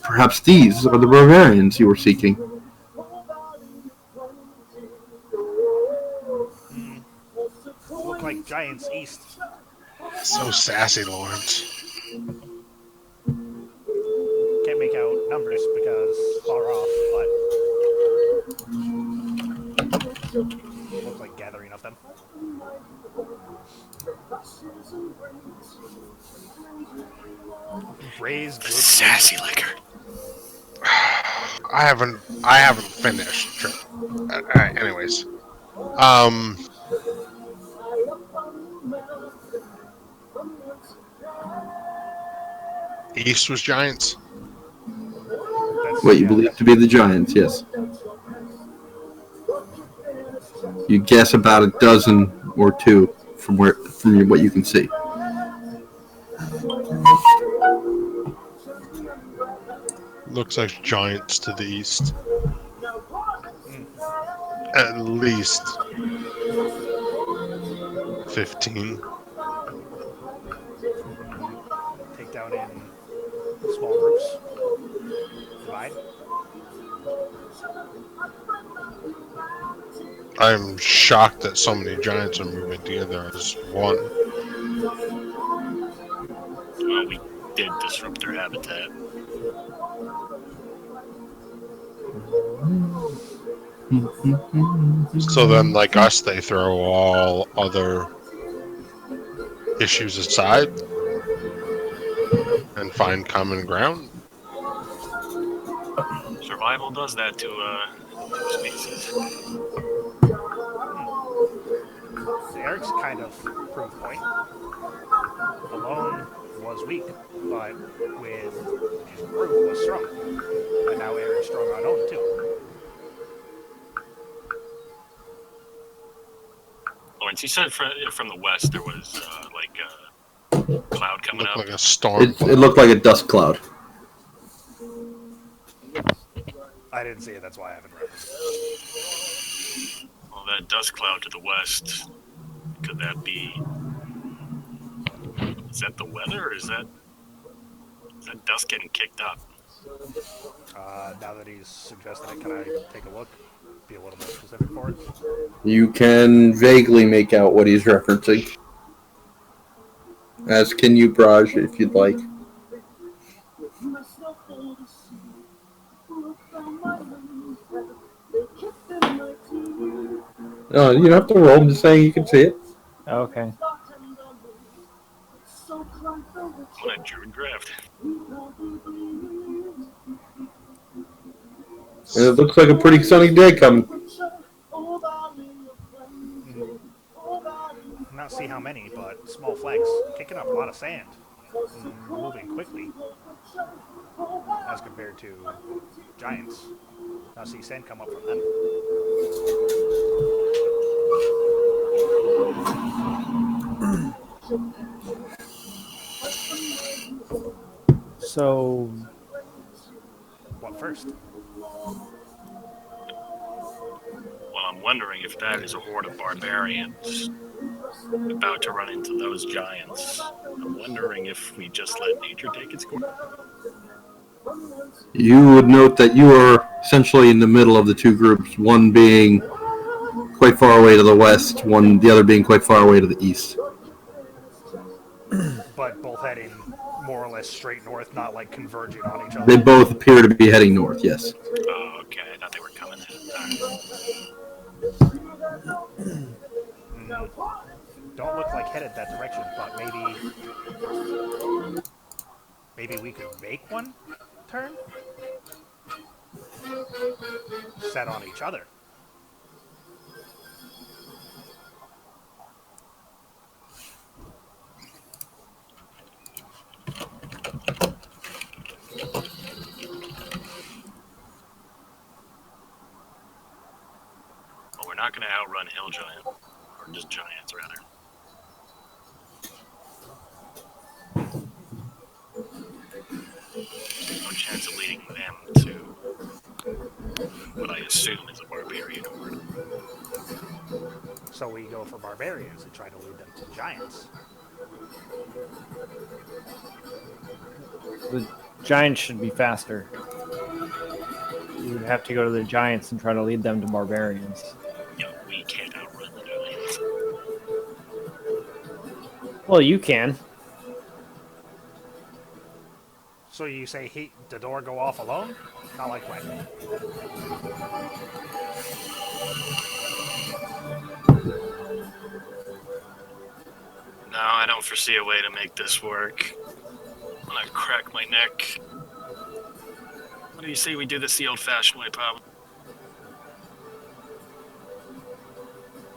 Perhaps these are the barbarians you were seeking. Look like giants east. So sassy, Lawrence. Can't make out numbers because far off, but look like gathering of them. Raise good Sassy liquor. I haven't finished. Anyways, East was giants. What you believe to be the giants, yes. You guess about a dozen or two from what you can see. Looks like giants to the east. At least 15. Take down in small groups. Divide. I'm shocked that so many giants are moving together as one. Well, we did disrupt their habitat. So then, like us, they throw all other issues aside and find common ground. Survival does that to a species. Eric's kind of proof point. Alone was weak, but with his group was strong. And now Eric's strong on own too. Lawrence, you said from the west there was like a cloud coming Looked up. like a storm. It looked like a dust cloud. I didn't see it, that's why I haven't read it. Well, that dust cloud to the west, could that be... Is that the weather, or is that dust getting kicked up? Now that he's suggested it, can I take a look? Be a little more specific for it? You can vaguely make out what he's referencing. As can you, Braj, if you'd like. No, you don't have to roll. I'm just saying you can see it. Okay. On a druid graft. And it looks like a pretty sunny day coming. Not see how many, but small flags kicking up a lot of sand, moving quickly as compared to giants. Now see sand come up from them. So, What first? Well, I'm wondering if that is a horde of barbarians about to run into those giants. I'm wondering if we just let nature take its course. You would note that you are essentially in the middle of the two groups, one being quite far away to the west, the other being quite far away to the east. But both heading more or less straight north, not like converging on each other. They both appear to be heading north, yes. Oh, okay. I thought they were coming in. Don't look like headed that direction, but maybe we could make one turn? Set on each other. Well, we're not going to outrun Hill Giant. Or just giants, rather. No chance of leading them to what I assume is a barbarian horde. So we go for barbarians and try to lead them to giants. the giants should be faster. You would have to go to the giants and try to lead them to barbarians. You know, we can't outrun the giants. Well, you can. So you say the door go off alone? Not like when. No, I don't foresee a way to make this work. I'm gonna crack my neck. What do you say we do this the old-fashioned way, Pop?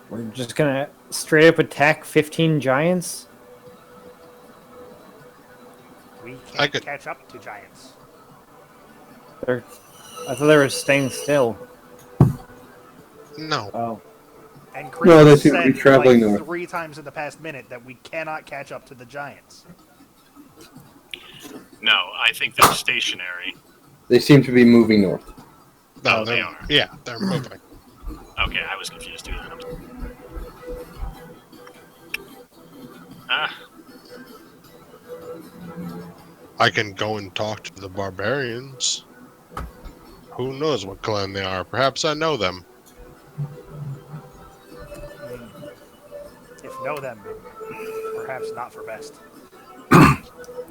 We're just gonna straight up attack 15 giants? We I can't could- catch up to giants. I thought they were staying still. No. Oh. And No, they Chris seem to be said traveling like north. 3 times in the past minute that we cannot catch up to the giants. No, I think they're stationary. They seem to be moving north. No, Oh, they are. Yeah, they're moving. Okay, I was confused too. Ah, I can go and talk to the barbarians. Who knows what clan they are? Perhaps I know them. If know them, perhaps not for best.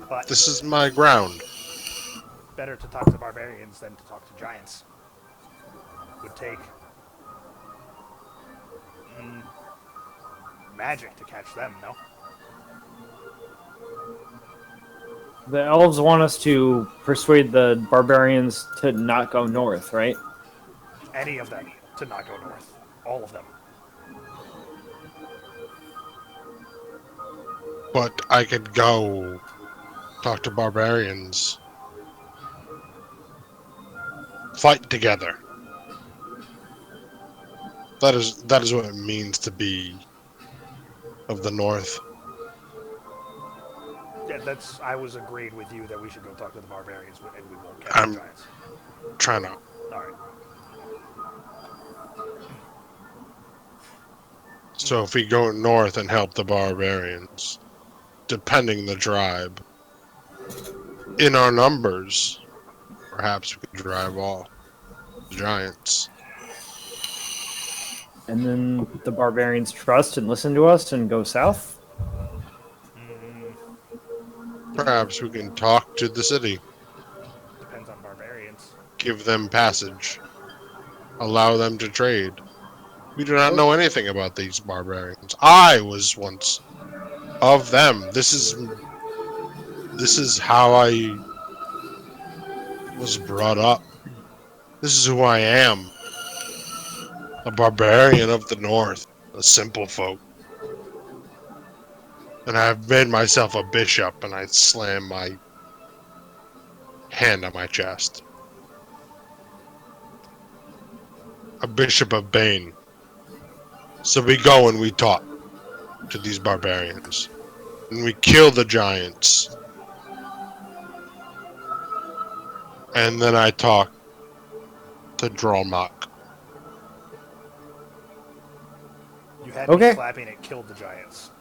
But This is my ground. better to talk to barbarians than to talk to giants. Would take magic to catch them, no? The elves want us to persuade the barbarians to not go north, right? Any of them to not go north. All of them. But I could go talk to barbarians. Fight together. That is what it means to be of the North. Yeah, I was agreed with you that we should go talk to the barbarians and we won't catch I'm- the giants. Trying to. Alright. So if we go north and help the barbarians, depending the tribe, in our numbers, perhaps we could drive off the giants. And then the barbarians trust and listen to us and go south? Perhaps we can talk to the city, Depends on barbarians. give them passage, allow them to trade. We do not know anything about these barbarians. I was once of them. This is how I was brought up. This is who I am. A barbarian of the north. A simple folk. And I've made myself a bishop, and I slam my hand on my chest. A bishop of Bane. So we go and we talk to these barbarians. And we kill the giants. And then I talk to Drolmok. You had Okay. me clapping, it killed the giants.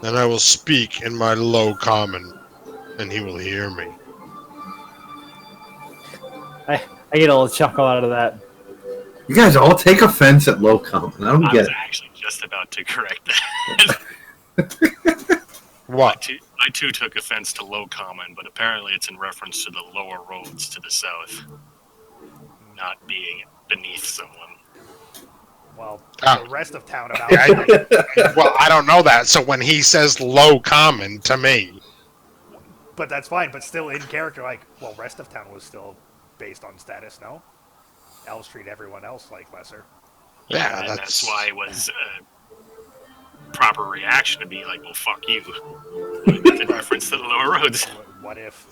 Then I will speak in my low common, and he will hear me. I get a little chuckle out of that. You guys all take offense at low common. I don't I get was it. actually just about to correct that. What? I too took offense to low common, but apparently it's in reference to the lower roads to the south not being beneath someone. Well, Oh. the rest of town about Well, I don't know that, so when he says low common to me, but that's fine. But still, in character, like, well, rest of town was still based on status. No, elves treat everyone else like lesser. yeah, And that's why it was a proper reaction to be like, well, fuck you. It's in reference to the lower roads. What if?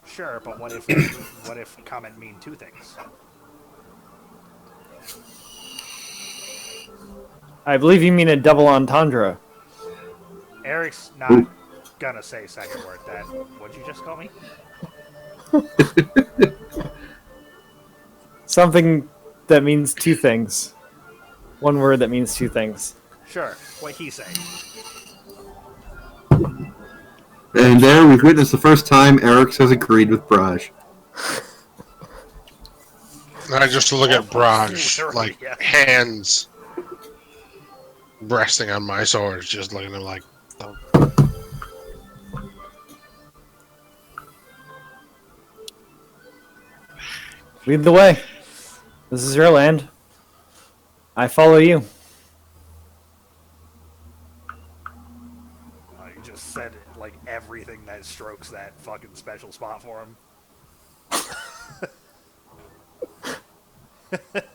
Sure, but what if comment mean two things? I believe you mean a double entendre. Eric's not gonna say second word. Then what'd you just call me? Something that means two things. One word that means two things. Sure, what he say? And there we've witnessed the first time Eric's has agreed with Braj. and I just look at Braj, Literally, like, yeah. hands resting on my sword, just looking at him like, oh. Lead the way. This is your land. I follow you. You just said like everything that strokes that fucking special spot for him.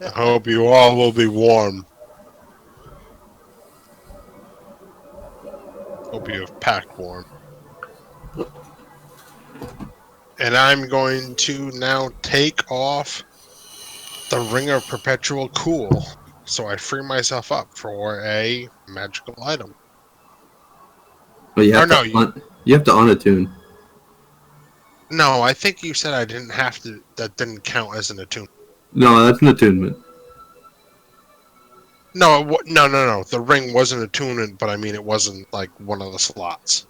I hope you all will be warm. Hope you have packed warm. And I'm going to now take off the Ring of Perpetual Cool, so I free myself up for a magical item. But you have, Or no, you have to unattune. No, I think you said I didn't have to. That didn't count as an attune. No, that's an attunement. No. The ring wasn't attunement, but I mean it wasn't like one of the slots.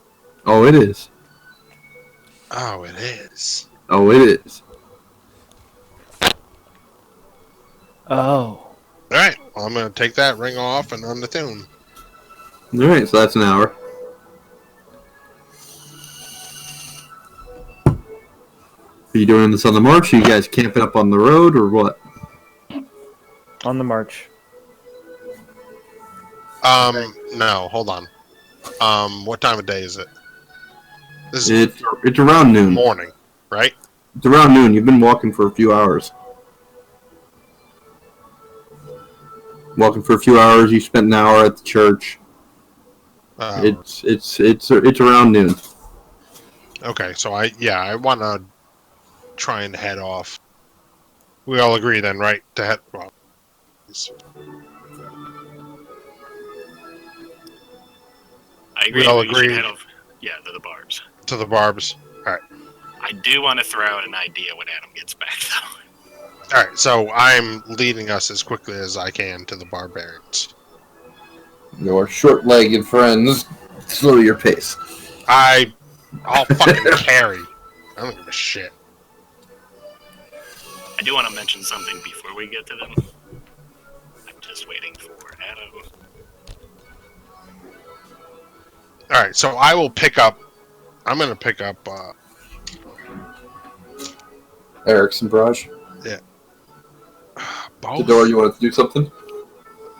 Oh, it is. Oh, it is. Oh, it is. Oh. All right. Well, I'm gonna take that ring off and unattune. All right, so that's an hour. Are you doing this on the march? Are you guys camping up on the road, or what? On the march. No, hold on. What time of day is it? This is It's around noon. morning, right? It's around noon. You've been walking for a few hours. Walking for a few hours. You spent an hour at the church. It's around noon. Okay, so I want to try and head off. We all agree then, right? To head. Well, I agree. We all We should agree. head over, to the barbs. to the barbs. I do want to throw out an idea when Adam gets back, though. All right, so I'm leading us as quickly as I can to the barbarians. Your short-legged friends slow your pace. I'll fucking carry. I don't give a shit. I do want to mention something before we get to them. I'm just waiting for Adam. All right, so I will pick up. I'm gonna pick up. Eric's and Braj. Both. Fedora, you wanted to do something?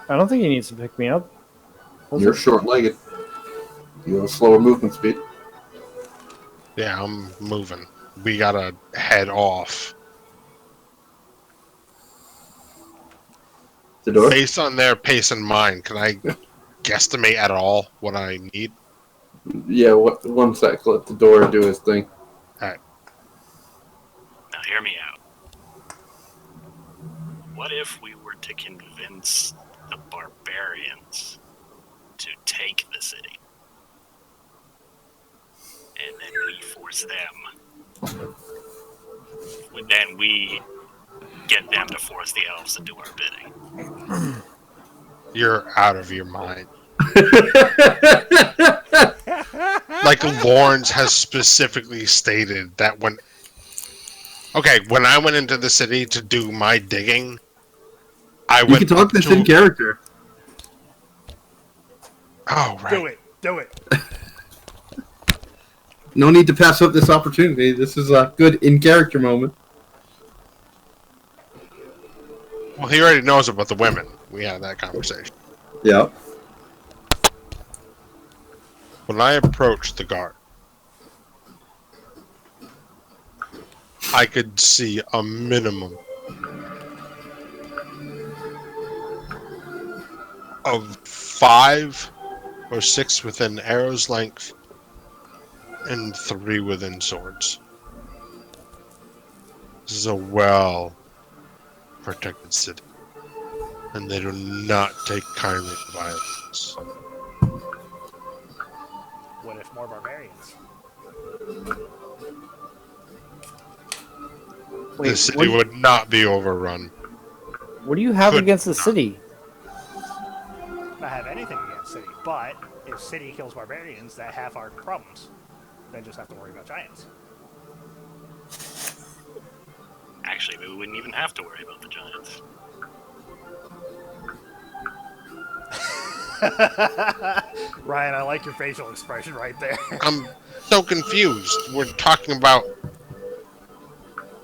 I don't think he needs to pick me up. You're short-legged. You have a slower movement speed. Yeah, I'm moving. we gotta head off. The door? Based on their pace and mine, can I guesstimate at all what I need? Yeah, one sec. Let the door do his thing. Alright. Now hear me out. What if we were to convince the barbarians to take the city? And then we force them. Then we get them to force the elves to do our bidding. You're out of your mind. Like Lawrence has specifically stated that when I went into the city to do my digging, I You went can talk this in character. Oh, right. Do it. No need to pass up this opportunity. This is a good in-character moment. Well, he already knows about the women. We had that conversation. Yeah. When I approached the guard, I could see a minimum of 5 or 6 within arrow's length and 3 within swords. This is a well-protected city, and they do not take kindly to violence. What if more barbarians? Wait, The city would not be overrun. what do you have Could against the not. city? Not have anything against city, but if city kills barbarians, that half our problems. Then just have to worry about giants. Actually, we wouldn't even have to worry about the giants. Ryan, I like your facial expression right there. I'm so confused. We're talking about...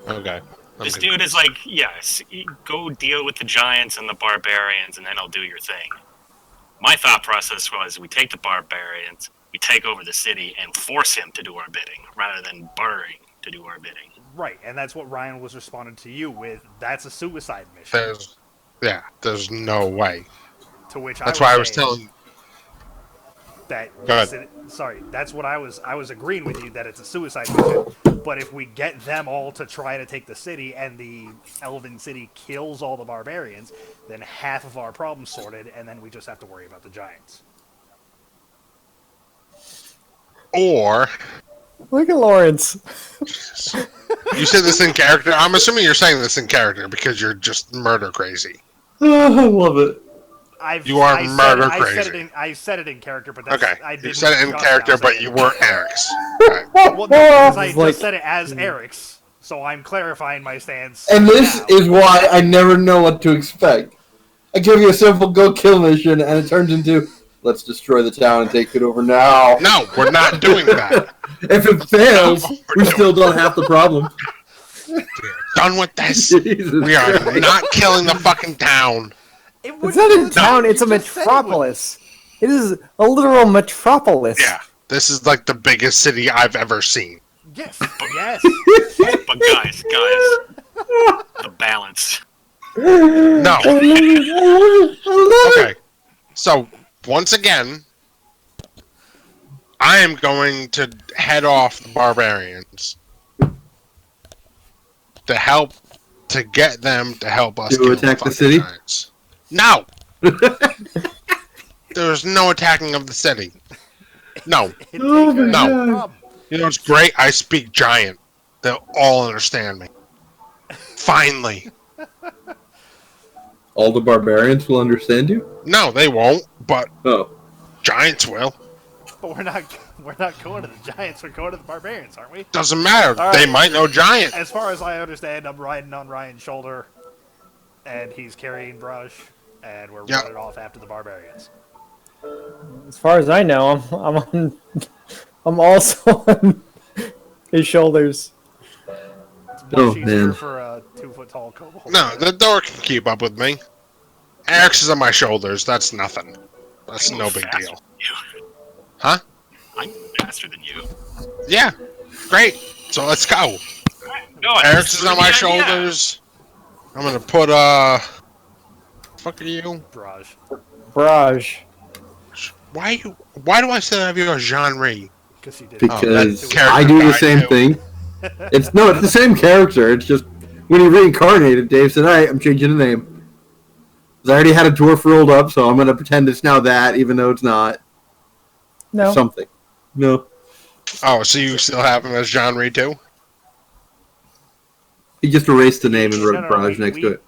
Okay. This dude is like, yes, go deal with the giants and the barbarians, and then I'll do your thing. My thought process was we take the barbarians, we take over the city, and force him to do our bidding, rather than bartering to do our bidding. Right, and that's what Ryan was responding to you with. That's a suicide mission. There's no way. To which That's why I was telling... that. Go ahead. Sorry, that's what I was agreeing with you that it's a suicide mission. But if we get them all to try to take the city, and the Elven city kills all the barbarians, then half of our problem's sorted, and then we just have to worry about the giants. Or... Look at Lawrence. You said this in character? I'm assuming you're saying this in character because you're just murder crazy. Oh, I love it. You are murder crazy. I said it in character, but that's, Okay, I you didn't said it in just character, now say but it. you weren't Eric's. Right. Well, no, because I Like- just said it as Eric's, so I'm clarifying my stance. And this now. is why I never know what to expect. I give you a simple go kill mission, and it turns into, let's destroy the town and take it over now. No, we're not doing that. If it fails, we still don't have the problem. Done with this. Jesus We are Christ. not killing the fucking town. It's not a town, it's a metropolis. It is a literal metropolis. Yeah, this is like the biggest city I've ever seen. Yes, yes. But guys, the balance. No. Okay. So, once again, I am going to head off the barbarians to get them to help us To kill attack the fucking city? giants. No! There's no attacking of the city. No. Oh my No. God. You know what's great? I speak giant. They'll all understand me. Finally. All the barbarians will understand you? No, they won't, but Oh. giants will. But we're not going to the giants. We're going to the barbarians, aren't we? Doesn't matter. All They right. might know giant. As far as I understand, I'm riding on Ryan's shoulder, and he's carrying brush, and we're Yeah. running off after the barbarians. As far as I know, I'm also on his shoulders. It's Oh, much easier man. for a 2-foot-tall kobold. No, the door can keep up with me. Axe is on my shoulders. That's nothing. That's no big deal. You. Huh? I'm faster than you. Yeah. Great. So let's go. No, Eric's is on my shoulders. I'm gonna put fuck are you? Barrage. Barrage. Why do I still have you as genre? Because you did. Because that character I do the died same too. thing. It's the same character. It's just when he reincarnated, Dave said, "Alright, I'm changing the name." 'Cause I already had a dwarf rolled up, so I'm gonna pretend it's now that, even though it's not. No. Something. No. Oh, so you still have him as genre too? He just erased the name and wrote No, Barrage next to it.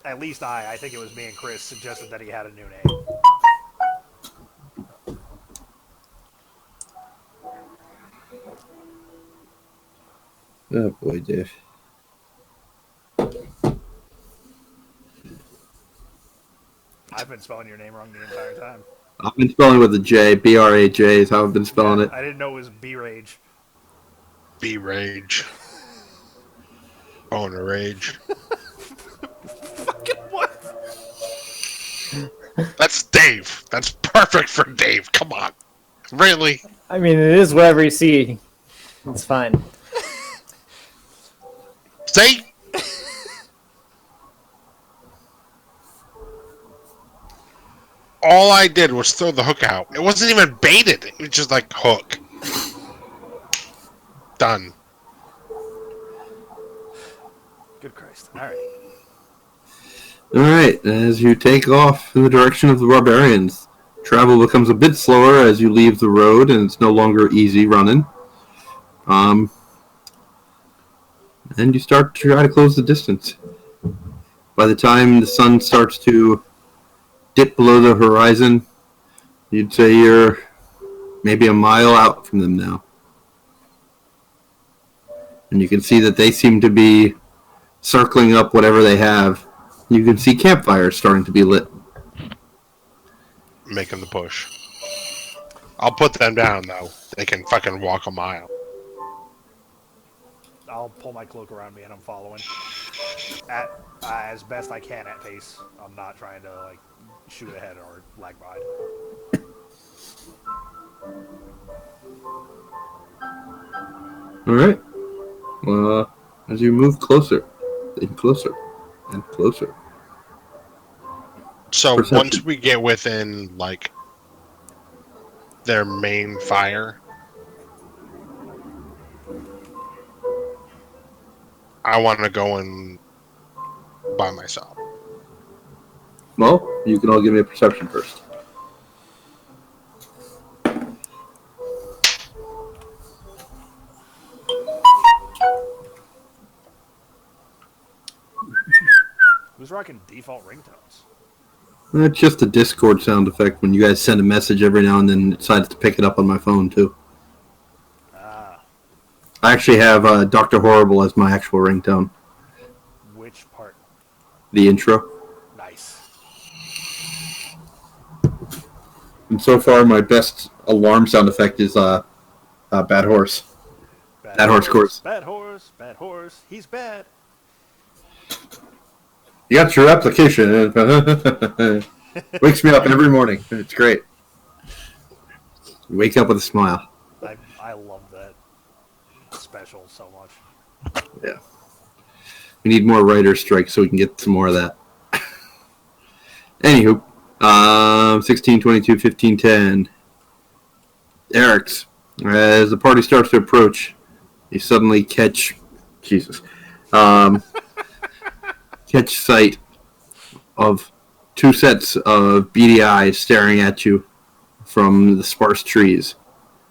At least I think it was me and Chris suggested that he had a new name. Oh boy, Dave. I've been spelling your name wrong the entire time. I've been spelling with a J. B-R-A-J is how I've been spelling it. I didn't know it was B-Rage. B-Rage. Boner Rage. Fucking what? That's Dave. That's perfect for Dave. Come on. Really? I mean, it is whatever you see. It's fine. See? All I did was throw the hook out. It wasn't even baited. It was just like hook. Done. Good Christ. Alright. Alright, as you take off in the direction of the Barbarians, travel becomes a bit slower as you leave the road and it's no longer easy running. And you start to try to close the distance. By the time the sun starts to dip below the horizon, you'd say you're maybe a mile out from them now. And you can see that they seem to be circling up whatever they have. You can see campfires starting to be lit. Making the push. I'll put them down, though. They can fucking walk a mile. I'll pull my cloak around me and I'm following. At as best I can at pace. I'm not trying to, like, shoot ahead or lag behind. Alright. Well, as you move closer, and closer, and closer. So Perception. once we get within, like, their main fire, I want to go in by myself. Well, you can all give me a perception first. Who's rocking default ringtones? It's just a Discord sound effect when you guys send a message every now and then. It decides to pick it up on my phone, too. Ah. I actually have Dr. Horrible as my actual ringtone. Which part? The intro. Nice. And so far, my best alarm sound effect is Bad Horse. Bad horse course. Bad horse. Bad horse. He's bad. You got your application. Wakes me up every morning. It's great. You wake up with a smile. I love that special so much. Yeah. We need more writer's strikes so we can get some more of that. Anywho, 16, 22, 15, 10. Eric's. As the party starts to approach, you suddenly catch... Jesus. Catch sight of two sets of beady eyes staring at you from the sparse trees.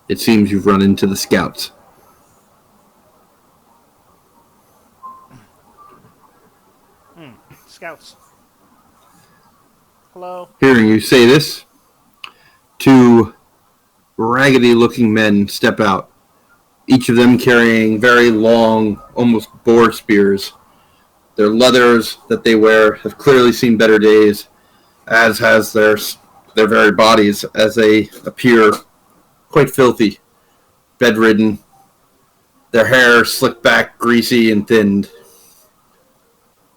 It seems you've run into the scouts. Scouts. Hello. Hearing you say this, two raggedy-looking men step out, each of them carrying very long, almost boar spears. Their leathers that they wear have clearly seen better days, as has their very bodies, as they appear quite filthy, bedridden, their hair slicked back, greasy, and thinned.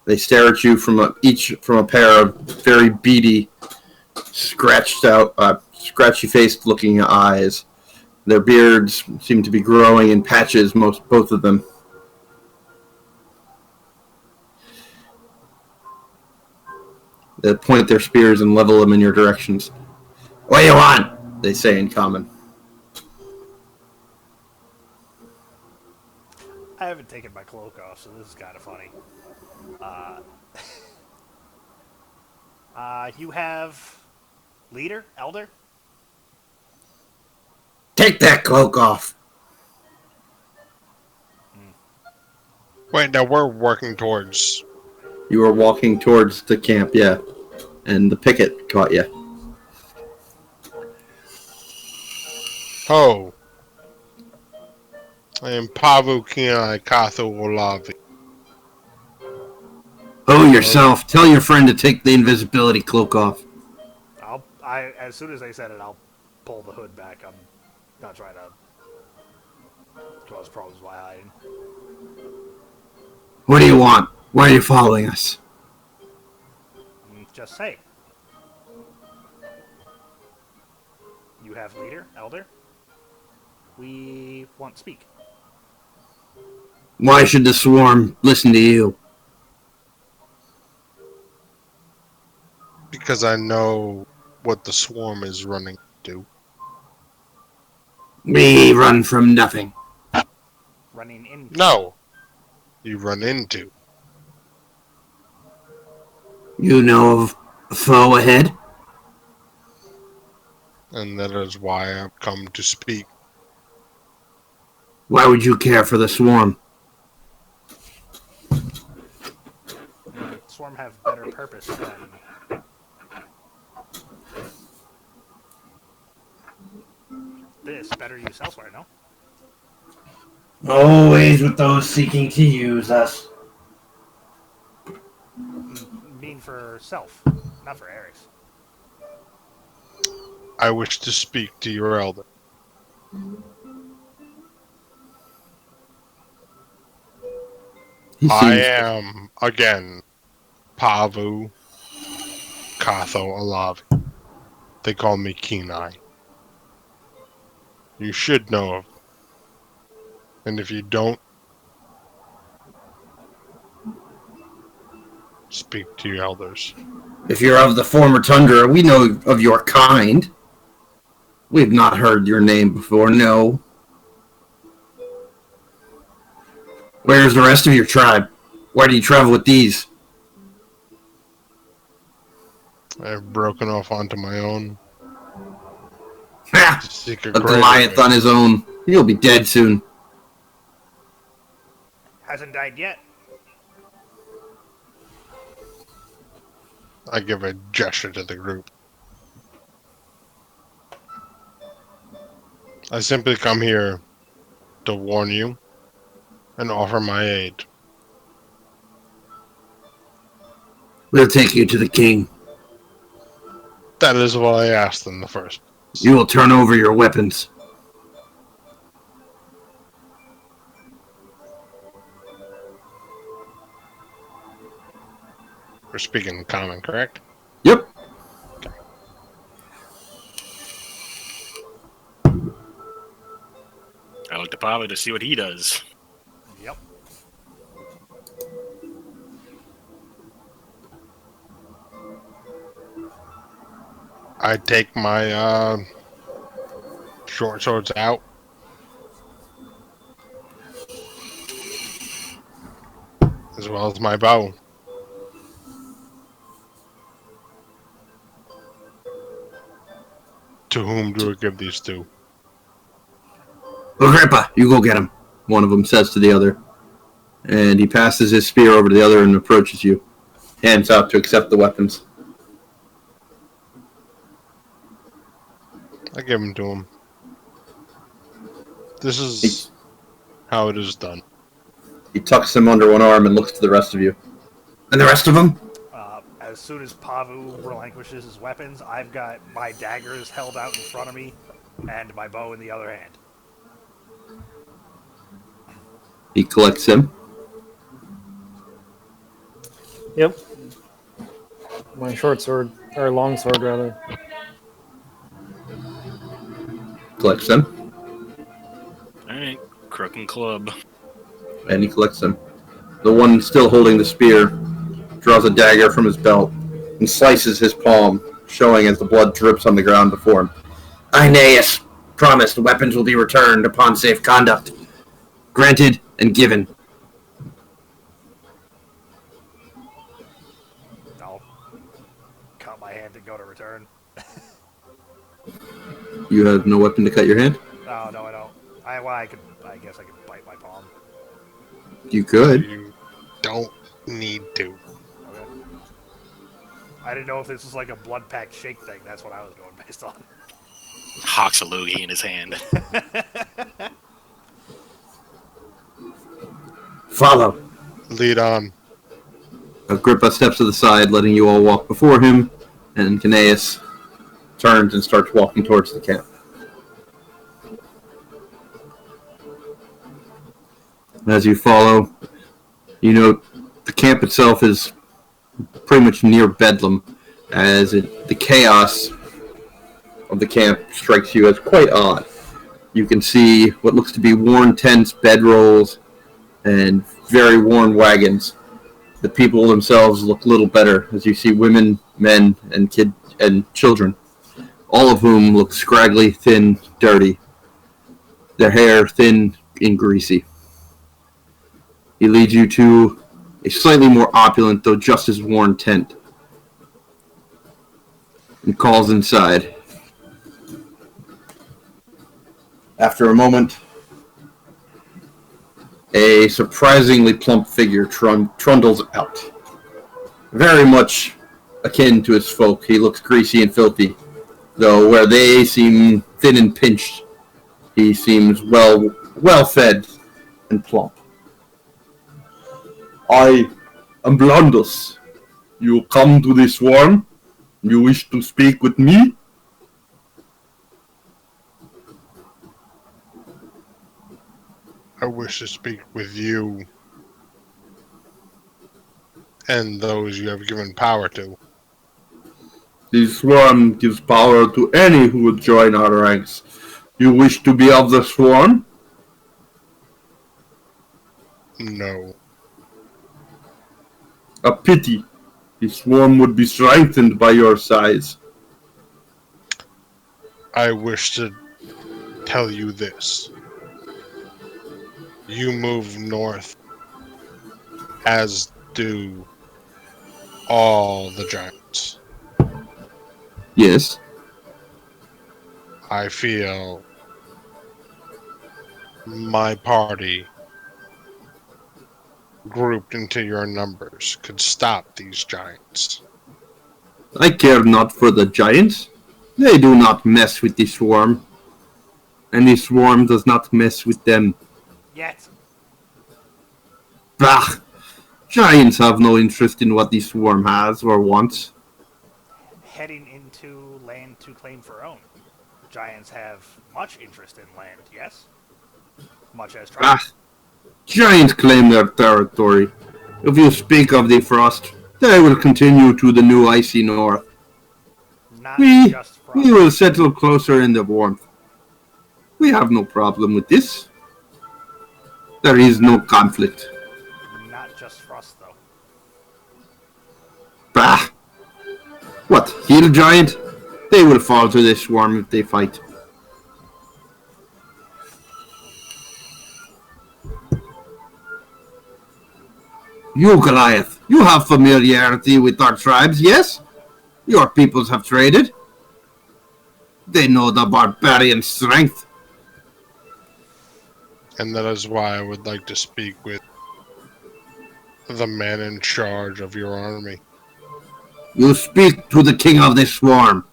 They stare at you each from a pair of very beady, scratchy-faced looking eyes, Their beards seem to be growing in patches, both of them. They point their spears and level them in your directions. "What do you want?" they say in common. I haven't taken my cloak off, so this is kind of funny. You have leader, elder. Take that cloak off. Wait, now we're working towards. You are walking towards the camp, yeah, and the picket caught you. Oh. I am Pavu Kinai Kathu Olavi. Oh, yourself. Tell your friend to take the invisibility cloak off. As soon as they said it, I'll pull the hood back. I'm not trying to cause problems by hiding. What do you want? Why are you following us? Just say. You have leader, elder. We want to speak. Why should the swarm listen to you? Because I know what the swarm is running to. We run from nothing. Running in. No. You run into. You know of a foe ahead? And that is why I've come to speak. Why would you care for the swarm? Swarm have better purpose than this. Better use elsewhere, no? Always with those seeking to use us. Mean for self, not for Eric's. I wish to speak to your elder. I am, again, Pavu Katho Alavi. They call me Kenai. You should know of. And if you don't, speak to your elders. If you're of the former tundra, we know of your kind. We've not heard your name before, no. Where's the rest of your tribe? Why do you travel with these? I've broken off onto my own. Ha! Seek A Goliath on his own. He'll be dead soon. Hasn't died yet. I give a gesture to the group. I simply come here to warn you and offer my aid. We'll take you to the king. That is what I asked in the first. You will turn over your weapons. We're speaking common, correct? Yep. I look to Pava to see what he does. Yep. I take my short swords out. As well as my bow. To whom do I give these to? Agrippa, you go get him, one of them says to the other. And he passes his spear over to the other and approaches you. Hands out to accept the weapons. I give them to him. This is how it is done. He tucks him under one arm and looks to the rest of you. And the rest of them? As soon as Pavu relinquishes his weapons, I've got my daggers held out in front of me and my bow in the other hand. He collects him. Yep. My short sword, or long sword rather. Collects him. crook and club. And he collects them. The one still holding the spear draws a dagger from his belt and slices his palm, showing as the blood drips on the ground before him. Aeneas promised weapons will be returned upon safe conduct. Granted and given. I'll cut my hand and go to return. You have no weapon to cut your hand? Oh, no, I don't. I guess I could bite my palm. You could. You don't need to. Okay. I didn't know if this was like a blood pact shake thing. That's what I was going based on. Hawks a loogie in his hand. Follow. Lead on. Agrippa steps to the side, letting you all walk before him, and Aeneas turns and starts walking towards the camp. As you follow, you note the camp itself is pretty much near bedlam, as the chaos of the camp strikes you as quite odd. You can see what looks to be worn tents, bedrolls, and very worn wagons. The people themselves look little better, as you see women, men, and children, all of whom look scraggly, thin, dirty. Their hair thin and greasy. He leads you to a slightly more opulent, though just as worn tent, and calls inside. After a moment, a surprisingly plump figure trundles out. Very much akin to his folk, he looks greasy and filthy, though where they seem thin and pinched, he seems well fed and plump. I am Blandus. You come to this swarm? You wish to speak with me? I wish to speak with you and those you have given power to. The swarm gives power to any who would join our ranks. You wish to be of the swarm? No. A pity. The swarm would be strengthened by your size. I wish to tell you this. You move north, as do all the giants. Yes. I feel my party, grouped into your numbers, could stop these giants. I care not for the giants. They do not mess with the swarm. And the swarm does not mess with them. Yet. Bah! Giants have no interest in what the swarm has or wants. Heading into land to claim for own. Giants have much interest in land, yes? Much as Bah! tribes. Giants claim their territory. If you speak of the frost, they will continue to the new icy north. Not We just from. will settle closer in the warmth. We have no problem with this. There is no conflict. Not just frost, though. Bah! What, hill giant? They will fall to this swarm if they fight. You, Goliath, you have familiarity with our tribes, yes? Your peoples have traded. They know the barbarian strength. And that is why I would like to speak with the man in charge of your army. You speak to the king of this swarm.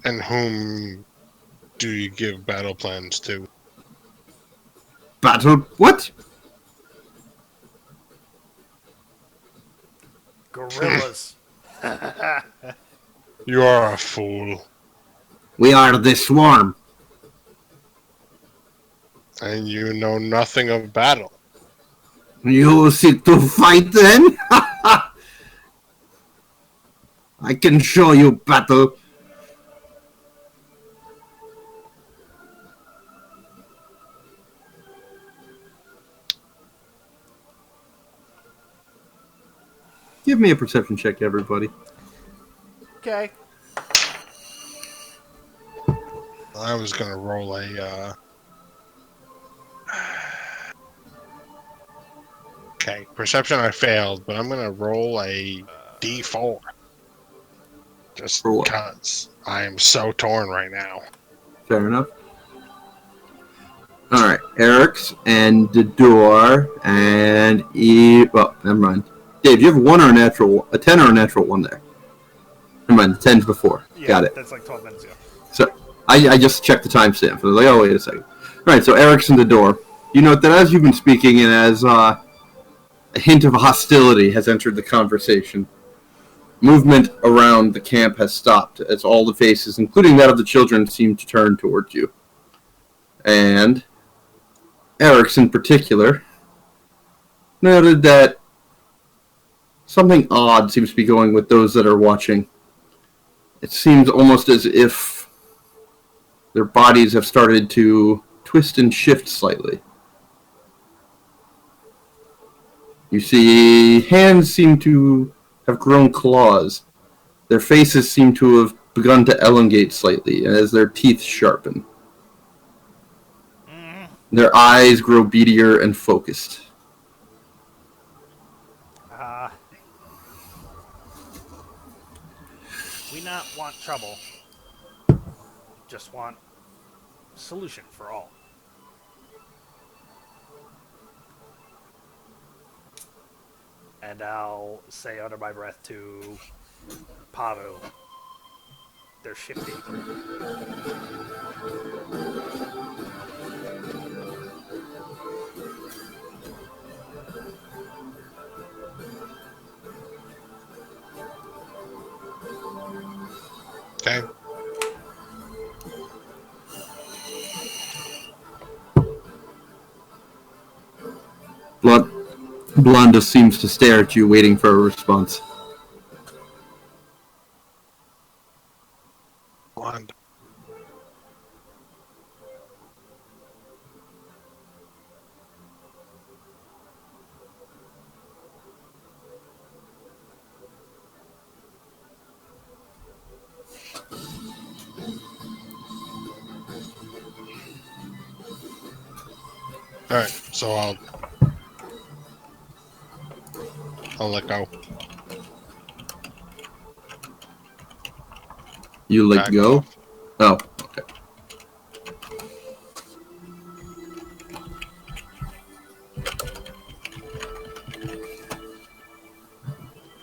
And whom do you give battle plans to? Battle? What? Gorillas. You are a fool, We are the swarm. and you know nothing of battle. You seek to fight then? I can show you battle. Give me a perception check, everybody. Okay. I was gonna roll a. Okay, perception I failed, but I'm gonna roll a D4. Just For what? because I am so torn right now. Fair enough. All right, Eric's and the door and well, never mind. Dave, you have a 10 or a natural one there. Never mind, the 10's before. Yeah, Got it. That's like 12 minutes ago. So I just checked the timestamp. I was like, oh, wait a second. All right, so Eric's in the door. You note that as you've been speaking and as a hint of hostility has entered the conversation, movement around the camp has stopped as all the faces, including that of the children, seem to turn towards you. And Eric's in particular noted that something odd seems to be going with those that are watching. It seems almost as if their bodies have started to twist and shift slightly. You see hands seem to have grown claws. Their faces seem to have begun to elongate slightly as their teeth sharpen. Their eyes grow beadier and focused. We not want trouble. Just want solution for all. And I'll say under my breath to Pavu, they're shifty. Okay. Blonda seems to stare at you, waiting for a response. Blonde. Alright, so I'll let go. You let Back go? off. Oh, okay.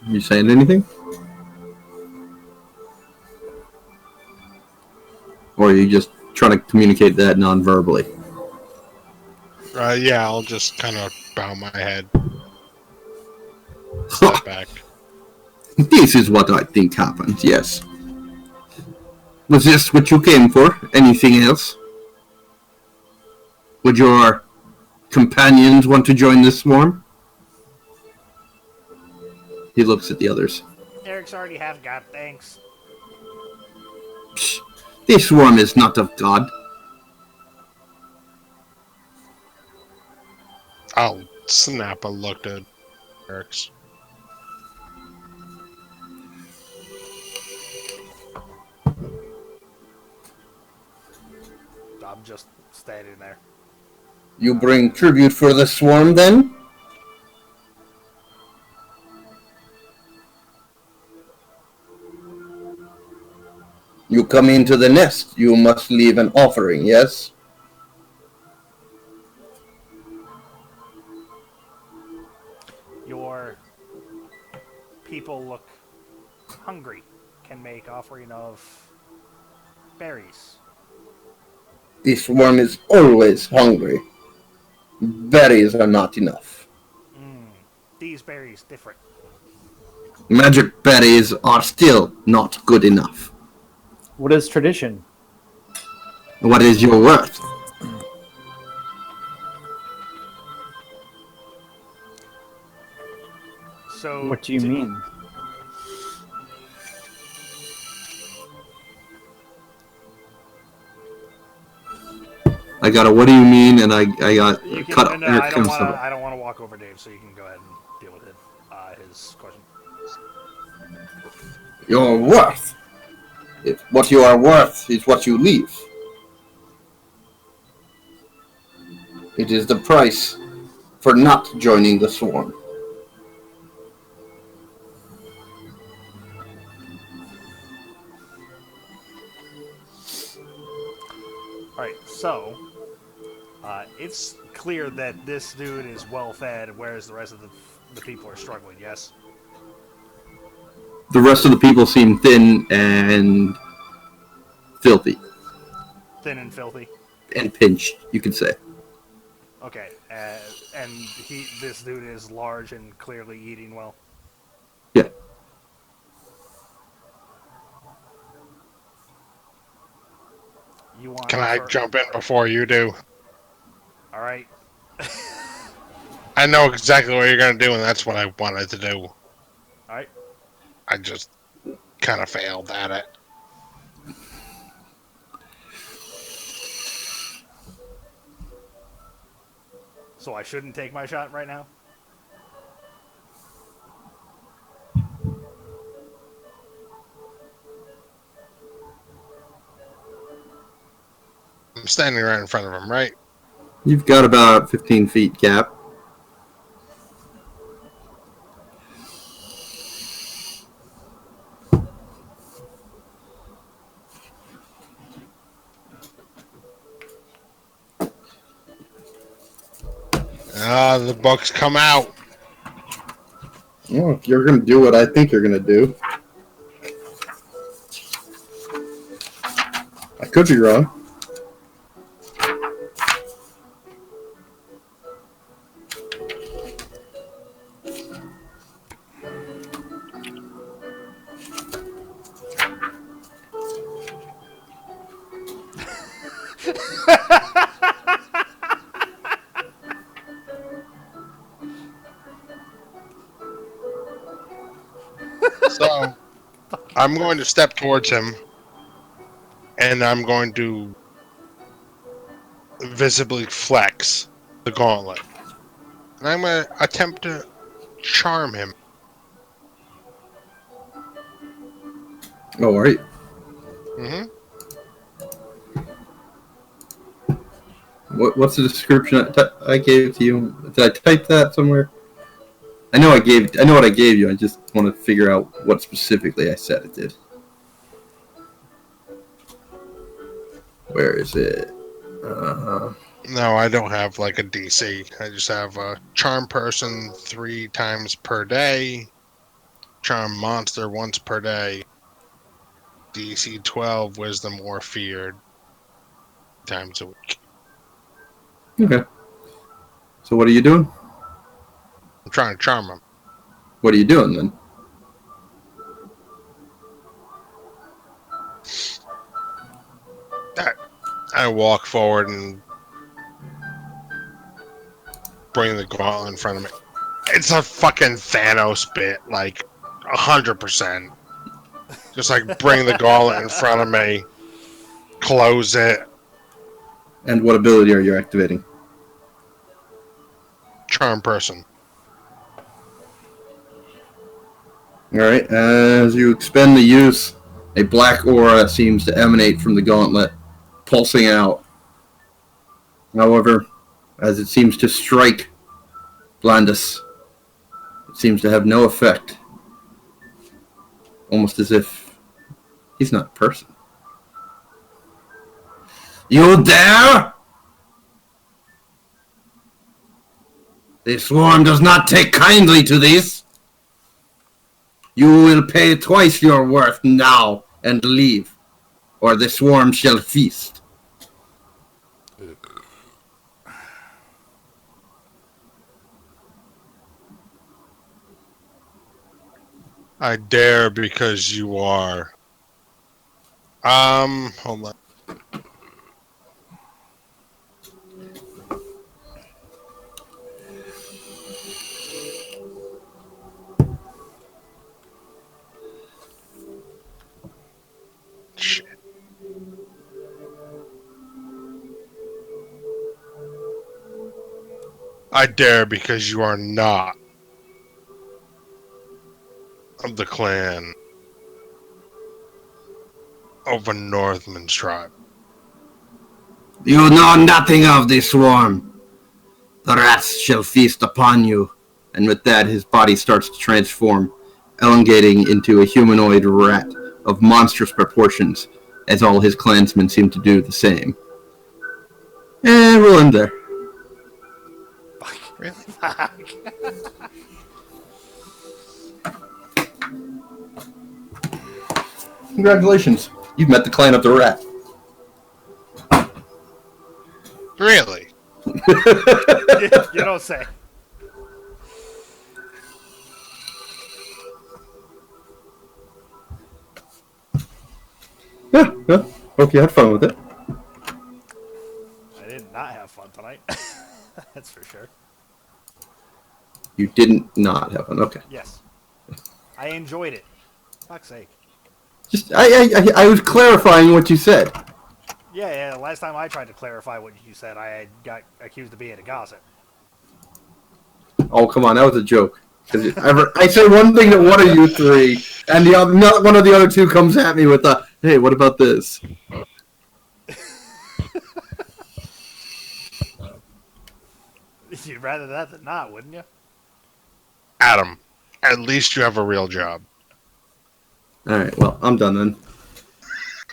You saying anything? Or are you just trying to communicate that non-verbally? Yeah, I'll just kind of bow my head. Step back. This is what I think happened, yes. Was this what you came for? Anything else? Would your companions want to join this swarm? He looks at the others. Eric's already have God, thanks. Psh, this swarm is not of God. I'll snap a look at Eric's. I'm just standing there. You bring tribute for the swarm, then? You come into the nest, you must leave an offering, yes? Your people look hungry. Can make offering of berries. This swarm is always hungry. Berries are not enough. These berries different. Magic berries are still not good enough. What is tradition? What is your worth? So What do you mean? I got a what do you mean, and I got You can, cut. no, Here I comes don't the- want to walk over Dave, so you can go ahead and deal with it. His question. Your worth. If what you are worth is what you leave. It is the price for not joining the swarm. Alright, so it's clear that this dude is well fed, whereas the rest of the people are struggling, yes? The rest of the people seem thin and filthy Thin and filthy. and pinched, you could say. Okay, and this dude is large and clearly eating well. Yeah. You want Can me I for- jump in before you do? All right. I know exactly what you're gonna do, and that's what I wanted to do. All right. I just kind of failed at it. So I shouldn't take my shot right now? I'm standing right in front of him, right? You've got about 15 feet, Cap. Ah, the books come out. Well, if you're going to do what I think you're going to do, I could be wrong. So, I'm going to step towards him, and I'm going to visibly flex the gauntlet. And I'm going to attempt to charm him. Oh, all right. Mm-hmm. What's the description I gave to you? Did I type that somewhere? I know what I gave you. I just want to figure out what specifically I said it did. Where is it? No, I don't have like a DC. I just have a charm person 3 times per day, charm monster once per day, DC 12, wisdom or feared times a week. Okay. So what are you doing? I'm trying to charm him. What are you doing then? I walk forward and bring the gauntlet in front of me. It's a fucking Thanos bit, like 100%. Just like bring the gauntlet in front of me, close it, And what ability are you activating? charm person. All right. As you expend the use, a black aura seems to emanate from the gauntlet, pulsing out. However, as it seems to strike Blandus, it seems to have no effect. Almost as if he's not a person. You dare? The swarm does not take kindly to this. You will pay twice your worth now and leave, or the swarm shall feast. I dare because you are. Hold on. Shit. I dare because you are not. of the clan of a Northman's tribe. You know nothing of this swarm. The rats shall feast upon you. And with that, his body starts to transform, elongating into a humanoid rat of monstrous proportions, as all his clansmen seem to do the same. And we'll end there. Really? Congratulations. You've met the clan of the rat. Really? You don't say. Yeah. Hope you had fun with it. I did not have fun tonight. That's for sure. You didn't not have fun. Okay. Yes. I enjoyed it. Fuck's sake. Just I was clarifying what you said. Yeah, the last time I tried to clarify what you said, I got accused of being a gossip. Oh, come on, that was a joke. I say one thing to one of you three, and the other, not one of the other two comes at me with a, "Hey, what about this?" You'd rather that than not, wouldn't you? Adam, at least you have a real job. All right, well, I'm done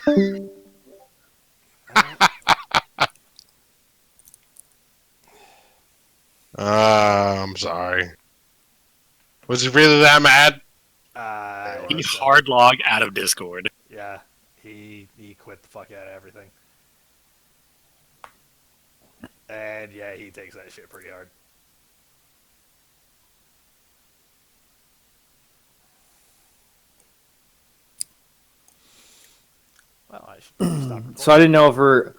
then. I'm sorry. Was he really that mad? He hard log out of Discord. Yeah, he quit the fuck out of everything. And yeah, he takes that shit pretty hard. Well, I should stop recording. So I didn't know if we're